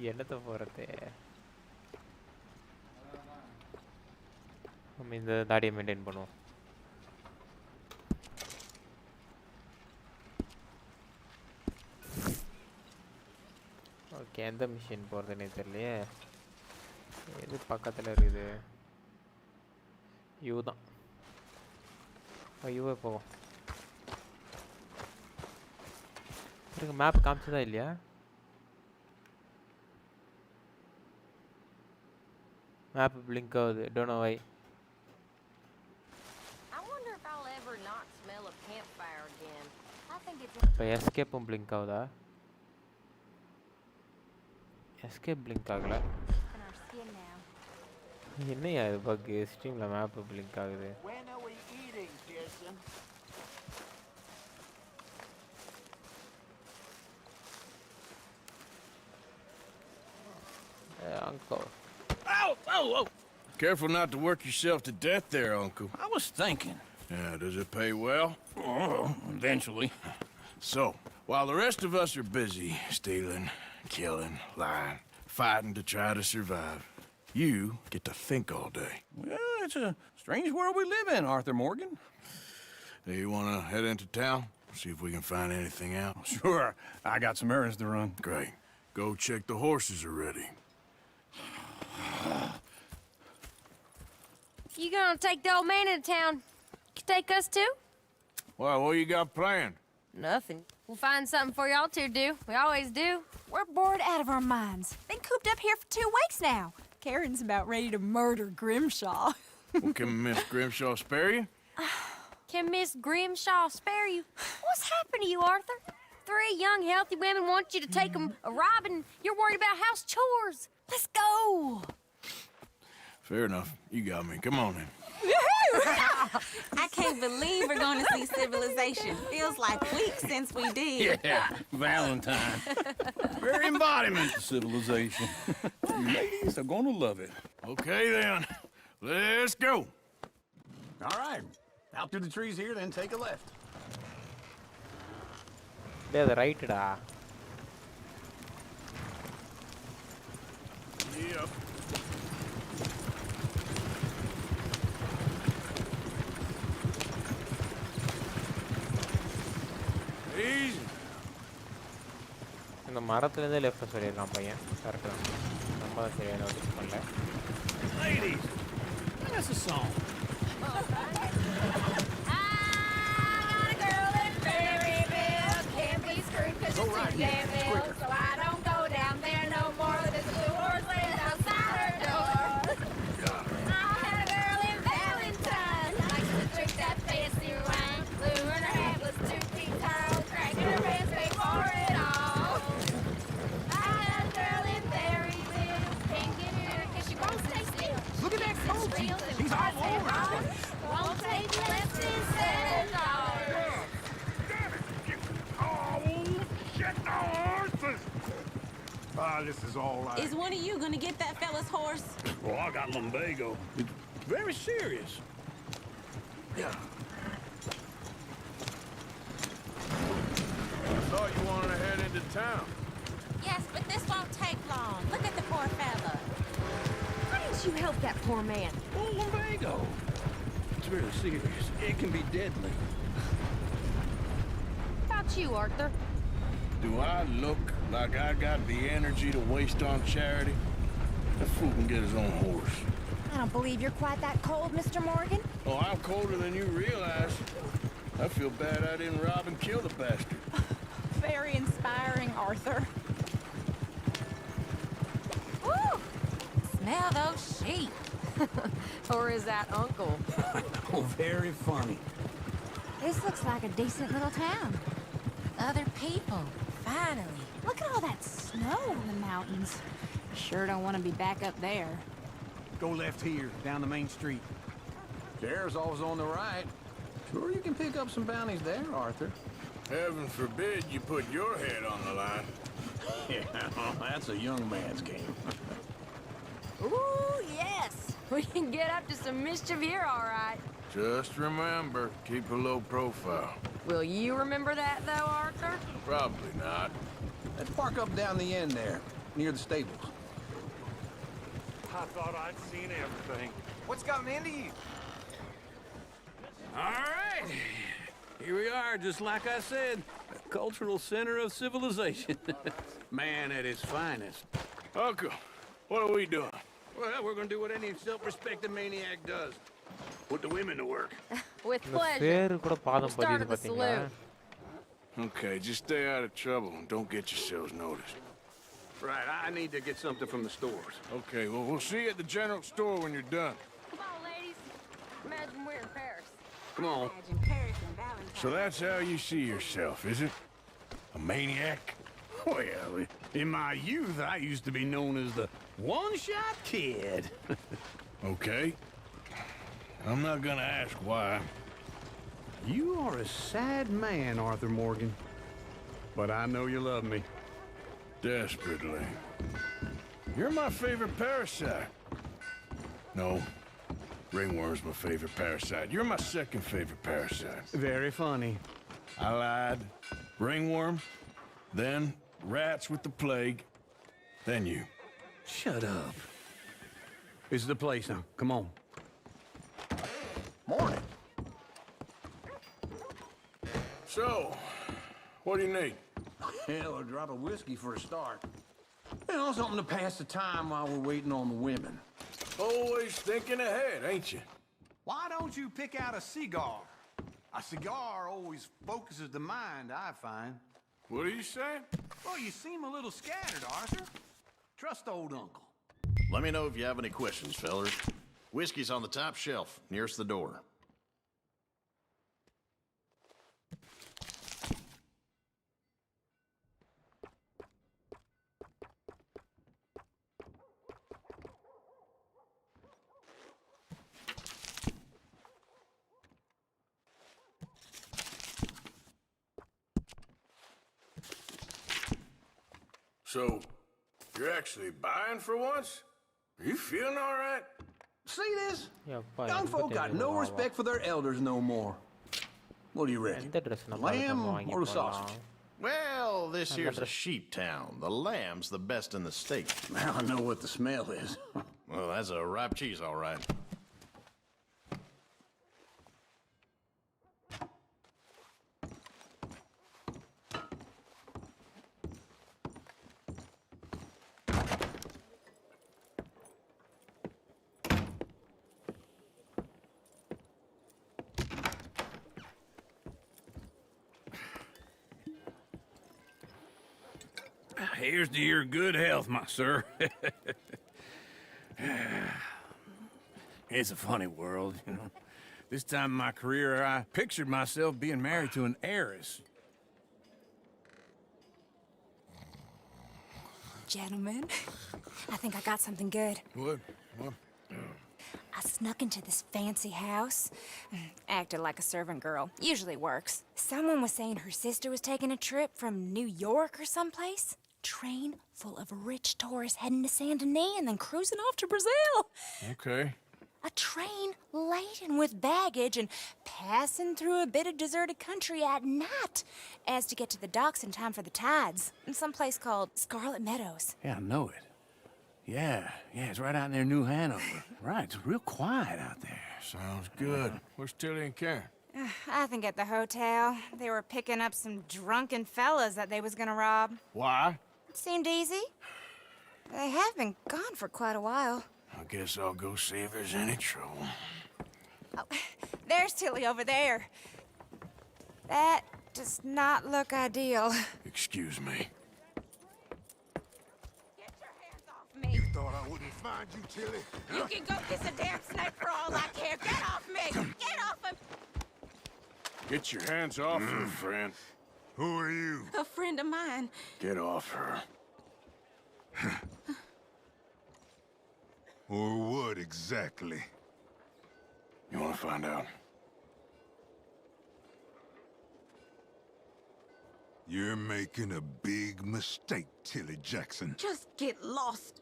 என்னத்த போகிறது? நம்ம இந்த தாடியை மெயின்டைன் பண்ணுவோம். ஓகே, எந்த மிஷின் போகிறதுனே தெரியலையே. எது பக்கத்தில் இருக்குது? யூ தான். யூவே போவோம். மேப் காமிச்சதா இல்லையா? Map blink ஆகுது. Don't know why. I wonder if I'll ever not smell a campfire again. I think it's இப்போ escape blink ஆகுதா? Escape blink ஆகல. in our skin now. என்னையா இது பக்? ஸ்ட்ரீம்ல மேப் blink ஆகுது. When are we eating, Pearson? Uncle. Ow! Oh, oh! Careful not to work yourself to death there, Uncle. I was thinking. Yeah, does it pay well? Oh, eventually. So, while the rest of us are busy stealing, killing, lying, fighting to try to survive, you get to think all day. Well, it's a strange world we live in, Arthur Morgan. Hey, you want to head into town? See if we can find anything out? Sure. I got some errands to run. Great. Go check the horses are ready. You gonna take the old man into town? You take us too? Well, what you got planned? Nothing. We'll find something for y'all to do. We always do. We're bored out of our minds. Been cooped up here for 2 weeks now. Karen's about ready to murder Grimshaw. Well, can Miss Grimshaw spare you? Can Miss Grimshaw spare you? What's happened to you, Arthur? 3 young, healthy women want you to take them a robbing. You're worried about house chores. Let's go. Fair enough. You got me. Come on in. I can't believe we're going to see civilization. Feels like weeks since we did. Yeah, Valentine. Very embodiment of civilization. You ladies are going to love it. Okay, then. Let's go. All right. Out through the trees here, then take a left. Yeah, the right da. Yep. Easy. இந்த மரத்துலேருந்தே left சொல்லியிருக்கான் பையன். கரெக்டாக நம்ம தான் சரியாக notice பண்ணல. Ladies, that's a song. She's Danville, so I don't go down there no more. There's a blue horse laying outside her door. I had a girl in Valentine, likes to drink that fancy wine. Blue and her head was 2 feet tall, cracking her pants paid for it all. I had a girl in Berryville, can't get her 'cause she won't stay still. Look at that coat. She's all over it. Won't take less than $7. Oh, shit, the horses! Ah, this is all right. Is one of you gonna get that fella's horse? Well, I got lumbago. It's very serious. Yeah. I thought you wanted to head into town. Yes, but this won't take long. Look at the poor fella. Why didn't you help that poor man? Oh, lumbago. It's very serious. It can be deadly. About you, Arthur. Do I look like I got the energy to waste on charity? That fool can get his own horse. I don't believe you're quite that cold, Mr. Morgan. Oh, I'm colder than you realize. I feel bad I didn't rob and kill the bastard. Very inspiring, Arthur. Woo! Smell those sheep. Or is that Uncle? Oh, very funny. This looks like a decent little town. Other people, finally. Look at all that snow in the mountains. Sure don't want to be back up there. Go left here, down the main street. Sheriff's always on the right. Sure you can pick up some bounties there, Arthur. Heaven forbid you put your head on the line. Yeah, that's a young man's game. Ooh, yes! We can get up to some mischief here, all right. Just remember, keep a low profile. Will you remember that, though, Arthur? Probably not. Let's park up down the end there, near the stables. I thought I'd seen everything. What's gotten into you? All right. Here we are, just like I said. A cultural center of civilization. Man at his finest. Uncle, what are we doing? Well, we're gonna do what any self-respecting maniac does. Put the women to work. With இந்த pleasure. பேரு கூட பாதம் We'll start பதியுது at the பாத்தீங்களா? saloon. Okay, just stay out of trouble and don't get yourselves noticed. Right, I need to get something from the stores. Okay, well, we'll see you at the general store when you're done. Come on, ladies. Imagine we're in Paris. Come on. Imagine Paris and Valentine. So that's how you see yourself, is it? A maniac? Well, in my youth, I used to be known as the one-shot kid. Okay. I'm not gonna ask why. You are a sad man, Arthur Morgan. But I know you love me. Desperately. You're my favorite parasite. No. Ringworm's my favorite parasite. You're my second favorite parasite. Very funny. I lied. Ringworm, then rats with the plague, then you. Shut up. This is the place now. Come on. Morning. So, what do you need? Hell, a drop of whiskey for a start. You know, something to pass the time while we're waiting on the women. Always thinking ahead, ain't you? Why don't you pick out a cigar? A cigar always focuses the mind, I find. What are you saying? Well, you seem a little scattered, Arthur. Trust old Uncle. Let me know if you have any questions, fellers. Whiskey's on the top shelf, nearest the door. So, you're actually buying for once? Are you feeling all right? See this? Yeppa, Young enappa folk got theriyum no vava. respect for their elders no more. What do you reckon? எந்த dress நம்ம அதுக்கு Lamb நம்ம வாங்கி or the போடலாம்? sausage? Well, this I'm here's not a sheep town. The lamb's the best in the state. Now I know what the smell is. Well, that's a ripe cheese, all right. Here's to your good health, my sir. It's a funny world, you know. This time in my career, I pictured myself being married to an heiress. Gentlemen, I think I got something good. What? I snuck into this fancy house. Acted like a servant girl. Usually works. Someone was saying her sister was taking a trip from New York or someplace. Train full of rich tourists heading to Saint Denis and then cruising off to Brazil. Okay. A train laden with baggage and passing through a bit of deserted country at night as to get to the docks in time for the tides in some place called Scarlet Meadows. Yeah, I know it. Yeah, it's right out near New Hanover. Right, it's real quiet out there. Sounds good. Where's Tilly and Karen? I think at the hotel. They were picking up some drunken fellas that they was gonna rob. Why? It seemed easy. They have been gone for quite a while. I guess I'll go see if there's any trouble. Oh, there's Tilly over there. That does not look ideal. Excuse me. You thought I wouldn't find you, Tilly? You can go kiss a damn snake for all I care. Get off me! Get off of... Get your hands off her, friend. Who are you? A friend of mine. Get off her. Or what exactly? You want to find out? You're making a big mistake, Tilly Jackson. Just get lost.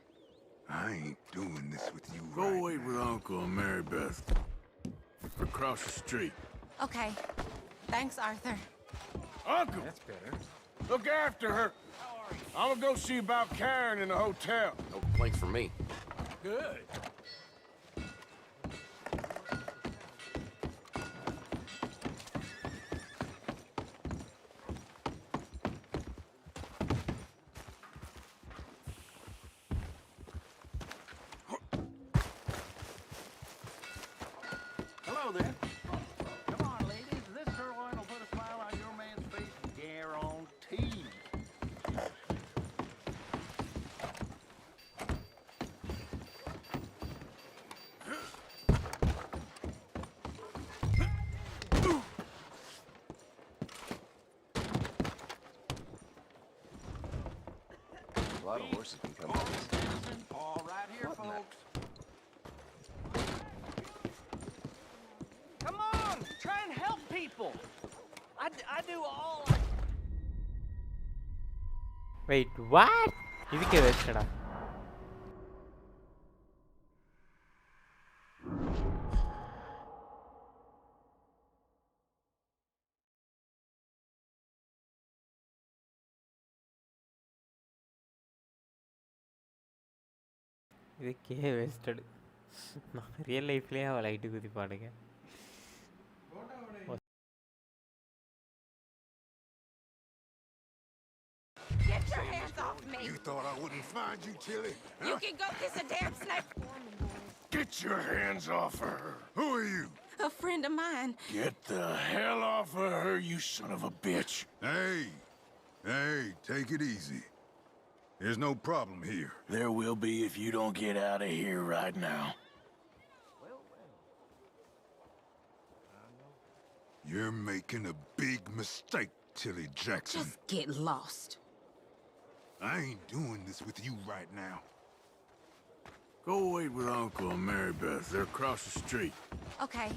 I ain't doing this with you Go right wait with Uncle and Mary Beth. Across the street. Okay. Thanks, Arthur. Uncle! That's better. Look after her. I'm gonna go see about Karen in the hotel. No complaints from me. Good. Hello there. Come on, ladies. This sirloin will put a smile on your man's face. Guaranteed. A lot of horses can come out of this. All right here, folks. Come on, try and help people. I do all. Wait, what? இதுக்கே வேஸ்டடா. இதுக்கே wasted. நான் real லைஃப்லயே அவ light குதிப்பாடுங்க. Get your hands off me! You thought I wouldn't find you, Tilly? You can go kiss a damn snake! Get your hands off her. Who are you? A friend of mine. Get the hell off of her, you son of a bitch. Hey, take it easy. There's no problem here. There will be if you don't get out of here right now. You're making a big mistake, Tilly Jackson. Just get lost. I ain't doing this with you right now. Go wait with Uncle and Mary Beth. They're across the street. Okay.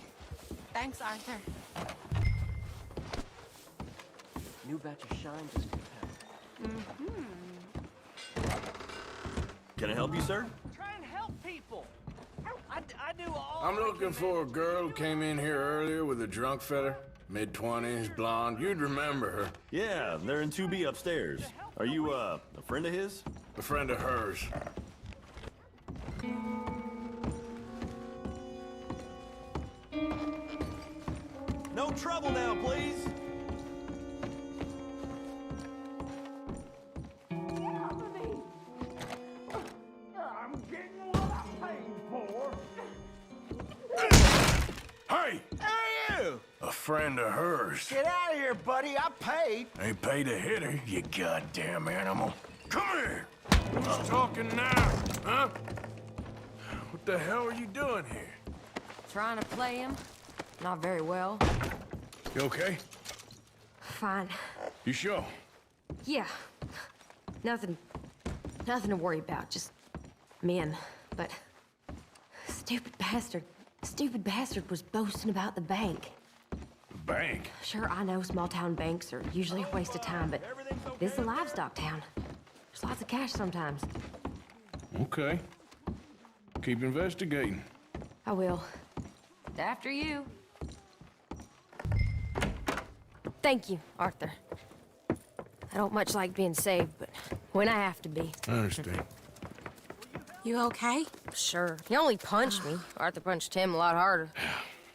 Thanks, Arthur. New batch of shine just came out. Can I help you, sir? Try and help people. I do all. I'm looking for a girl who came in here earlier with a drunk fella. Mid-20s, blonde. You'd remember her. Yeah, they're in 2B upstairs. Are you, a friend of his? A friend of hers. No trouble now, please. I'm getting what I paid for. Hey! Hey, you! A friend of hers. Get out of here, buddy. I paid. Ain't paid to hit her, you goddamn animal. Come here! Who's talking now, huh? What the hell are you doing here? Trying to play him. Not very well. You okay? Fine. You sure? Yeah. Nothing to worry about. Just men. But stupid bastard was boasting about the bank. Bank? Sure, I know small town banks are usually a waste of time, but this is a livestock town. There's lots of cash sometimes. Okay. Keep investigating. I will. After you. Thank you, Arthur. I don't much like being saved, but when I have to be. I understand. You okay? Sure. He only punched me. Arthur punched him a lot harder.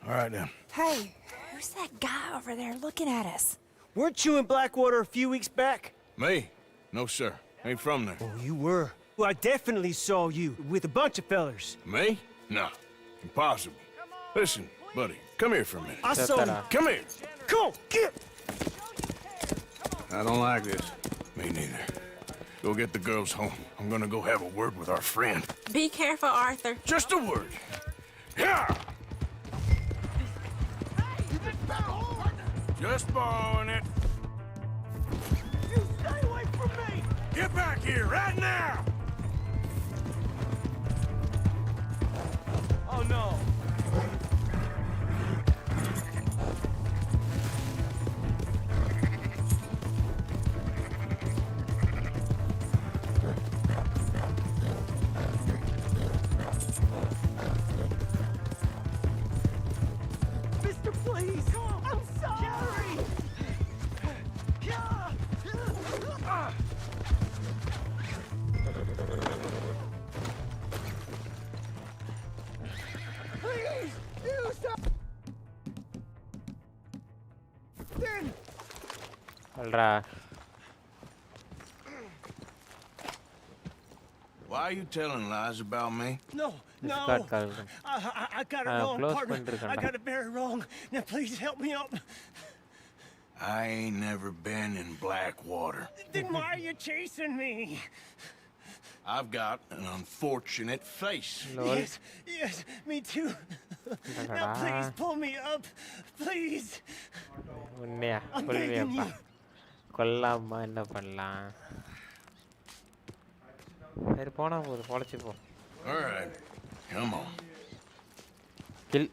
All right, then. Hey, who's that guy over there looking at us? Weren't you in Blackwater a few weeks back? Me? No, sir. Ain't from there. Oh, you were. Well, I definitely saw you with a bunch of fellers. Me? No. Impossible. Listen, buddy, come here for a minute. I saw you. Come here. Come on, get! I don't like this. Me neither. Go get the girls home. I'm gonna go have a word with our friend. Be careful, Arthur. Just a word. Yeah! Just borrowing it. You stay away from me! Get back here right now! Oh, no. Mister, please! I'm sorry! Please! Do something! Alra. Why are you telling lies about me? No, no. Discard Calvin. I got it wrong, close partner. பண்ணிருக்கேன்டா. I got it very wrong. Now please help me up. I ain't never been in Blackwater. Then why are you chasing me? I've got an unfortunate face. Yes, me too. Now please pull me up, please. உன்னையா I'm கொல்வியாப்பா begging கொல்லாம என்ன பண்ணலாம் சரி போனா போது பொழைச்சி போ All right, come on. Kill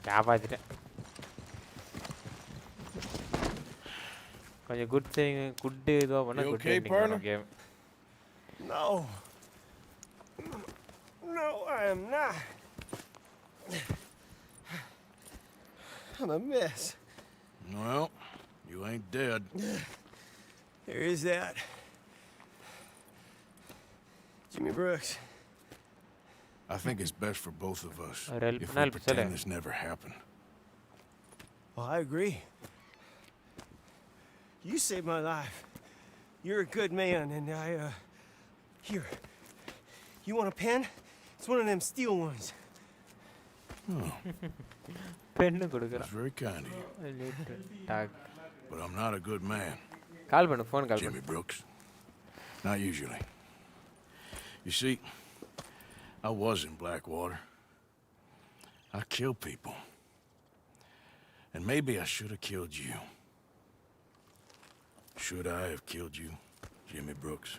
காப்பாத்திட்டேன் கொஞ்சம் good இதுவா பண்ணா You good okay, partner? Game No. No, I am not. I'm a mess. Well, you ain't dead. There is that. Jimmy Brooks. I think it's best for both of us Rel- if we Nal- pretend Sale. this never happened. Well, I agree. You saved my life. You're a good man, and here. You want a pen? It's one of them steel ones. Oh, pen கொடுக்குறான் that's very kind of you. டாக் But I'm not a good man. Call பண்ணு phone call Jimmy பண்ணு Brooks. Not usually. You see, I was in Blackwater. I killed people. And maybe I should have killed you. Should I have killed you, Jimmy Brooks?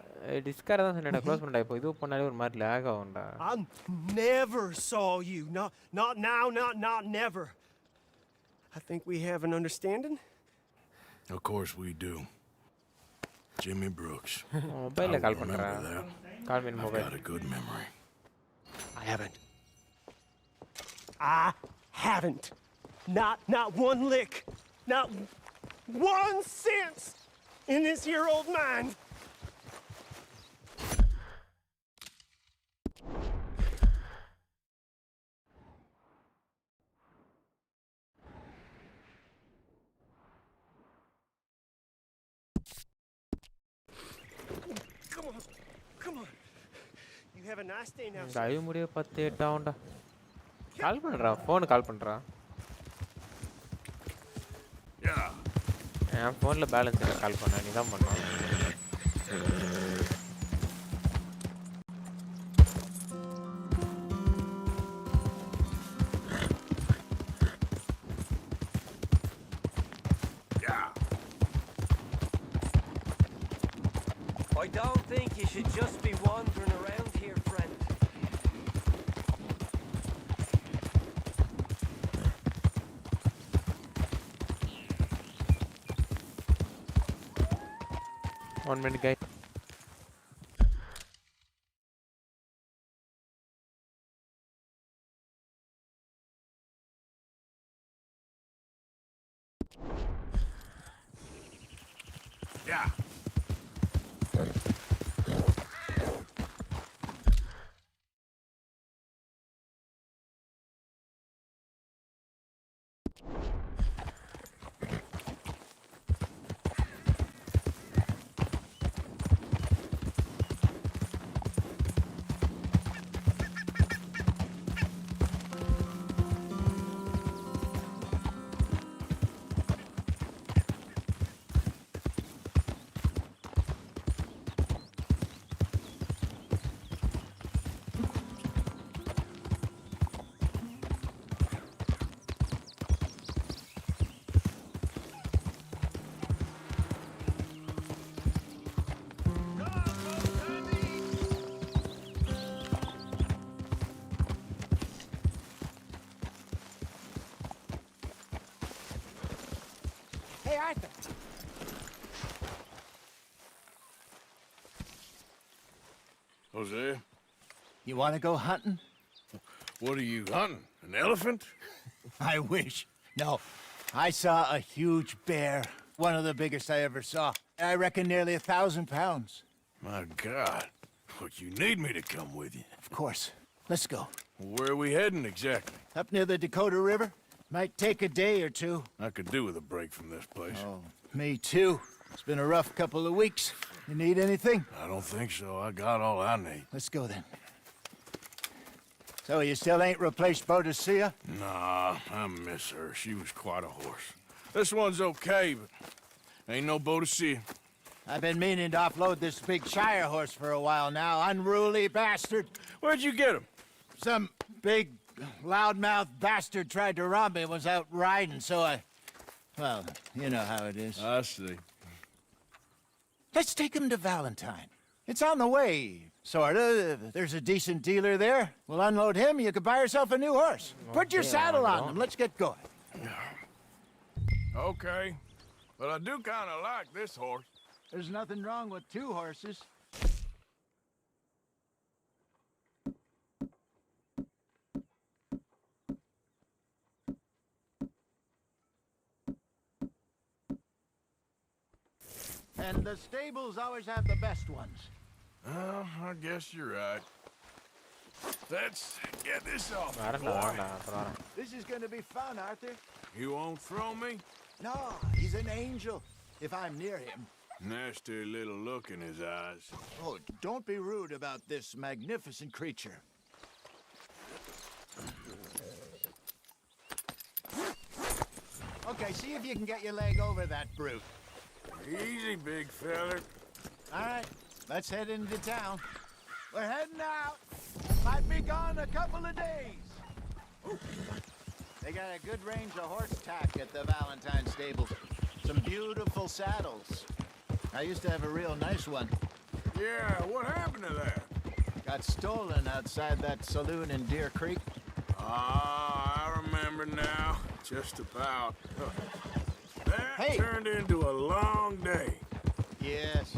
Discord தான் சொன்னேன்டா close பண்ணடா இப்போ இது பண்ணாலே ஒரு மாதிரி lag ஆகும்டா I never saw you. Not now, not never. I think we have an understanding. Of course we do. Jimmy Brooks. மொபைல்ல I கால் remember பண்றா that. Call mean I've mobile got a good memory. I haven't. Not one lick. Not 1 cent in this here old mind. Come on. You have a nice day now. கழுவி முடிய 10 8 ஆகும்டா கால் பண்றா phone call பண்றா என் ஃபோனில் balance இல்லை கால் பண்ண நீ தான் பண்ண Yeah. I don't think you should just be wandering around here, friend. One minute, guy. Yeah. Hey, Arthur. Jose, You want to go hunting? what are you hunting? An elephant? I wish. No. I saw a huge bear. One of the biggest I ever saw. I reckon nearly 1,000 pounds. My God. What, you need me to come with you? Of course. Let's go. Where are we heading exactly? Up near the Dakota River. Might take a day or two. I could do with a break from this place. Oh, me too. It's been a rough couple of weeks. You need anything? I don't think so. I got all I need. Let's go then. So you still ain't replaced Boadicea? Nah, I miss her. She was quite a horse. This one's okay, but ain't no Boadicea. I've been meaning to offload this big Shire horse for a while now. Unruly bastard. Where'd you get him? Some big, loudmouth bastard tried to rob me, was out riding, so well, you know how it is. I see. Let's take him to Valentine. It's on the way, sorta. There's a decent dealer there. We'll unload him, you could buy yourself a new horse. Put your saddle on him, let's get going. Okay, but I do kind of like this horse. There's nothing wrong with two horses. And the stables always have the best ones. Well, I guess you're right. Let's get this off, boy. This is gonna be fun, Arthur. You won't throw me? No, he's an angel, if I'm near him. Nasty little look in his eyes. Oh, don't be rude about this magnificent creature. Okay, see if you can get your leg over that brute. Easy, big feller. All right, let's head into town. We're heading out. Might be gone a couple of days. They got a good range of horse tack at the Valentine stables. Some beautiful saddles. I used to have a real nice one. Yeah, what happened to that? Got stolen outside that saloon in Deer Creek. Ah, I remember now. Just about. That turned into a long day. Yes.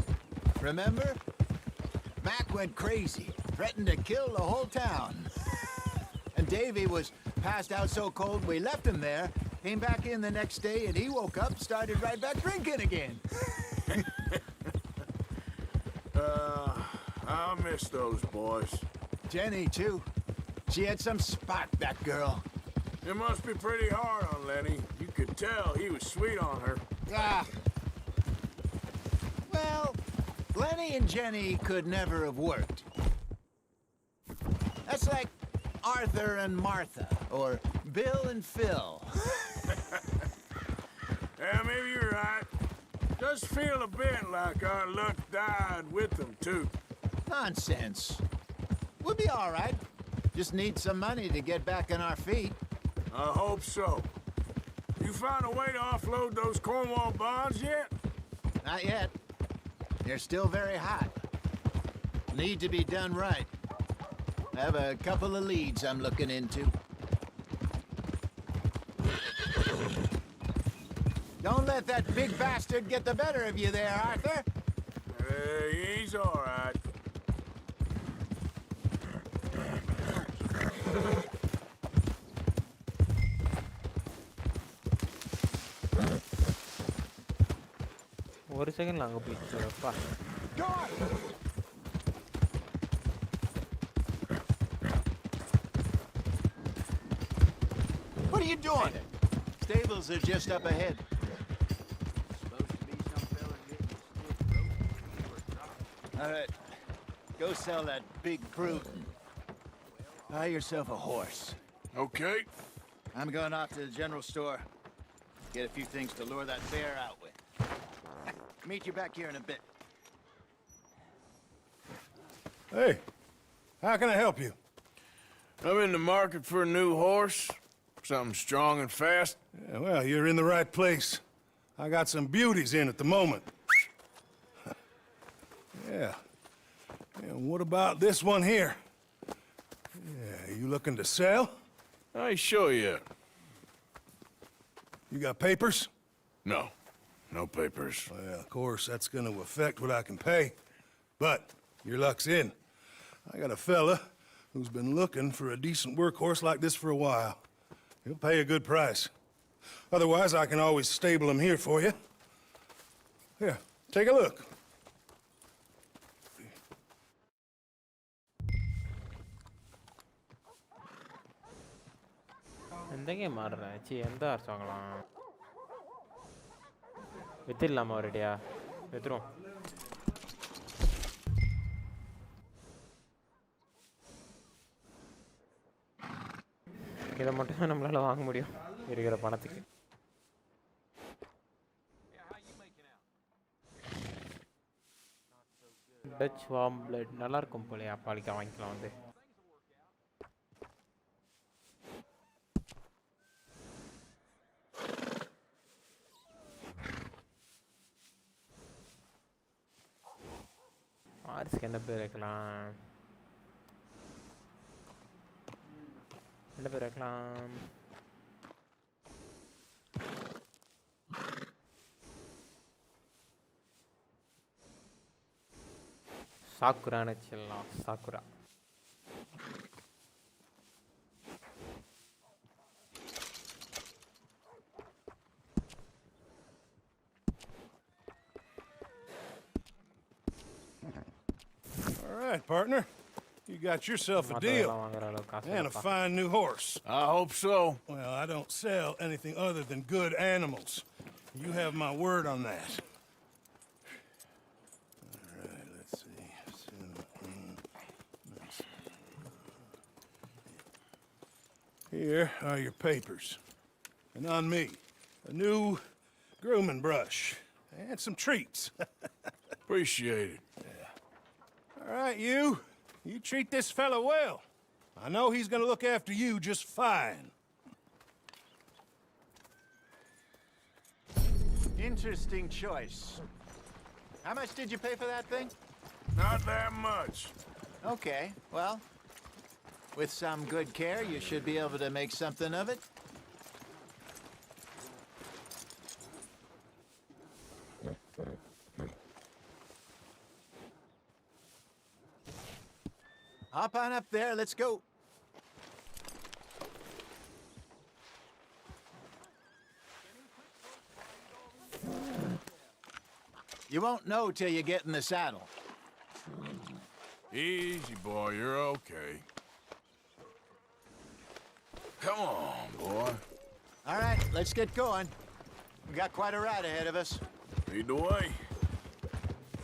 Remember? Mac went crazy, threatened to kill the whole town. And Davy was passed out so cold we left him there, came back in the next day, and he woke up, started right back drinking again. I miss those boys. Jenny, too. She had some spark, that girl. It must be pretty hard on Lenny. You could tell he was sweet on her. Ah. Well, Lenny and Jenny could never have worked. That's like Arthur and Martha, or Bill and Phil. Yeah, maybe you're right. Does feel a bit like our luck died with them, too. Nonsense. We'll be all right. Just need some money to get back on our feet. I hope so. You found a way to offload those Cornwall bonds yet? Not yet. They're still very hot. Need to be done right. I have a couple of leads I'm looking into. Don't let that big bastard get the better of you there, Arthur. He's all right. ஒரு செகண்ட்ல அங்க போயிடுச்சுப்பா. What are you doing? Stables are just up ahead. All right, go sell that big brute. Buy yourself a horse. Okay. I'm going off to the general store. Get a few things to lure that bear out with. Meet you back here in a bit. Hey, how can I help you? I'm in the market for a new horse. Something strong and fast. Yeah, well, you're in the right place. I got some beauties in at the moment. Yeah. And what about this one here? Yeah, you looking to sell? I sure you. You got papers? No. No papers. Well, of course, that's gonna affect what I can pay. But your luck's in. I got a fella who's been looking for a decent workhorse like this for a while. He'll pay a good price. Otherwise, I can always stable him here for you. Here, take a look. எந்த game ஆடுறேன்? C எந்த hours வாங்கலாம்? வித்துடலாமா ஒரேடியா? வித்துருவோம். இதை மட்டும் தான் நம்மளால வாங்க முடியும் இருக்கிற பணத்துக்கு. டச் வார்ம் பிளட் நல்லா இருக்கும் போலயே. அப்பாலிக்கா வாங்கிக்கலாம் வந்து. ஆர்ஸ்க்கு என்ன பேர் வைக்கலாம்? என்ன பேர் வைக்கலாம்? சாக்குரான்னு வச்சிடலாம். Sakura. All right, partner. You got yourself a deal. And a fine new horse. I hope so. Well, I don't sell anything other than good animals. You have my word on that. All right, let's see. Here are your papers. And on me, a new grooming brush. And some treats. Appreciate it. All right, you treat this fella well. I know he's gonna look after you just fine. Interesting choice. How much did you pay for that thing? Not that much. Okay, well, with some good care, you should be able to make something of it. Hop on up there, let's go. You won't know till you get in the saddle. Easy, boy, you're okay. Come on, boy. All right, let's get going. We got quite a ride ahead of us. Lead the way.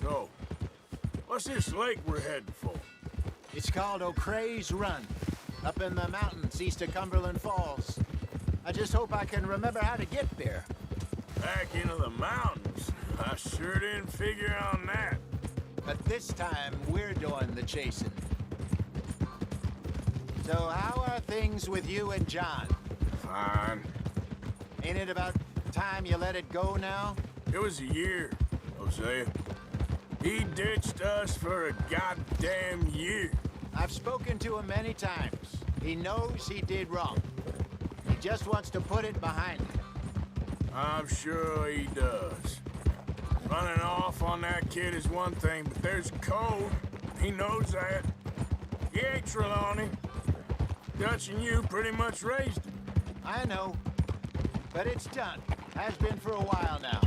So, what's this lake we're heading for? It's called O'Crea's Run, up in the mountains east of Cumberland Falls. I just hope I can remember how to get there. Back into the mountains? I sure didn't figure on that. But this time, we're doing the chasing. So how are things with you and John? Fine. Ain't it about time you let it go now? It was a year, Hosea. He ditched us for a goddamn year. I've spoken to him many times. He knows he did wrong. He just wants to put it behind him. I'm sure he does. Running off on that kid is one thing, but there's a code. He knows that. He ain't Trelawney. Dutch and you pretty much raised him. I know. But it's done. Has been for a while now.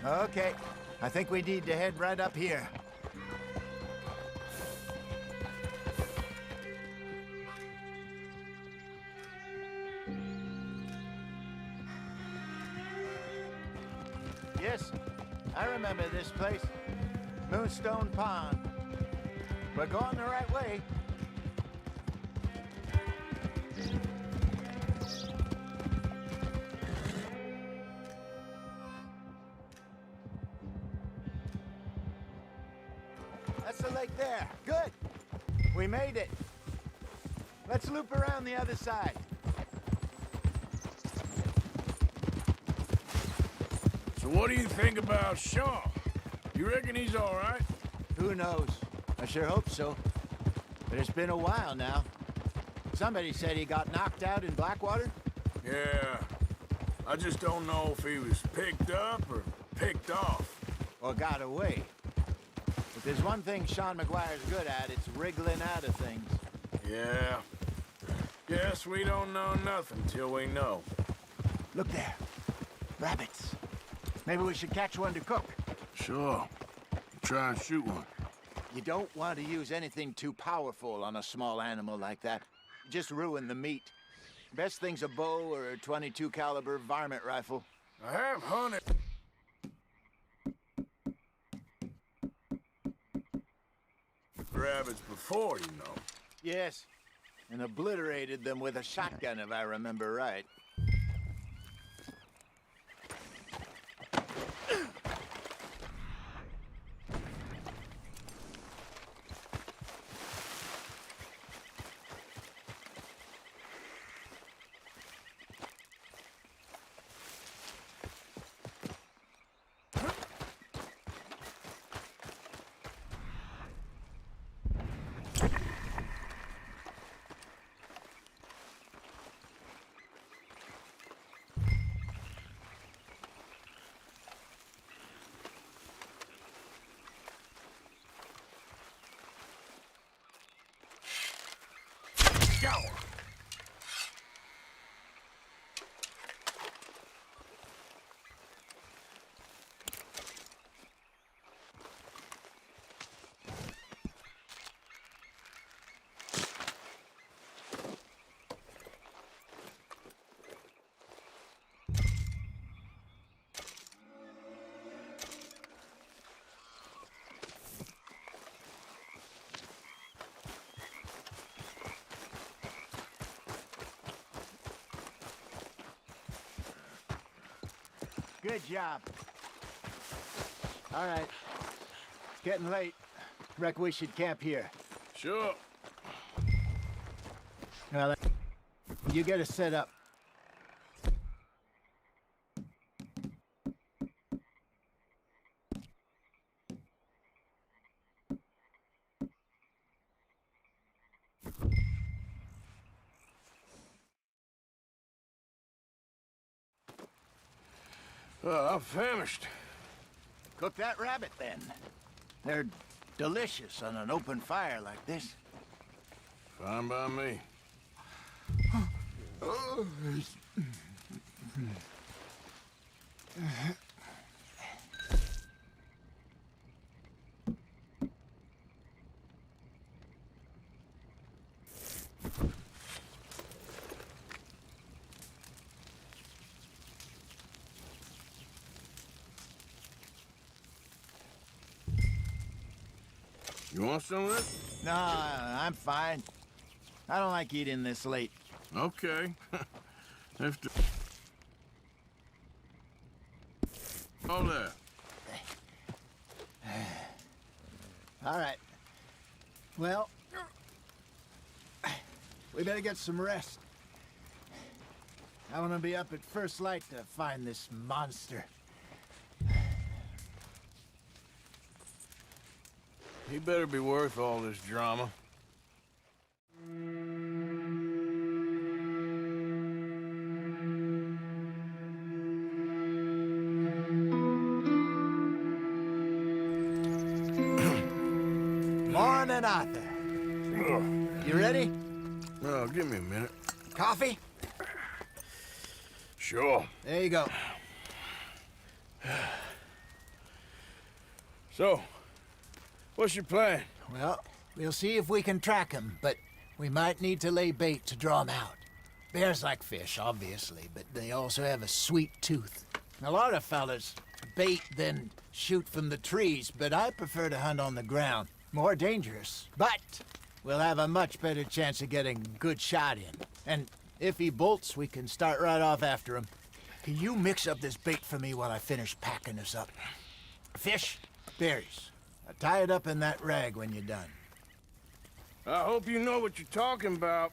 Okay. I think we need to head right up here. Yes, I remember this place. Moonstone Pond. We're going the right way. That's the lake there. Good. We made it. Let's loop around the other side. So what do you think about Shaw? You reckon he's all right? Who knows? I sure hope so. But it's been a while now. Somebody said he got knocked out in Blackwater? Yeah. I just don't know if he was picked up or picked off. Or got away. If there's one thing Sean McGuire's good at, it's wriggling out of things. Yeah. Guess we don't know nothing till we know. Look there. Rabbits. Maybe we should catch one to cook. Sure. Try and shoot one. You don't want to use anything too powerful on a small animal like that. Just ruin the meat. Best thing's a bow or a .22 caliber varmint rifle. I have hunted rabbits before, you know. Yes, and obliterated them with a shotgun, if I remember right. Scour! Good job. All right. It's getting late. Reckon we should camp here. Sure. Now, you get us set up. I'm famished. Cook that rabbit, then. They're delicious on an open fire like this. Fine by me. You want some of this? No, I'm fine. I don't like eating this late. Okay. After... All that. All right. Well, we better get some rest. I want to be up at first light to find this monster. He better be worth all this drama. Morning, Arthur. You ready? Oh, give me a minute. Coffee? Sure. There you go. So, what's your plan? Well, we'll see if we can track him, but we might need to lay bait to draw him out. Bears like fish, obviously, but they also have a sweet tooth. A lot of fellas bait, then shoot from the trees, but I prefer to hunt on the ground. More dangerous, but we'll have a much better chance of getting a good shot in. And if he bolts, we can start right off after him. Can you mix up this bait for me while I finish packing this up? Fish, berries. I'll tie it up in that rag when you're done. I hope you know what you're talking about.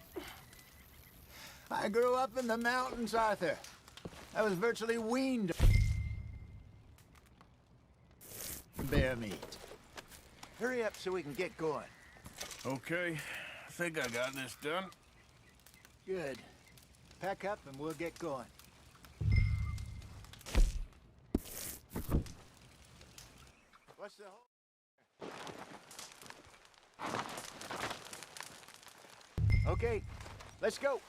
I grew up in the mountains, Arthur. I was virtually weaned on bear meat. Hurry up so we can get going. Okay, I think I got this done. Good. Pack up and we'll get going. What's the whole... Okay, let's go.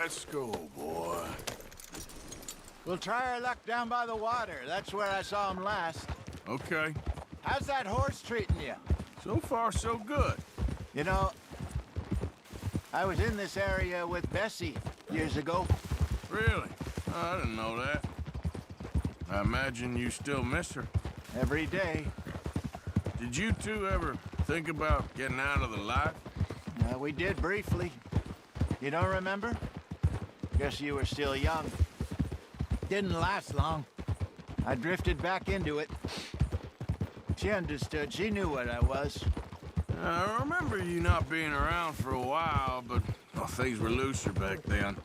Let's go, boy. We'll try our luck down by the water. That's where I saw him last. Okay. How's that horse treating you? So far, so good. You know, I was in this area with Bessie years ago. Really? Oh, I didn't know that. I imagine you still miss her. Every day. Did you two ever think about getting out of the life? We did briefly. You don't remember? Guess you were still young. Didn't last long. I drifted back into it. She understood. She knew what I was. I remember you not being around for a while, but well, things were looser back then.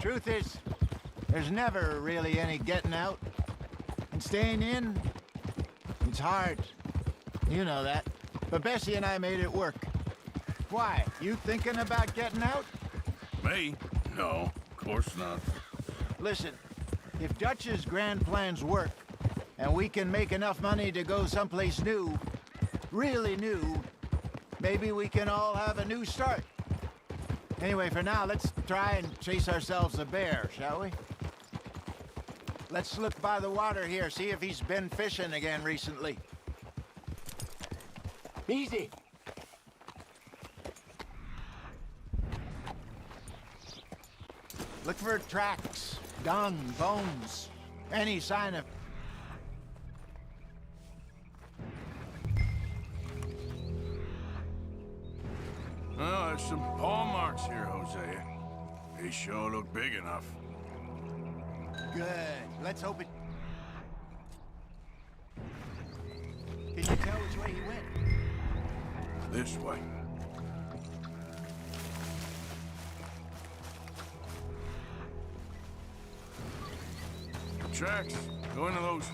Truth is, there's never really any getting out. And staying in, it's hard. You know that. But Bessie and I made it work. Why? You thinking about getting out? Me? No, of course not. Listen, if Dutch's grand plans work, and we can make enough money to go someplace new, really new, maybe we can all have a new start. Anyway, for now, let's try and chase ourselves a bear, shall we? Let's look by the water here, see if he's been fishing again recently. Easy. Look for tracks, dung, bones, any sign of... Well, there's some paw marks here, Hosea. They sure look big enough. Good. Let's hope it... Can you tell which way he went? This way. Tracks. Go into those...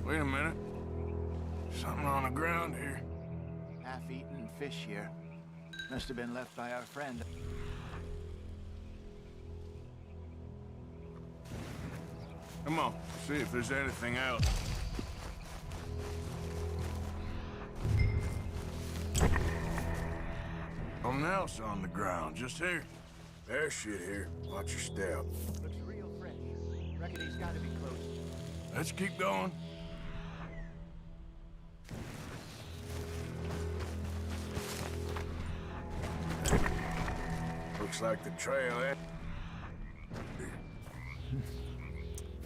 Wait a minute. Something on the ground here. Half-eaten fish here. Must have been left by our friend. Come on, see if there's anything else. Something else on the ground, just here. There's shit here. Watch your step. Looks real fresh. Reckon he's got to be close. Let's keep going. Looks like the trail end.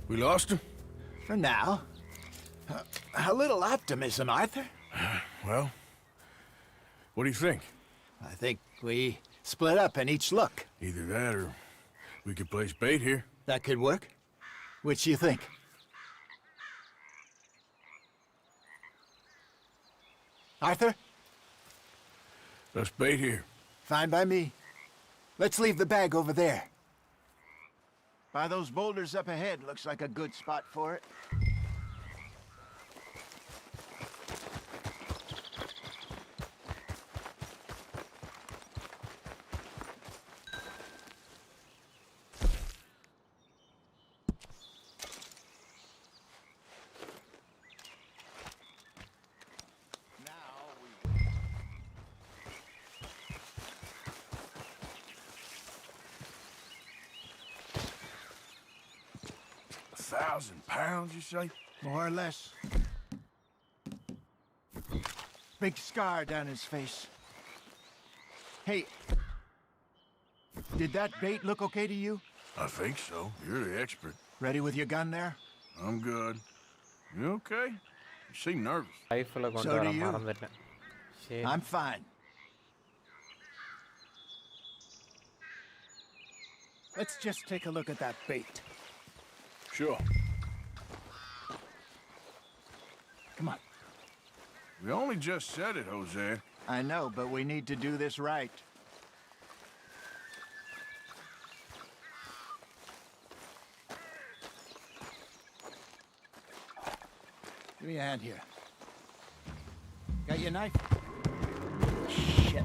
We lost him? For now. A little optimism, Arthur. Well, what do you think? I think we split up and each look. Either that or we could place bait here. That could work. Which do you think? Arthur? Let's bait here. Fine by me. Let's leave the bag over there. By those boulders up ahead, looks like a good spot for it. £1,000, you say? More or less. Big scar down his face. Hey, did that bait look okay to you? I think so. You're the expert. Ready with your gun there? I'm good. You okay? You seem nervous. So do you. I'm fine. Let's just take a look at that bait. Sure. Come on. We only just said it, Jose. I know, but we need to do this right. Give me a hand here. Got your knife? Shit.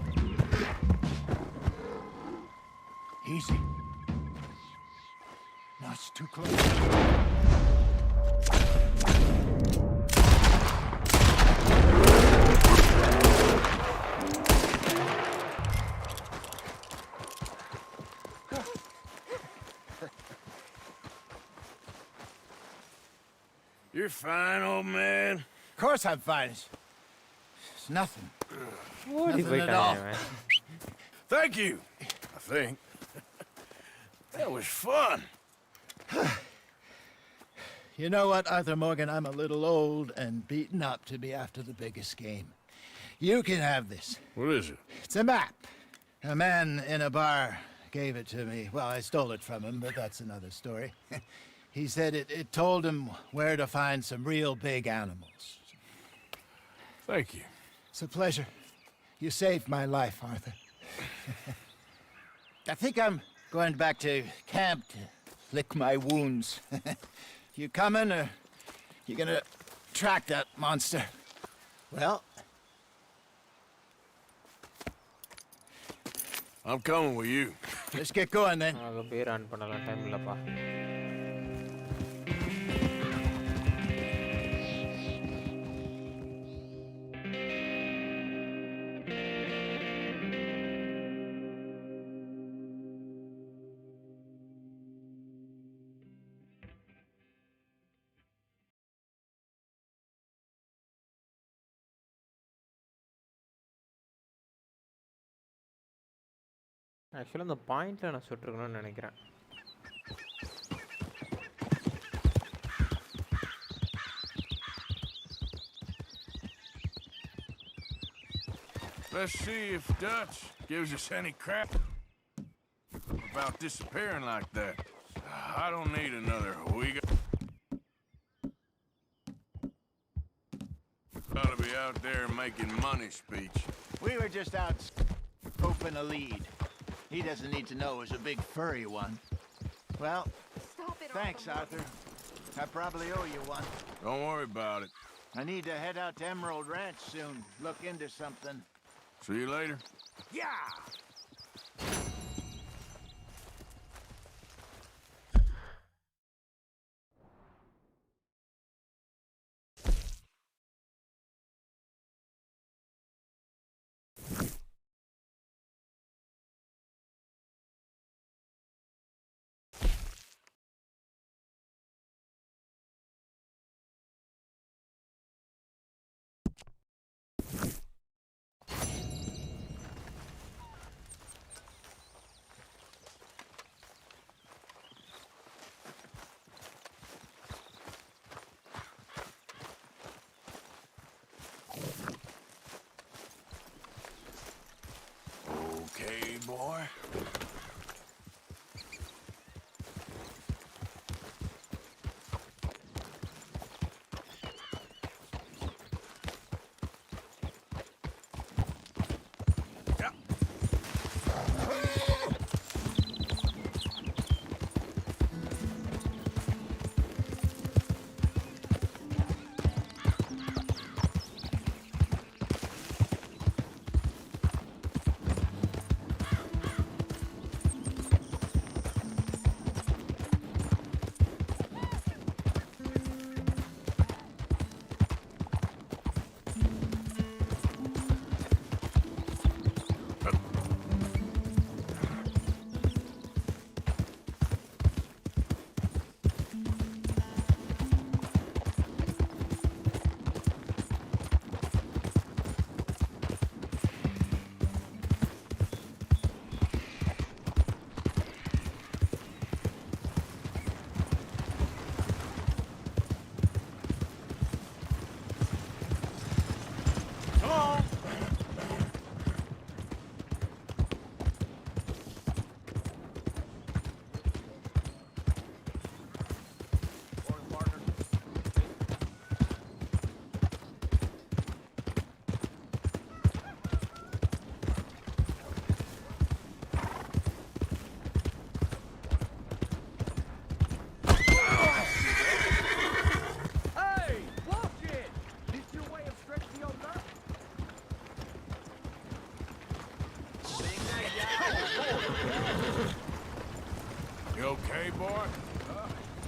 Easy. No, it's too close. You're fine, old man. Of course I'm fine. It's nothing. Nothing at all. Thank you, I think. That was fun. You know what, Arthur Morgan? I'm a little old and beaten up to be after the biggest game. You can have this. What is it? It's a map. A man in a bar gave it to me. Well, I stole it from him, but that's another story. He said it told him where to find some real big animals. Thank you. It's a pleasure. You saved my life, Arthur. I think I'm going back to camp to lick my wounds. You coming, or you gonna track that monster? Well, I'm coming with you. Let's get going then. ஆக்சுவலாக அந்த பாயிண்டில் நான் சுட்டுருக்கணும்னு நினைக்கிறேன். Let's see if Dutch gives us any crap about disappearing like that. I don't need another Huiga. Gotta be out there making money speech. We were just out scoping a lead. He doesn't need to know it was a big furry one. Well, thanks, Arthur. I probably owe you one. Don't worry about it. I need to head out to Emerald Ranch soon. Look into something. See you later. Yeah!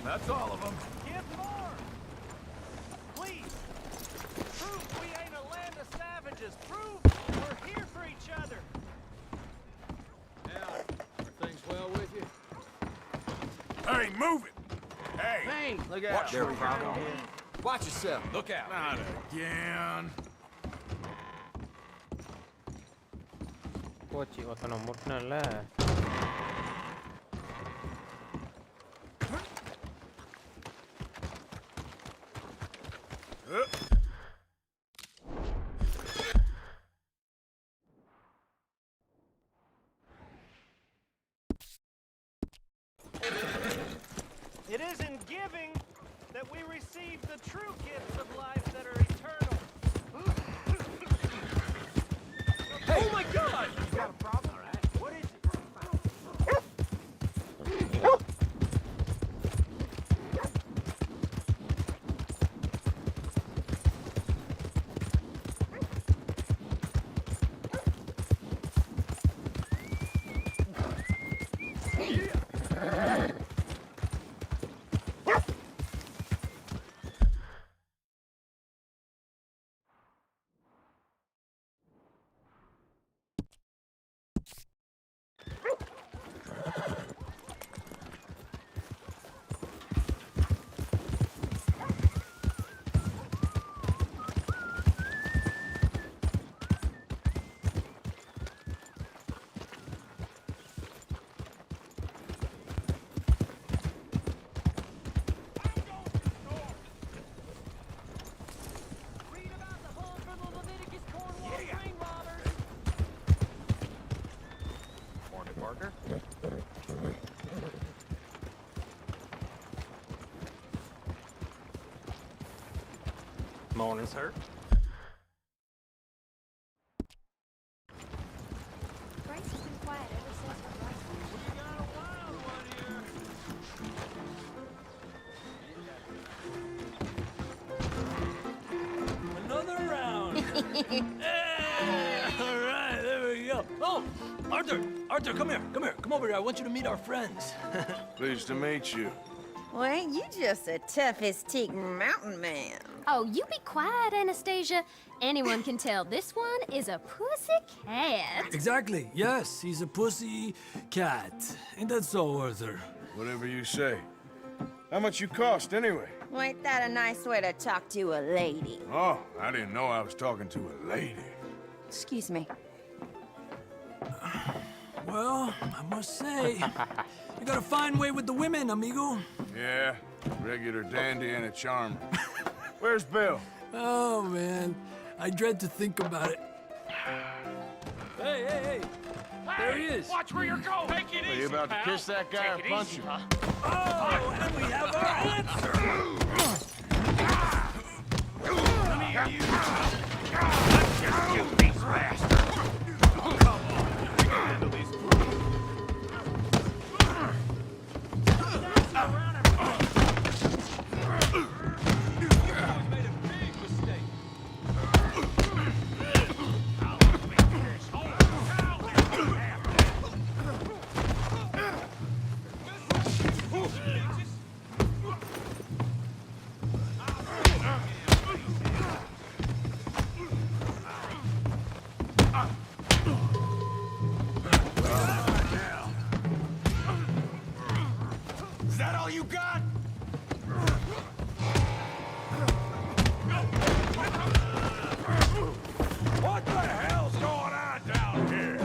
That's all of them. Give more! Please! Prove we ain't a land of savages! Prove we're here for each other! Yeah, are things well with you? Hey, move it! Hey! Hey! Look out. Watch your problem. Watch yourself. Look out. Not again. போச்சு ஒருத்தனை முட்டினல்ல. It is in giving that we receive the true gifts of life that are eternal. Hey. Oh my God! You got a problem? All right. What is it? Morning, sir. Grace has been quiet ever since her rifle. We got a wild one here. Another round. Hey! All right, there we go. Oh, Arthur, come here. Come over here. I want you to meet our friends. Pleased to meet you. Well, ain't you just the toughest teak mountain man? Oh, you be quiet, Anastasia. Anyone can tell this one is a pussy cat. Exactly. Yes, he's a pussy cat. Ain't that so, Arthur? Whatever you say. How much you cost, anyway? Well, ain't that a nice way to talk to a lady? Oh, I didn't know I was talking to a lady. Excuse me. Well, I must say, you got a fine way with the women, amigo. Yeah, regular dandy and a charmer. Where's Bill? Oh, man. I dread to think about it. Hey! There he is. Watch where you're going! Take it Are easy, you about to pal. kiss that guy or punch him? Oh, and we have our answer! Come here, you! Let's just shoot these bastards! Come on, you can handle these Is that all you got? What the hell's going on down here?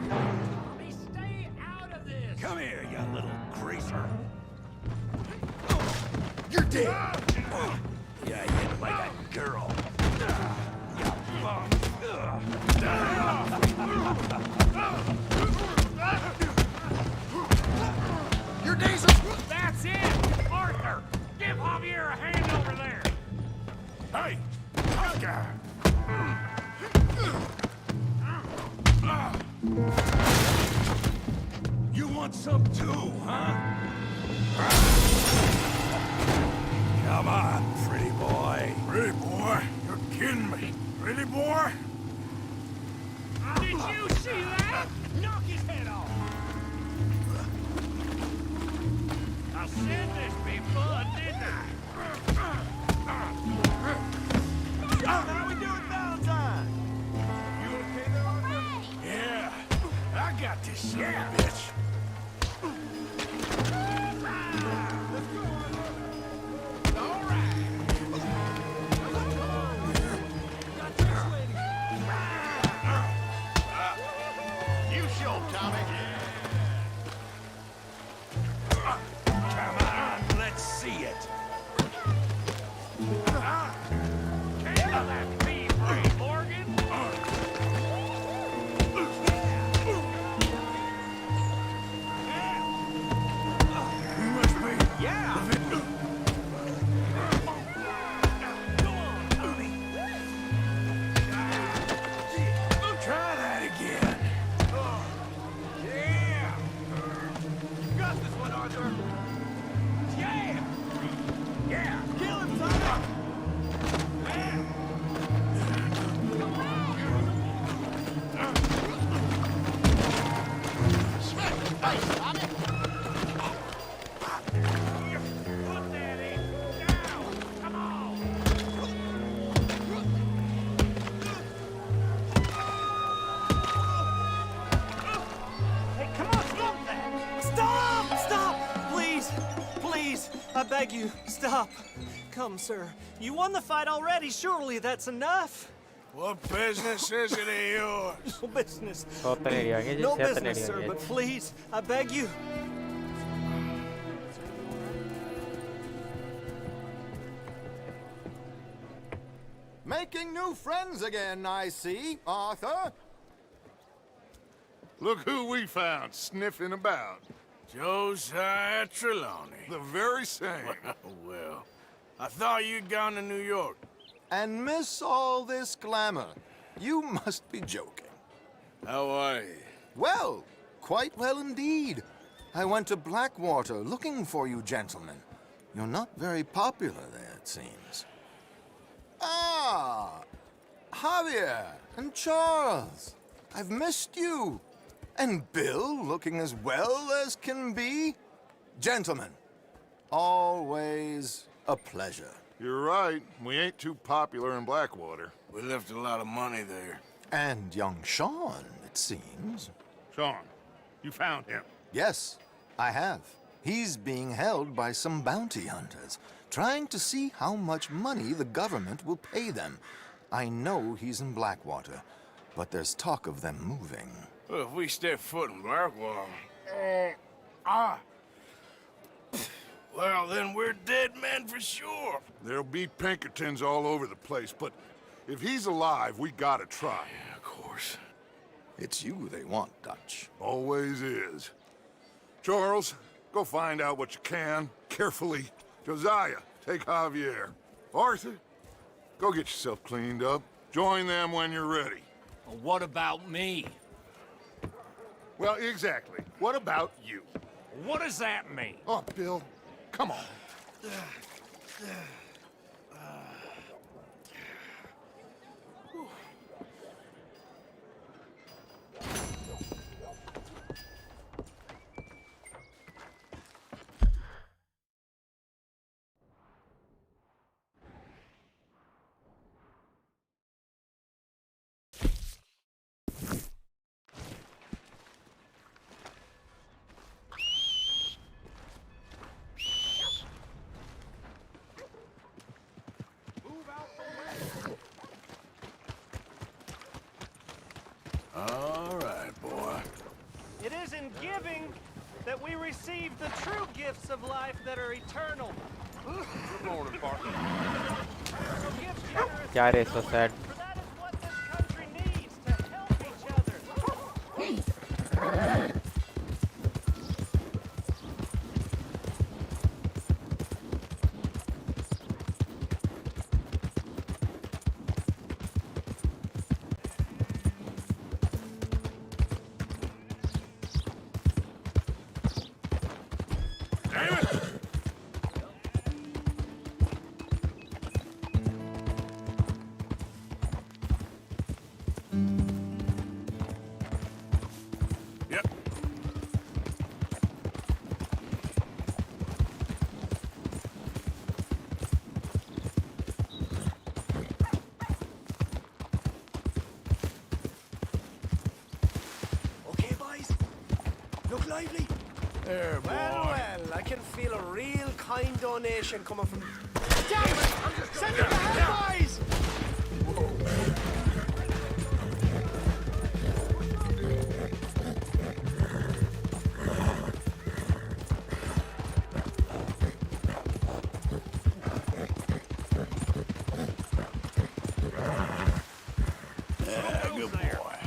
Tommy, stay out of this! Come here, you little greaser. You're dead. You hit like a girl. You bum. Your days are... That's it! Arthur! Give Javier a hand over there! Hey! Oscar! You want some too, huh? Come on, pretty boy. Pretty boy? You're kidding me. Pretty boy? Did you see that? Knock his head off! Now send this bitch me fun, didn't I? How we doing, Valentine? You okay there, Arthur? Yeah, I got this son of a bitch. All right. You show, Tommy. Come on, let's see it. Handle that beef, Ray Morgan. You must be. Yeah. Try that again. Yeah. You got this one, Arthur. Yeah. Yeah. Kill him, Tommy. Hey, come on, stop that! Stop! Stop! Please! Please! I beg you, stop. Come, sir. You won the fight already. Surely that's enough. What business is it of yours? No business. Tottele No business, sir, but please, I beg you. Making new friends again, I see, Arthur. Look who we found sniffing about. Josiah Trelawney. The very same. Well, I thought you'd gone to New York. And miss all this glamour. You must be joking. How are you? Well, quite well indeed. I went to Blackwater looking for you gentlemen. You're not very popular there, it seems. Ah, Javier and Charles. I've missed you. And Bill looking as well as can be. Gentlemen, always a pleasure. You're right. We ain't too popular in Blackwater. We left a lot of money there. And young Sean, it seems. Sean, you found him. Yes, I have. He's being held by some bounty hunters, trying to see how much money the government will pay them. I know he's in Blackwater, but there's talk of them moving. Well, if we step foot in Blackwater... Well, then we're dead men for sure. There'll be Pinkertons all over the place, but if he's alive, we gotta try. Yeah, of course. It's you they want, Dutch. Always is. Charles, go find out what you can, carefully. Josiah, take Javier. Arthur, go get yourself cleaned up. Join them when you're ready. Well, what about me? Well, exactly. What about you? What does that mean? Oh, Bill, come on. All right, boy. It is in giving that we receive the true gifts of life that are eternal. Good morning, partner. So give generously, Yaar, it's so sad. for that is what this country needs to help each other. Damn it! Yep. lately? There, boy. Well, I can feel a real kind donation coming from... Damn it! I'm just send it to hell, boys! Good boy.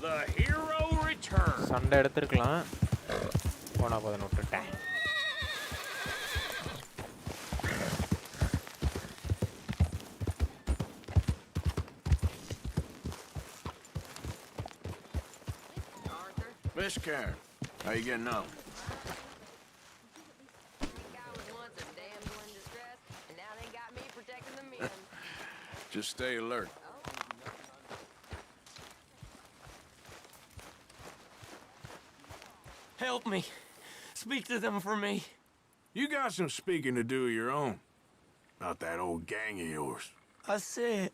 The hero returns. சண்டை எடுத்துருக்கலாம் போனா போதுன்னு விட்டுட்டேன். Miss Karen, how you getting on? Just stay alert. Help me. Speak to them for me. You got some speaking to do of your own. About that old gang of yours. I said,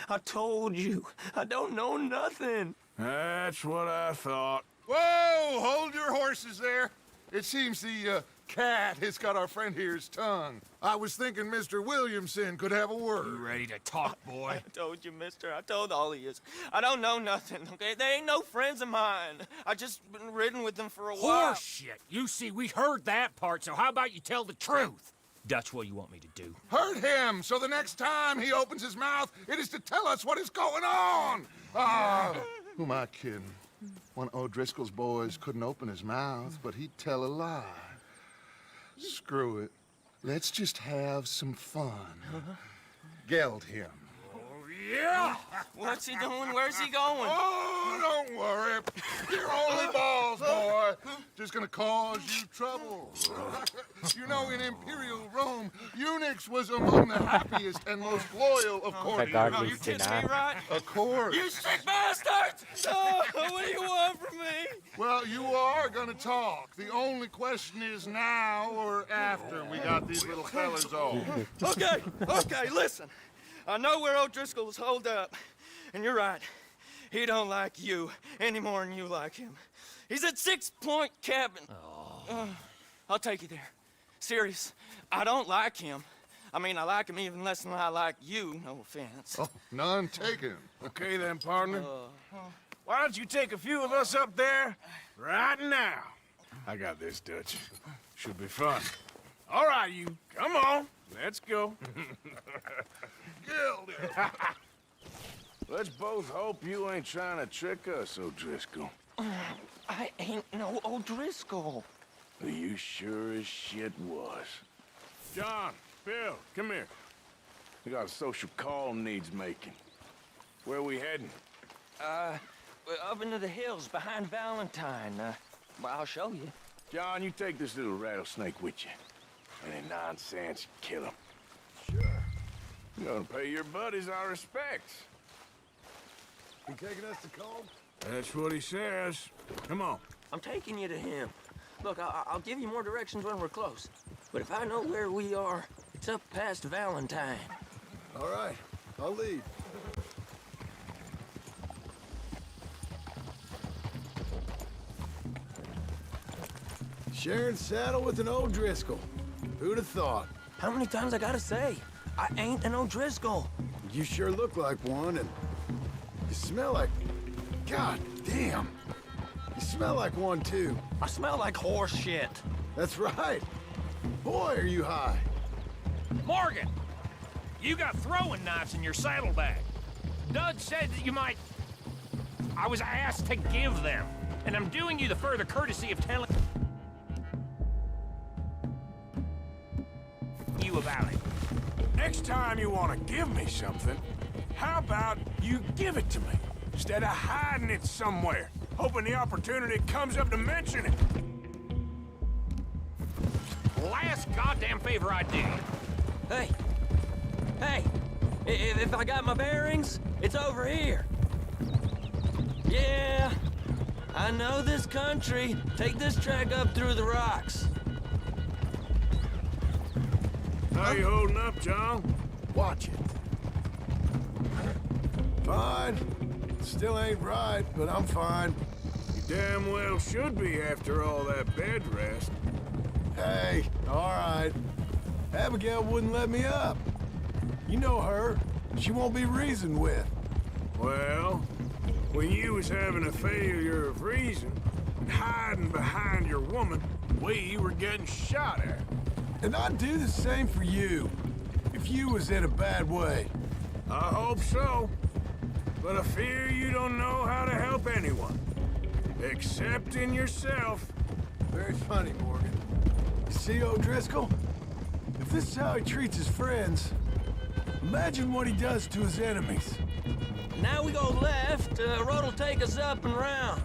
I told you, I don't know nothing. That's what I thought. Whoa! Hold your horses there. It seems the cat has got our friend here's tongue. I was thinking Mr. Williamson could have a word. You ready to talk, boy? I told you, mister. I told all of you. I don't know nothing, okay? They ain't no friends of mine. I just been riding with them for a while. Horseshit. You see, we heard that part, so how about you tell the truth? Dutch, what do you want me to do? Hurt him, so the next time he opens his mouth, it is to tell us what is going on. Ah, who am I kidding? One of O'Driscoll's boys couldn't open his mouth, but he'd tell a lie. Screw it. Let's just have some fun. Geld him. Yeah! What's he doing? Where's he going? Oh, don't worry. You're only balls, boy. Just gonna cause you trouble. You know, in Imperial Rome, eunuchs was among the happiest and most loyal of courtiers. Oh, you kidding me, right? Of course. You sick bastard! Oh, what do you want from me? Well, you are gonna talk. The only question is now or after we got these little fellas off. Okay, listen. I know where O'Driscoll's holed up, and you're right. He don't like you any more than you like him. He's at 6 Point Cabin. I'll take you there. Serious, I don't like him. I mean, I like him even less than I like you, no offense. Oh, none taken. Okay then, partner. Why don't you take a few of us up there right now? I got this, Dutch. Should be fun. All right, you. Come on. Let's go. Let's both hope you ain't trying to trick us, O'Driscoll. I ain't no O'Driscoll. You sure as shit was. John, Bill, come here. We got a social call needs making. Where we heading? Up into the hills behind Valentine. Well, I'll show you. John, you take this little rattlesnake with you. Any nonsense, kill him. Sure. You're gonna pay your buddies our respects. You taking us to Colm? That's what he says. Come on. I'm taking you to him. Look, I'll give you more directions when we're close. But if I know where we are, it's up past Valentine. All right, I'll lead. Sharing saddle with an O'Driscoll. Who'd have thought? How many times I gotta say? I ain't an O'Driscoll. You sure look like one, and you smell like... God damn. You smell like one, too. I smell like horse shit. That's right. Boy, are you high. Morgan, you got throwing knives in your saddlebag. Dud said that you might... I was asked to give them, and I'm doing you the further courtesy of telling you about it. Next time you want to give me something, how about you give it to me, instead of hiding it somewhere, hoping the opportunity comes up to mention it? Last goddamn favor I did. Hey, if I got my bearings, it's over here. Yeah, I know this country. Take this track up through the rocks. How you holding up, John? Watch it. Fine. Still ain't right, but I'm fine. You Damn well should be after all that bed rest. Hey, all right. Abigail wouldn't let me up. You know her. She won't be reasoned with. Well, when you was having a failure of reason, and hiding behind your woman, we were getting shot at. And I'd do the same for you, if you was in a bad way. I hope so. But I fear you don't know how to help anyone. Except in yourself. Very funny, Morgan. You see O'Driscoll? If this is how he treats his friends, imagine what he does to his enemies. Now we go left, road'll take us up and round.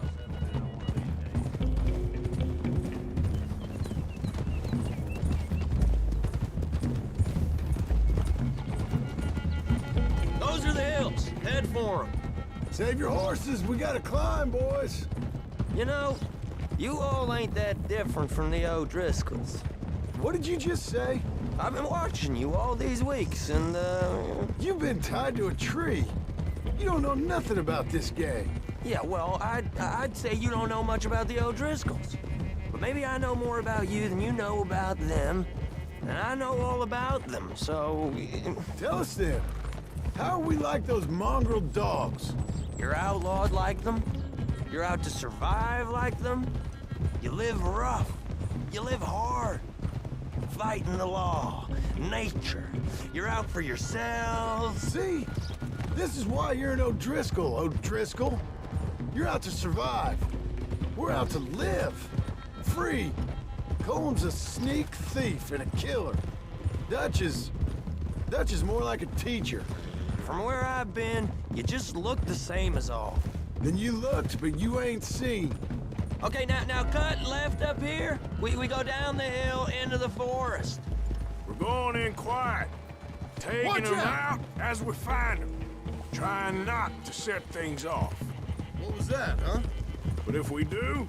Those are the hills. Head for them. Save your horses, we gotta climb, boys. You know, you all ain't that different from the O'Driscolls. What did you just say? I've been watching you all these weeks, and, You've been tied to a tree. You don't know nothing about this gang. Yeah, well, I'd say you don't know much about the O'Driscolls. But maybe I know more about you than you know about them. And I know all about them, so... Tell us then. How are we like those mongrel dogs? You're outlawed like them. You're out to survive like them. You live rough. You live hard. Fighting the law, nature. You're out for yourselves. See? This is why you're an O'Driscoll, O'Driscoll. You're out to survive. We're out to live. Free. Coleman's a sneak thief and a killer. Dutch is more like a teacher. From where I've been, you just look the same as all. Then you looked, but you ain't seen. Okay, now cut left up here. We go down the hill into the forest. We're going in quiet, taking them out as we find them, trying not to set things off. What was that, huh? But if we do,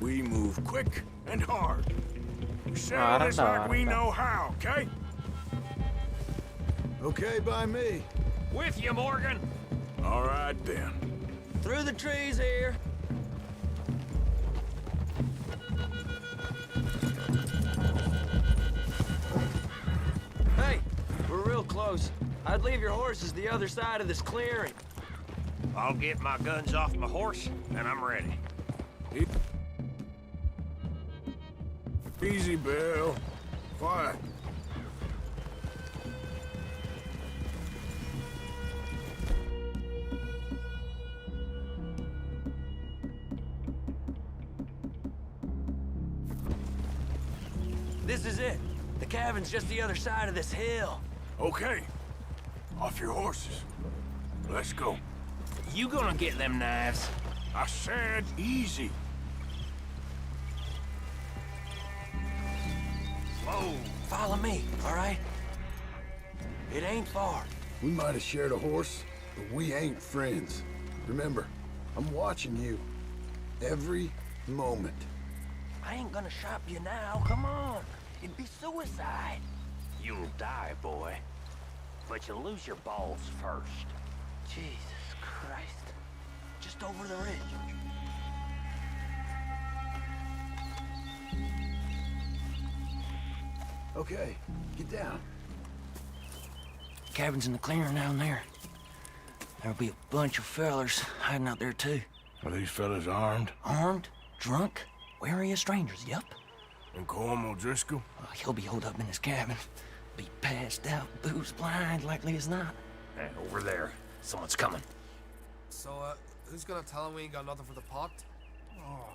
we move quick and hard. We settle this like we know how, okay? Okay by me. With you, Morgan. All right, then. Through the trees here. Hey, we're real close. I'd leave your horses the other side of this clearing. I'll get my guns off my horse, and I'm ready. Easy, Bill. Quiet. This is it. The cabin's just the other side of this hill. Okay. Off your horses. Let's go. You gonna get them knives? I said easy. Whoa. Follow me, all right? It ain't far. We might have shared a horse, but we ain't friends. Remember, I'm watching you. Every moment. I ain't gonna shop you now, come on. It'd be suicide. You'll die, boy. But you'll lose your balls first. Jesus Christ. Just over the ridge. Okay, get down. Cabin's in the clearing down there. There'll be a bunch of fellers hiding out there, too. Are these fellas armed? Armed? Drunk? Wary of strangers, yup. And Colm O'Driscoll? He'll be holed up in his cabin. Be passed out, booze blind, likely as not. Over there. Someone's coming. So, who's gonna tell him we ain't got nothing for the pot? Oh,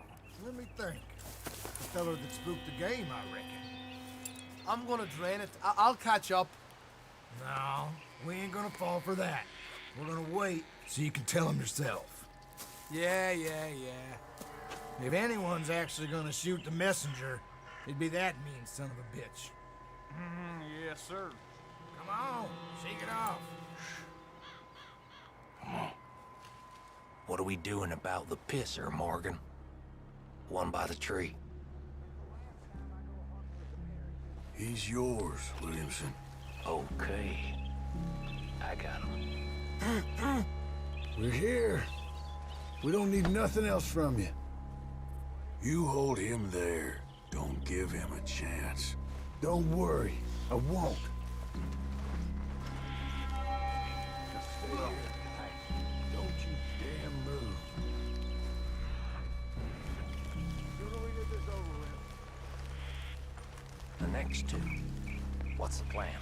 let me think. The fella that spooked the game, I reckon. I'm gonna drain it. I'll catch up. No, we ain't gonna fall for that. We're gonna wait so you can tell him yourself. Yeah. If anyone's actually gonna shoot the messenger, it'd be that mean son of a bitch. Yes, sir. Come on, shake it off. Come on. What are we doing about the pisser, Morgan? One by the tree. He's yours, Williamson. Okay. I got him. We're here. We don't need nothing else from you. You hold him there. Don't give him a chance. Don't worry, I won't. Just stay here. Don't you damn move. Sooner we get this over with. The next two. What's the plan?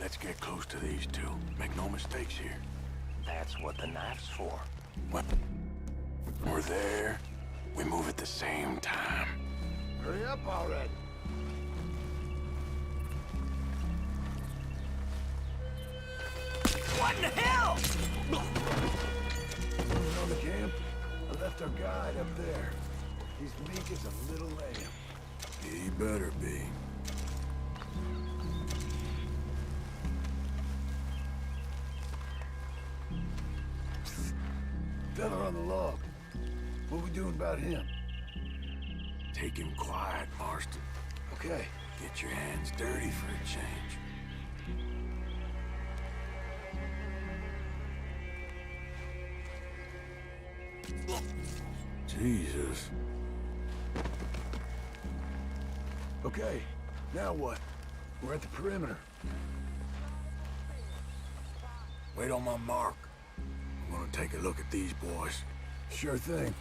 Let's get close to these two. Make no mistakes here. That's what the knife's for. When we're there, we move at the same time. Hurry up already. What in the hell? On the camp, I left our guide up there. He's meek as a little lamb. He better be. Fella on the log. What we doing about him? Take him quiet, Marston. Okay. Get your hands dirty for a change. Jesus. Okay, now what? We're at the perimeter. Wait on my mark. I'm gonna take a look at these boys. Sure thing.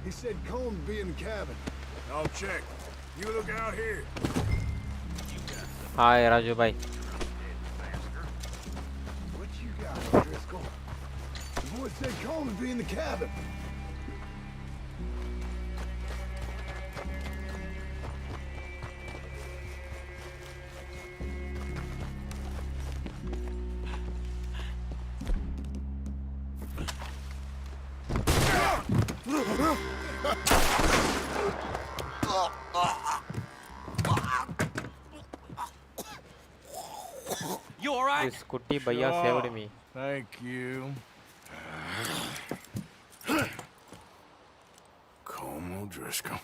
He said Combs be in the cabin. I'll check. You look out here. Hi, Raju bhai. What you got, Driscoll? The boy said Combs be in the cabin. You all right? This Kutti Bhaiya saved me. Thank you. Como Driscoll.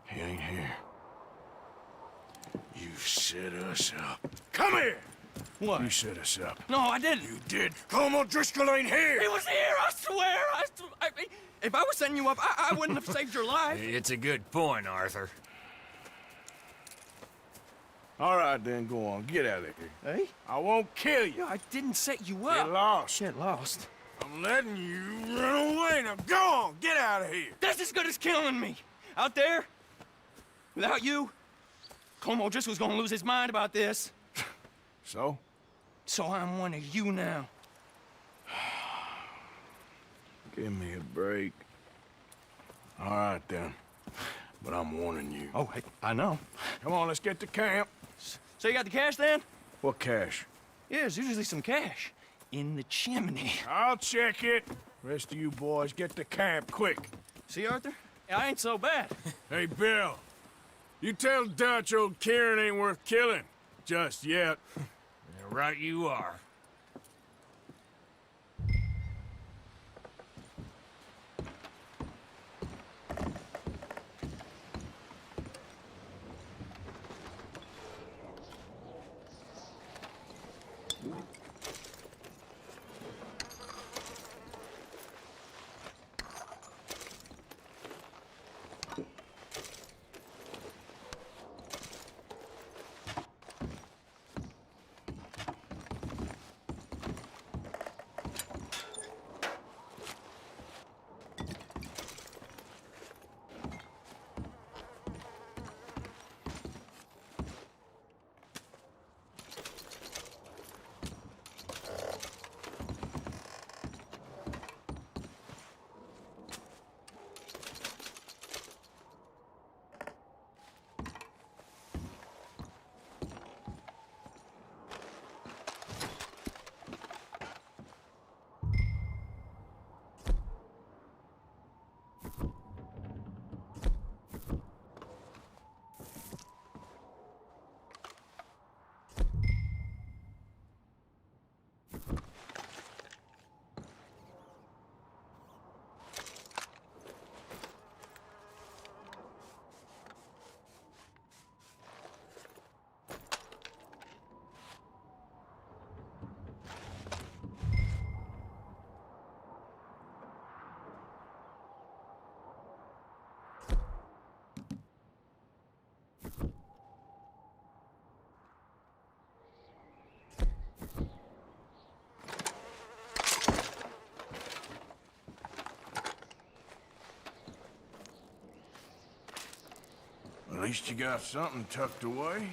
He ain't here. You set us up. Come here! What? You set us up. No, I didn't. You did. Como Driscoll ain't here! He was here, I swear! If I was setting you up, I wouldn't have saved your life. It's a good point, Arthur. All right, then, go on. Get out of here. Hey? I won't kill you. Yeah, I didn't set you up. Get lost. Shit, lost. I'm letting you run away. Now go on. Get out of here. That's as good as killing me. Out there, without you, Como Driscoll's gonna lose his mind about this. So? So I'm one of you now. Give me a break. All right, then. But I'm warning you. Oh, hey, I know. Come on, let's get to camp. So you got the cash then? What cash? Yeah, there's usually some cash in the chimney. I'll check it. Rest of you boys, get to camp, quick. See, Arthur? I ain't so bad. Hey, Bill. You tell Dutch old Kieran ain't worth killing. Just yet. Yeah, right you are. At least you got something tucked away.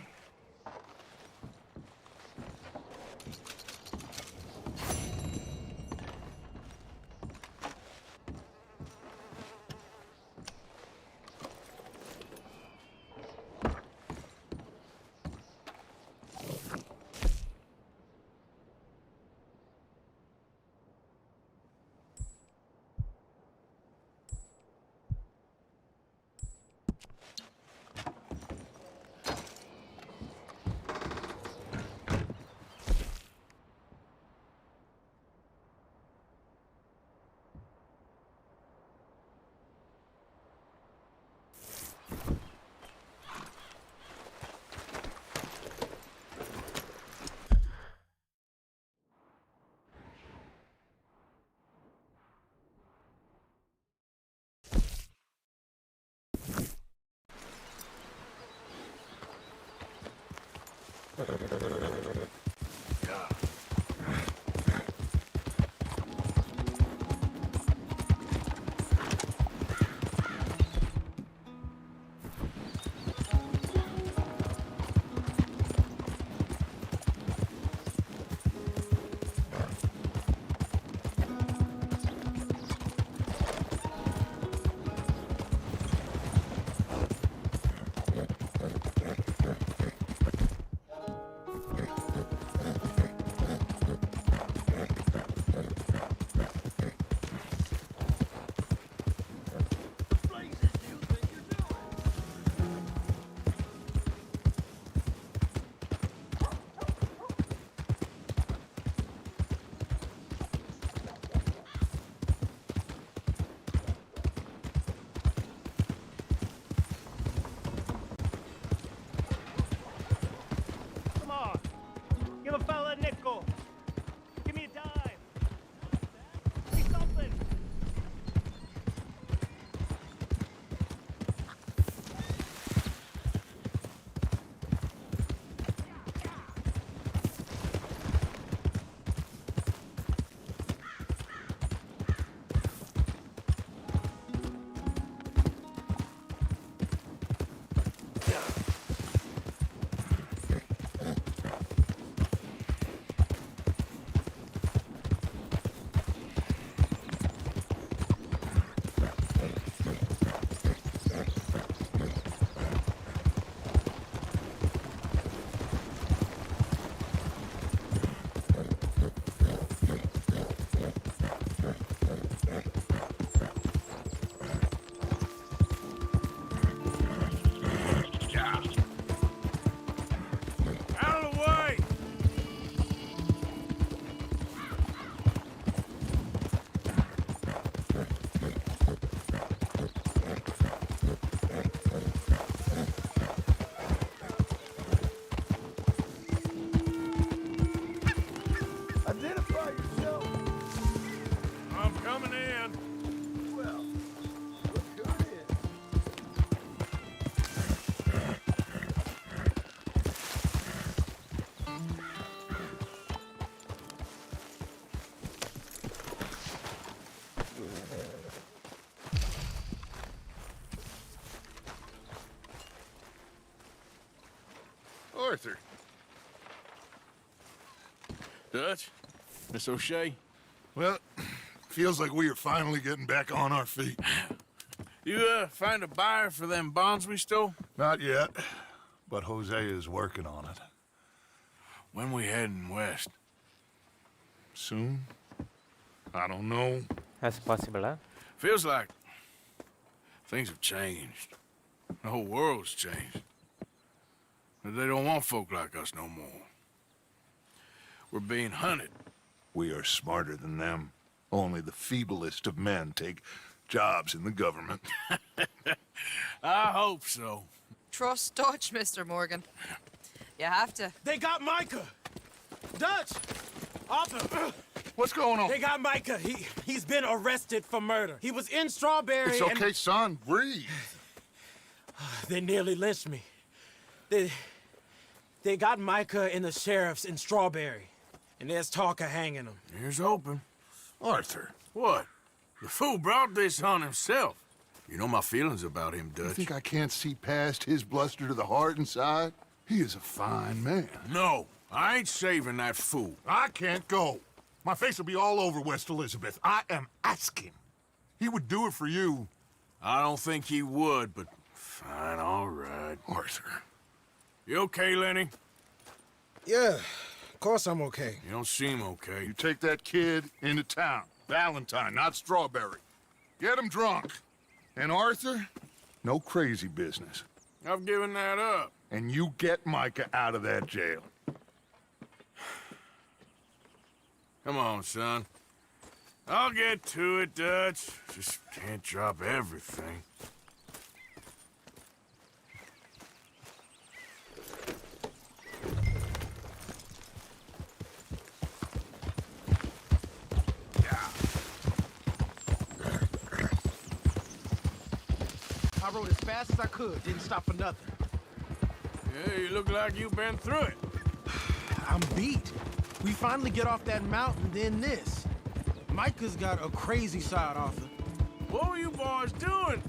coming in. Well, look who it is. Arthur. Dutch? Miss O'Shea? Well, feels like we are finally getting back on our feet. You, find a buyer for them bonds we stole? Not yet, but Jose is working on it. When we heading west? Soon? I don't know. That's possible, huh? Feels like things have changed. The whole world's changed. But they don't want folk like us no more. We're being hunted. We are smarter than them. Only the feeblest of men take jobs in the government. I hope so. Trust Dutch, Mr. Morgan. You have to. They got Micah! Dutch! Arthur! What's going on? They got Micah. He's been arrested for murder. He was in Strawberry. It's okay, son. Breathe. They nearly lynched me. They got Micah and the sheriffs in Strawberry. And there's talk of hanging him. Here's hoping. Arthur, what? The fool brought this on himself. You know my feelings about him, Dutch. You think I can't see past his bluster to the heart inside? He is a fine man. No, I ain't saving that fool. I can't go. My face will be all over West Elizabeth. I am asking. He would do it for you. I don't think he would, but fine, all right. Arthur. You okay, Lenny? Yeah, of course I'm okay. You don't seem okay. You take that kid into town. Valentine, not Strawberry. Get him drunk. And Arthur, no crazy business. I've given that up. And you get Micah out of that jail. Come on, son. I'll get to it, Dutch. Just can't drop everything. I rode as fast as I could, didn't stop for nothing. Yeah, you look like you've been through it. I'm beat. We finally get off that mountain, then this. Micah's got a crazy side, Arthur. What were you boys doing?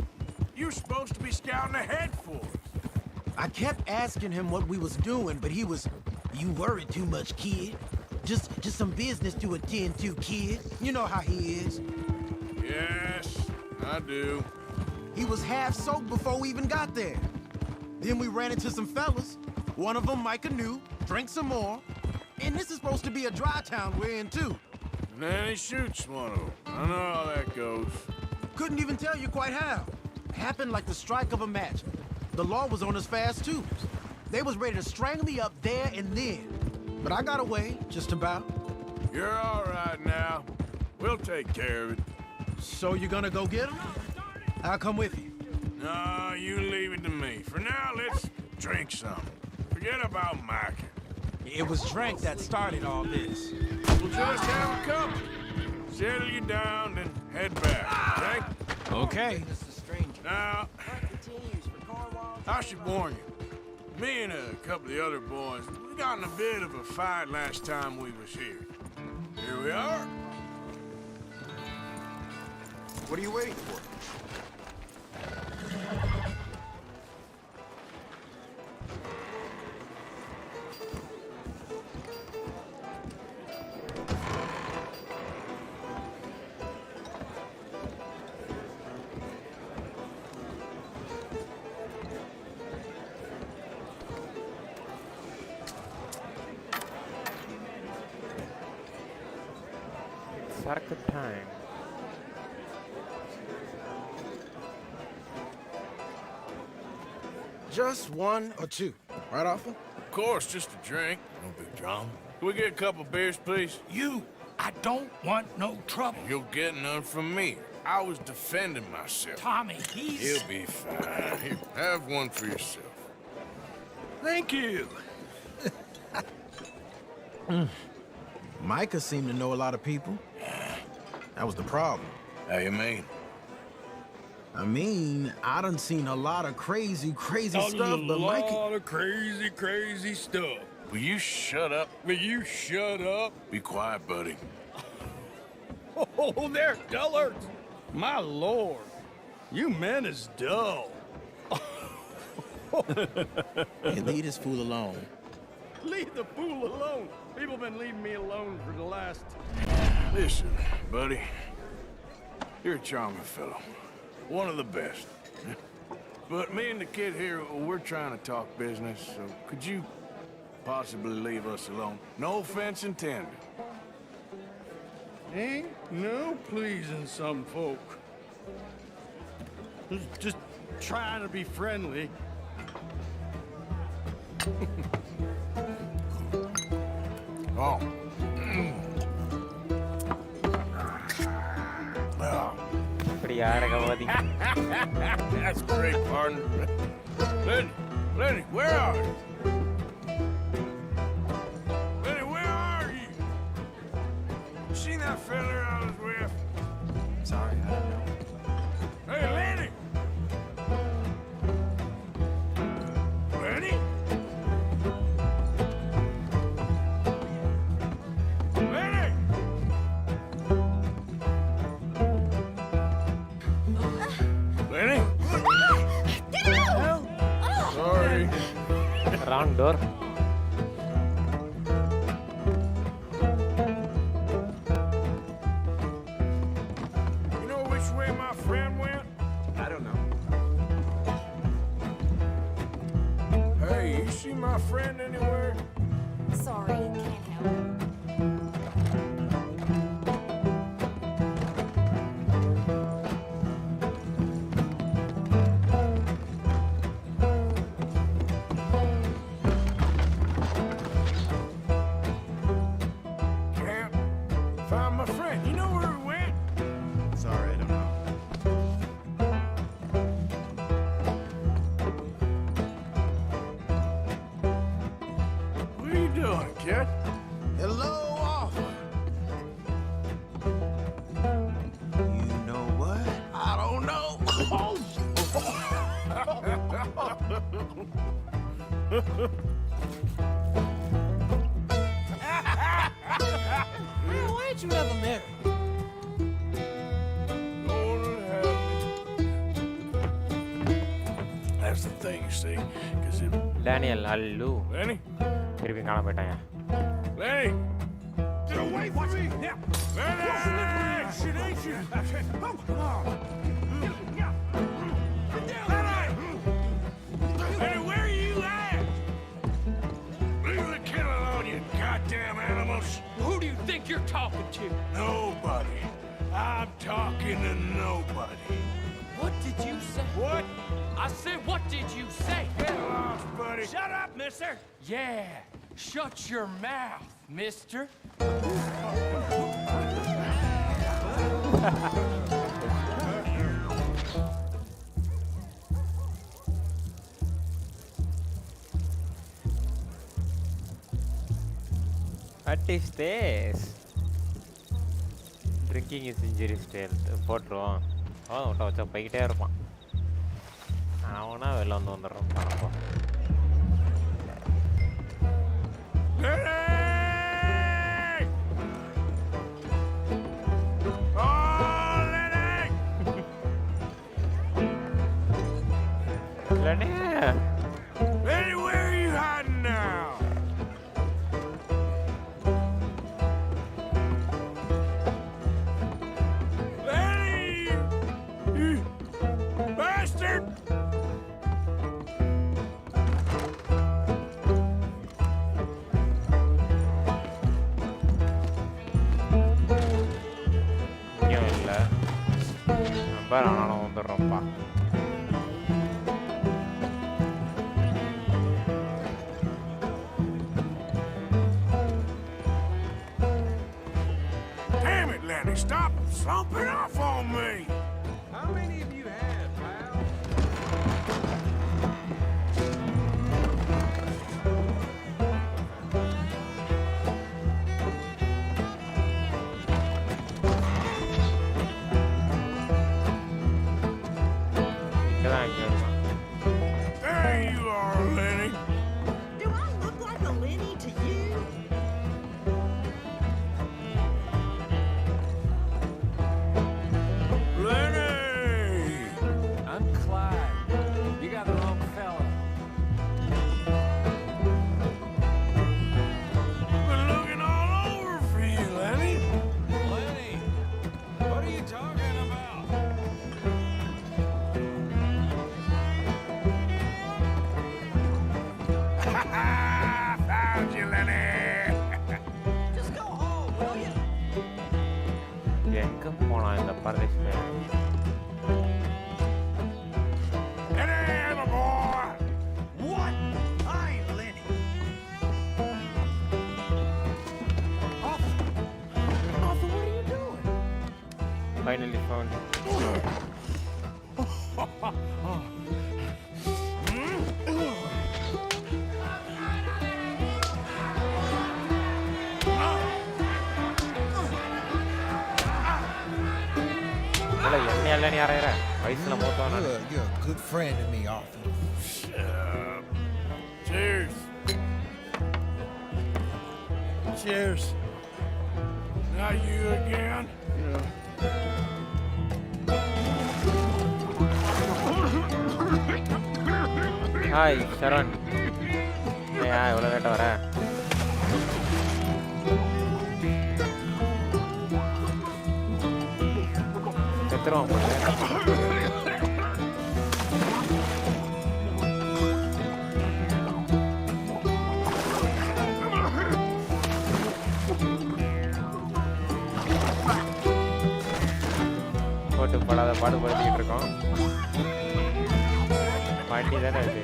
You were supposed to be scouting ahead for us. I kept asking him what we was doing, but he was, "You worry too much, kid. Just some business to attend to, kid. You know how he is." Yes, I do. He was half soaked before we even got there. Then we ran into some fellas. One of them Micah knew, drank some more. And this is supposed to be a dry town we're in, too. And then he shoots one of them. I know how that goes. Couldn't even tell you quite how. Happened like the strike of a match. The law was on us fast, too. They was ready to strangle me up there and then. But I got away, just about. You're all right now. We'll take care of it. So you're gonna go get him? I'll come with you. No, you leave it to me. For now, let's drink some. Forget about Micah. It was drink that started all this. We'll just have a couple. Settle you down, then head back, okay? Okay. Now, I should warn you. Me and a couple of the other boys, we got in a bit of a fight last time we was here. Here we are. What are you waiting for? Circuit time. Just one or two, right, Arthur? Of course, just a drink. No big drama. Can we get a couple beers, please? I don't want no trouble. You'll get none from me. I was defending myself. Tommy, he's... He'll be fine. Here, have one for yourself. Thank you. Micah seemed to know a lot of people. That was the problem. How you mean? I mean, I done seen a lot of crazy stuff, but Mikey... A lot of crazy stuff. Will you shut up? Will you shut up? Be quiet, buddy. Oh, they're dullards. My lord. You men is dull. Hey, leave this fool alone. Leave the fool alone. People been leaving me alone for the last... Listen, buddy. You're a charming fellow. One of the best. But me and the kid here, we're trying to talk business, so could you possibly leave us alone? No offense intended. Ain't no pleasing some folk. Just trying to be friendly. Oh. That's great, partner. Lenny, where are you? Lenny, where are you? You seen that fella I was with? Sorry, I don't know. Hey, Lenny! Lenny? Lenny! Lenny? Get out! Sorry. Wrong door. You know which way my friend went? I don't know. Hey, you see my friend anywhere? Sorry, can't help. Can't find my friend. You know where he went? Sorry, I don't know. What are you doing, kid? Hello, offer. You know what? I don't know. Man, why ain't you ever married? That's the thing, you see. Because if... Daniel, Allu. Lenny? திருப்பி காண போயிட்டாங்க. Lenny! Get away from me! Now! Lenny! Shit, ain't you? Lenny, where are you at? Leave the kid alone, you goddamn animals. Who do you think you're talking to? Nobody. I'm talking to nobody. What did you say? What? I said, what did you say? Get lost, buddy. Shut up, mister. Yeah, shut your mouth, mister. What is this? Drinking is injuries போட்டுருவோம் விட்ட வச்சா போய்கிட்டே இருப்பான் அவனா வெளில வந்துடுறான் பணப்போ Lenny! Oh, Lenny! Lenny! Lenny, where are you hiding now? Lenny! You bastard! இங்கேயும் இல்லை நம்பர் ஆனாலும் வந்துடுறோம்ப்பா Damn it, Lenny, stop slumping off on me! How many of you have, pal? எங்க போலாம் இந்த பரதேஷ் பையன்? What? I ain't Lenny. Arthur, what are you doing? Finally found him. என்னையால நீ அறையற? வயசுல மூத்தவன் நான். You're a good friend to me, Arthur. Cheers. Cheers. Not you again? Hi Saran. ஏன் இவ்வளோ லேட்டாக வர? செத்துருவான் போல. போட்டு படாத பாடுபடுத்திக்கிட்டு இருக்கோம். வண்டி தானே அது.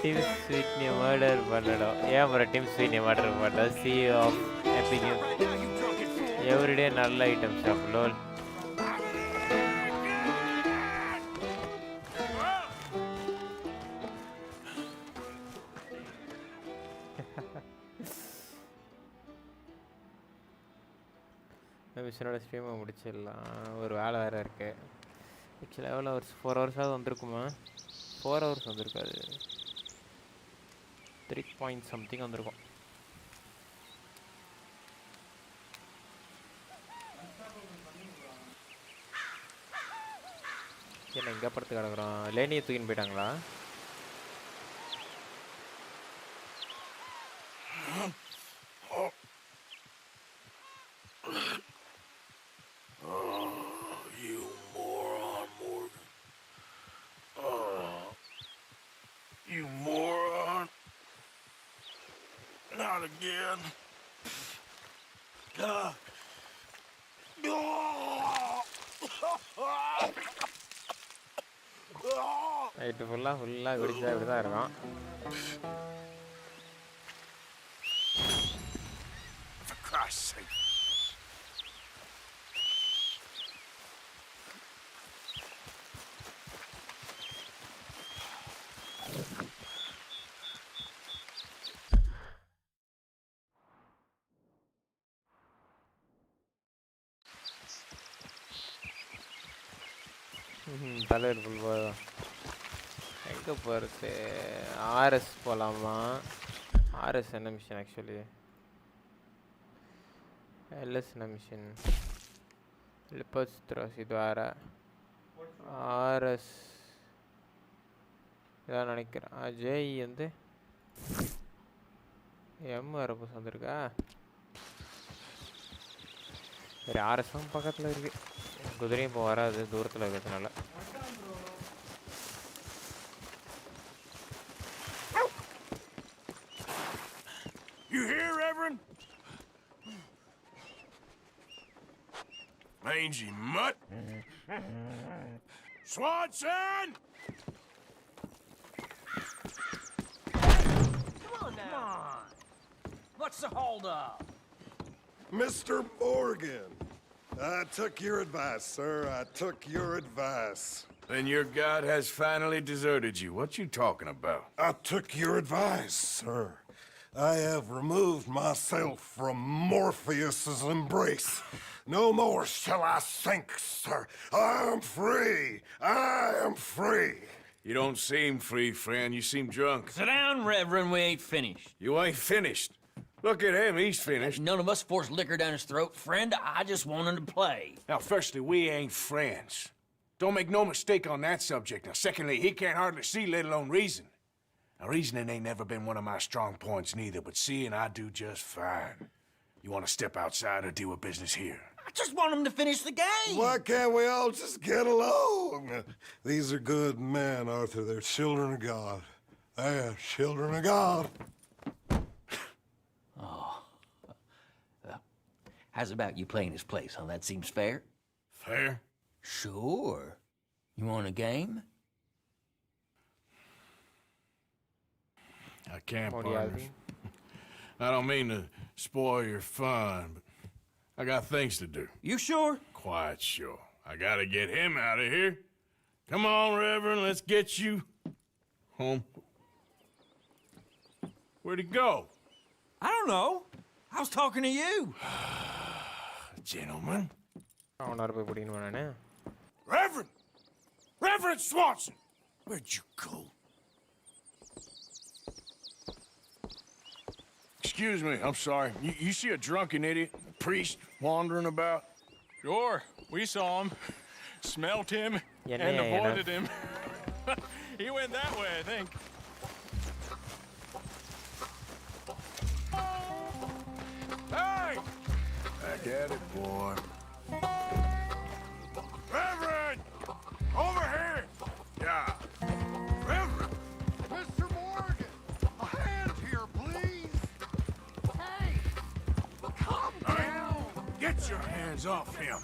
Team Sweetney murder பண்ணணும். ஏன் ப்ரோ டீம் ஸ்வீட்னி மர்டர் பண்ணோம்? CEO of Epic எவ்ரிடே நல்ல ஐட்டம் ஷாப் லோல். மிஷனோட ஸ்ட்ரீமை முடிச்சிடலாம். ஒரு வேலை வேறு இருக்குது. ஆக்சுவலாக எவ்வளோ ஹவர்ஸ்? 4 ஹவர்ஸாவது வந்திருக்குமா? 4 ஹவர்ஸ் வந்திருக்காது. 3 point something வந்திருக்கும். என்ன எங்கே படுத்து கிடக்குறோம்? லேனியை தூக்கின்னு போயிட்டாங்களா? You moron. Not again. Night ஃபுல்லாக குடிச்சா இப்படி தான் இருக்கும். For Christ's sake. தலைவர் ஃபுல் போதும். எங்கே போகிறது? ஆர்எஸ் போகலாமா? ஆர்எஸ் என்ன மிஷின் ஆக்சுவலி? எல்எஸ் என்ன மிஷின்? லிப்பர்ஸ் த்ரோஸ் இது வேறு. ஆர்எஸ் இதான் நினைக்கிறேன். ஜேஇ வந்து எம் வரப்போ வந்திருக்கா. சரி ஆர்எஸும் பக்கத்தில் இருக்குது. குதிரையும் இப்போ வராது தூரத்தில் இருக்கிறதுனால. You here, Reverend? Mangy mutt. Swanson! Come on now. What's the hold up? Mr. Morgan, I took your advice, sir. I took your advice. Then your god has finally deserted you. What you talking about? I took your advice, sir. I have removed myself from Morpheus's embrace. No more shall I sink, sir. I am free. I am free. You don't seem free, friend. You seem drunk. Sit down, Reverend. We ain't finished. You ain't finished. Look at him. He's finished. None of us forced liquor down his throat. Friend, I just wanted to play. Now, firstly, we ain't friends. Don't make no mistake on that subject. Now, secondly, he can't hardly see, let alone reason. Now, reasoning ain't never been one of my strong points neither, but seeing I do just fine. You want to step outside or deal with business here? I just want him to finish the game. Why can't we all just get along? These are good men, Arthur. They're children of God. They're children of God. Oh. How's about you playing his place, huh? That seems fair? Fair? Sure. You want a game? I can't, partners. I don't mean to spoil your fun, but I got things to do. You sure? Quite sure. I gotta get him out of here. Come on, Reverend, let's get you home. Where'd he go? I don't know. I was talking to you. Gentlemen. Reverend! Reverend Swanson! Where'd you go? Excuse me, I'm sorry. You see a drunken idiot, a priest, wandering about? Sure, we saw him, smelt him, Yeah, and yeah, avoided him. He went that way, I think. Hey! Back at it, boy. Reverend! Over here! Yeah. Reverend! Mr. Morgan! A hand here, please! Hey! Calm down! Get your hands off him.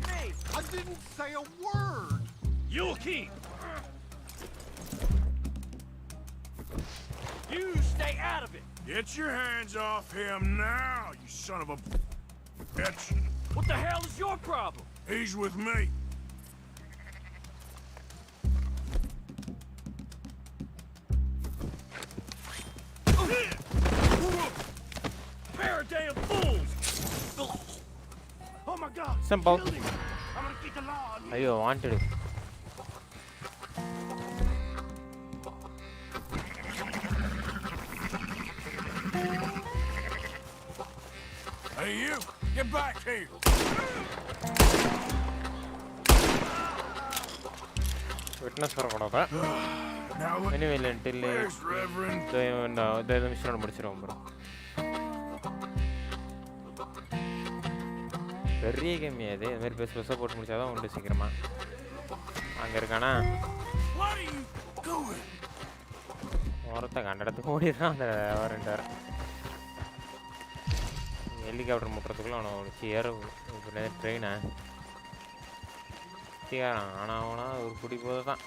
Hey, I didn't say a word! You'll keep. You stay out of it. Get your hands off him now, you son of a bitch. What the hell is your problem? He's with me. Pair of damn fools! Oh my God! Simple. Killed him. I'm gonna keep the law on you. Ayo, wanted. Hey, you! Get back here! Witness for one of that. Anyway, until Where's Reverend? the mission முடிச்சிரோம் bro. பெரிய game இது இந்த மாதிரி பெருசா போட்டு முடிச்சாதான் உண்டு சீக்கிரமா. அங்க இருக்கானா? What are you doing? ஒருத்தன் கண்டடத்துக்கு ஓடிறான் அந்த வரண்டர். ஹெலிகாப்டர் முட்டுறதுக்குள்ள அவனை வச்சு ஏற ட்ரெயினை தீரான். ஆனால் அவனா ஒரு குடி போது தான்.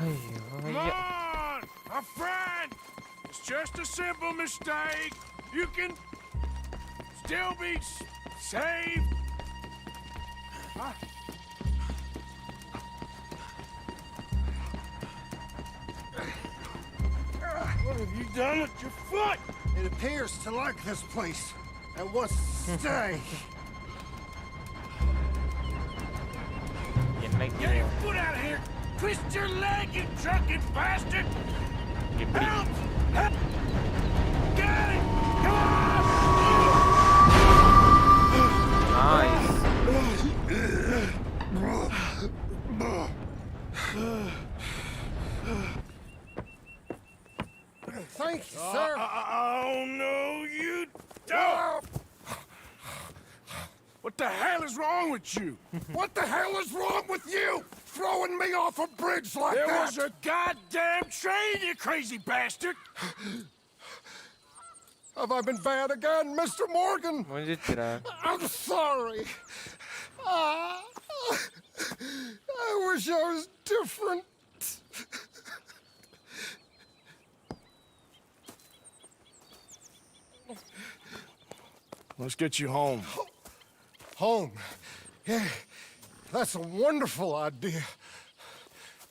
ஐயோ Come on! My friend! It's just a simple mistake. You can still be saved. What have you done with your foot? It appears to like this place and wants to stay. Get your foot out of here! Twist your leg, you drunken bastard! Help! Help! Get it! Come on! Nice. Thank you, sir. Oh, no, you don't! What the hell is wrong with you? What the hell is wrong with you? Throwing me off a bridge like There that? was a goddamn train, you crazy bastard! Have I been bad again, Mr. Morgan? I'm sorry. I wish I was different. Let's get you home. Home? Yeah, that's a wonderful idea.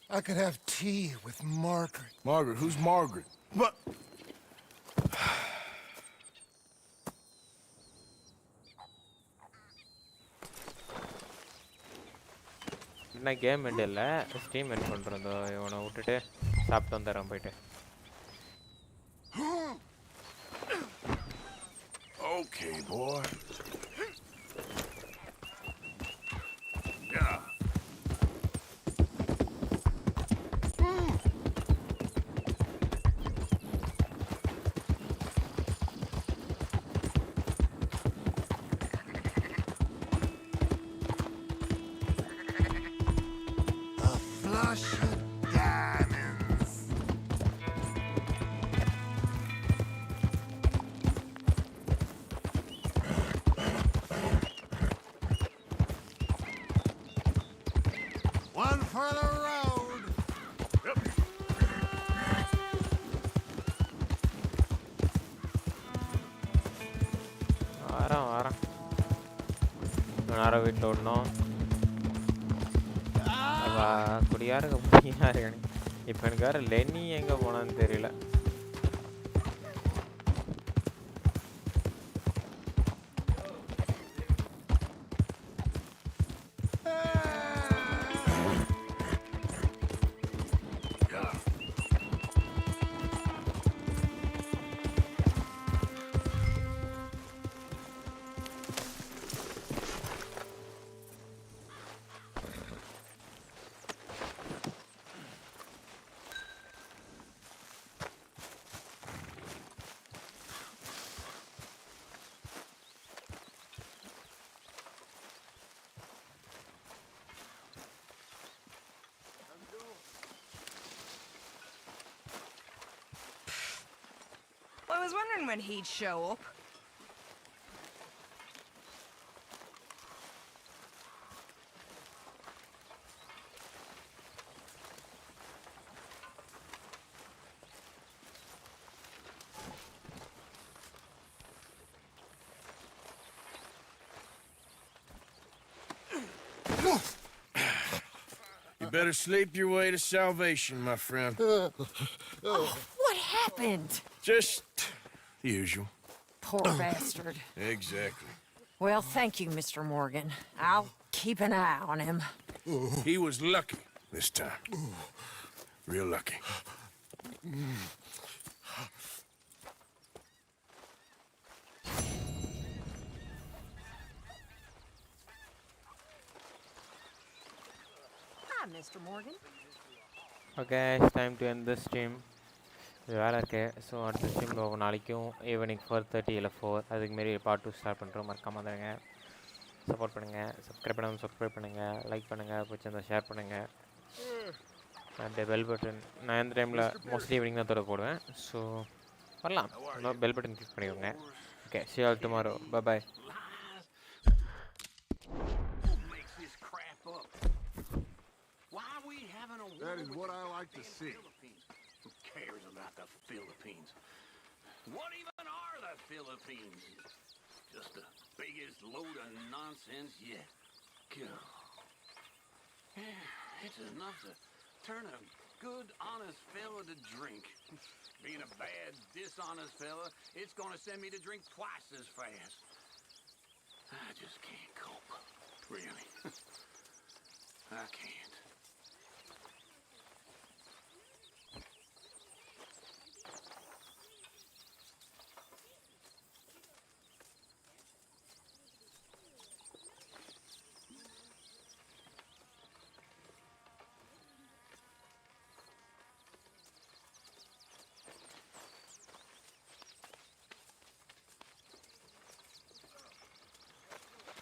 I could have tea with Margaret. Margaret? Who's Margaret? What? நான் game end இல்லை steam end பண்ணுறோம். இவனை விட்டுட்டு சாப்பிட்டு வந்துடுறேன் போயிட்டு. Okay, boy. Yeah. Diamonds. One for the road. Yep. வரேன் நேரம் வீட்டில் விடணும். குடியாருங்க புடியா இருக்கானு. இப்போ எனக்கு வேறு லென்னி எங்கே போனான்னு தெரியல. Well, I was wondering when he'd show up. You better sleep your way to salvation, my friend. Oh, what happened? Just the usual. Poor bastard. Exactly. Well, thank you, Mr. Morgan. I'll keep an eye on him. He was lucky this time. Real lucky. Hi, Mr. Morgan. Okay, it's time to end the stream. இது வேலை இருக்குது. So அடுத்த ஸ்ட்ரீமில் நாளைக்கும் evening 4:30 இல்லை 4 அதுக்கு மாரி part 2 start பண்ணுறோம். மறக்காம வந்துடுங்க. சப்போர்ட் பண்ணுங்கள். சப்ஸ்கிரைப் பண்ணாமல் சப்ஸ்கிரைப் பண்ணுங்கள். லைக் பண்ணுங்கள். பிடிச்சிருந்தா ஷேர் பண்ணுங்கள். அண்ட் பெல் பட்டன் நான் எந்த டைமில் மோஸ்ட்லி ஈவினிங் தான் தர போடுவேன். ஸோ வரலாம். பெல் பட்டன் கிளிக் பண்ணிக்கோங்க. Okay, see you all tomorrow. Bye. That is what I like to see. Who cares about the Philippines? What even are the Philippines? Just the biggest load of nonsense yet. God. Yeah, it's enough to turn a good, honest fella to drink. Being a bad, dishonest fella, it's gonna send me to drink twice as fast. I just can't cope. Really. I can't.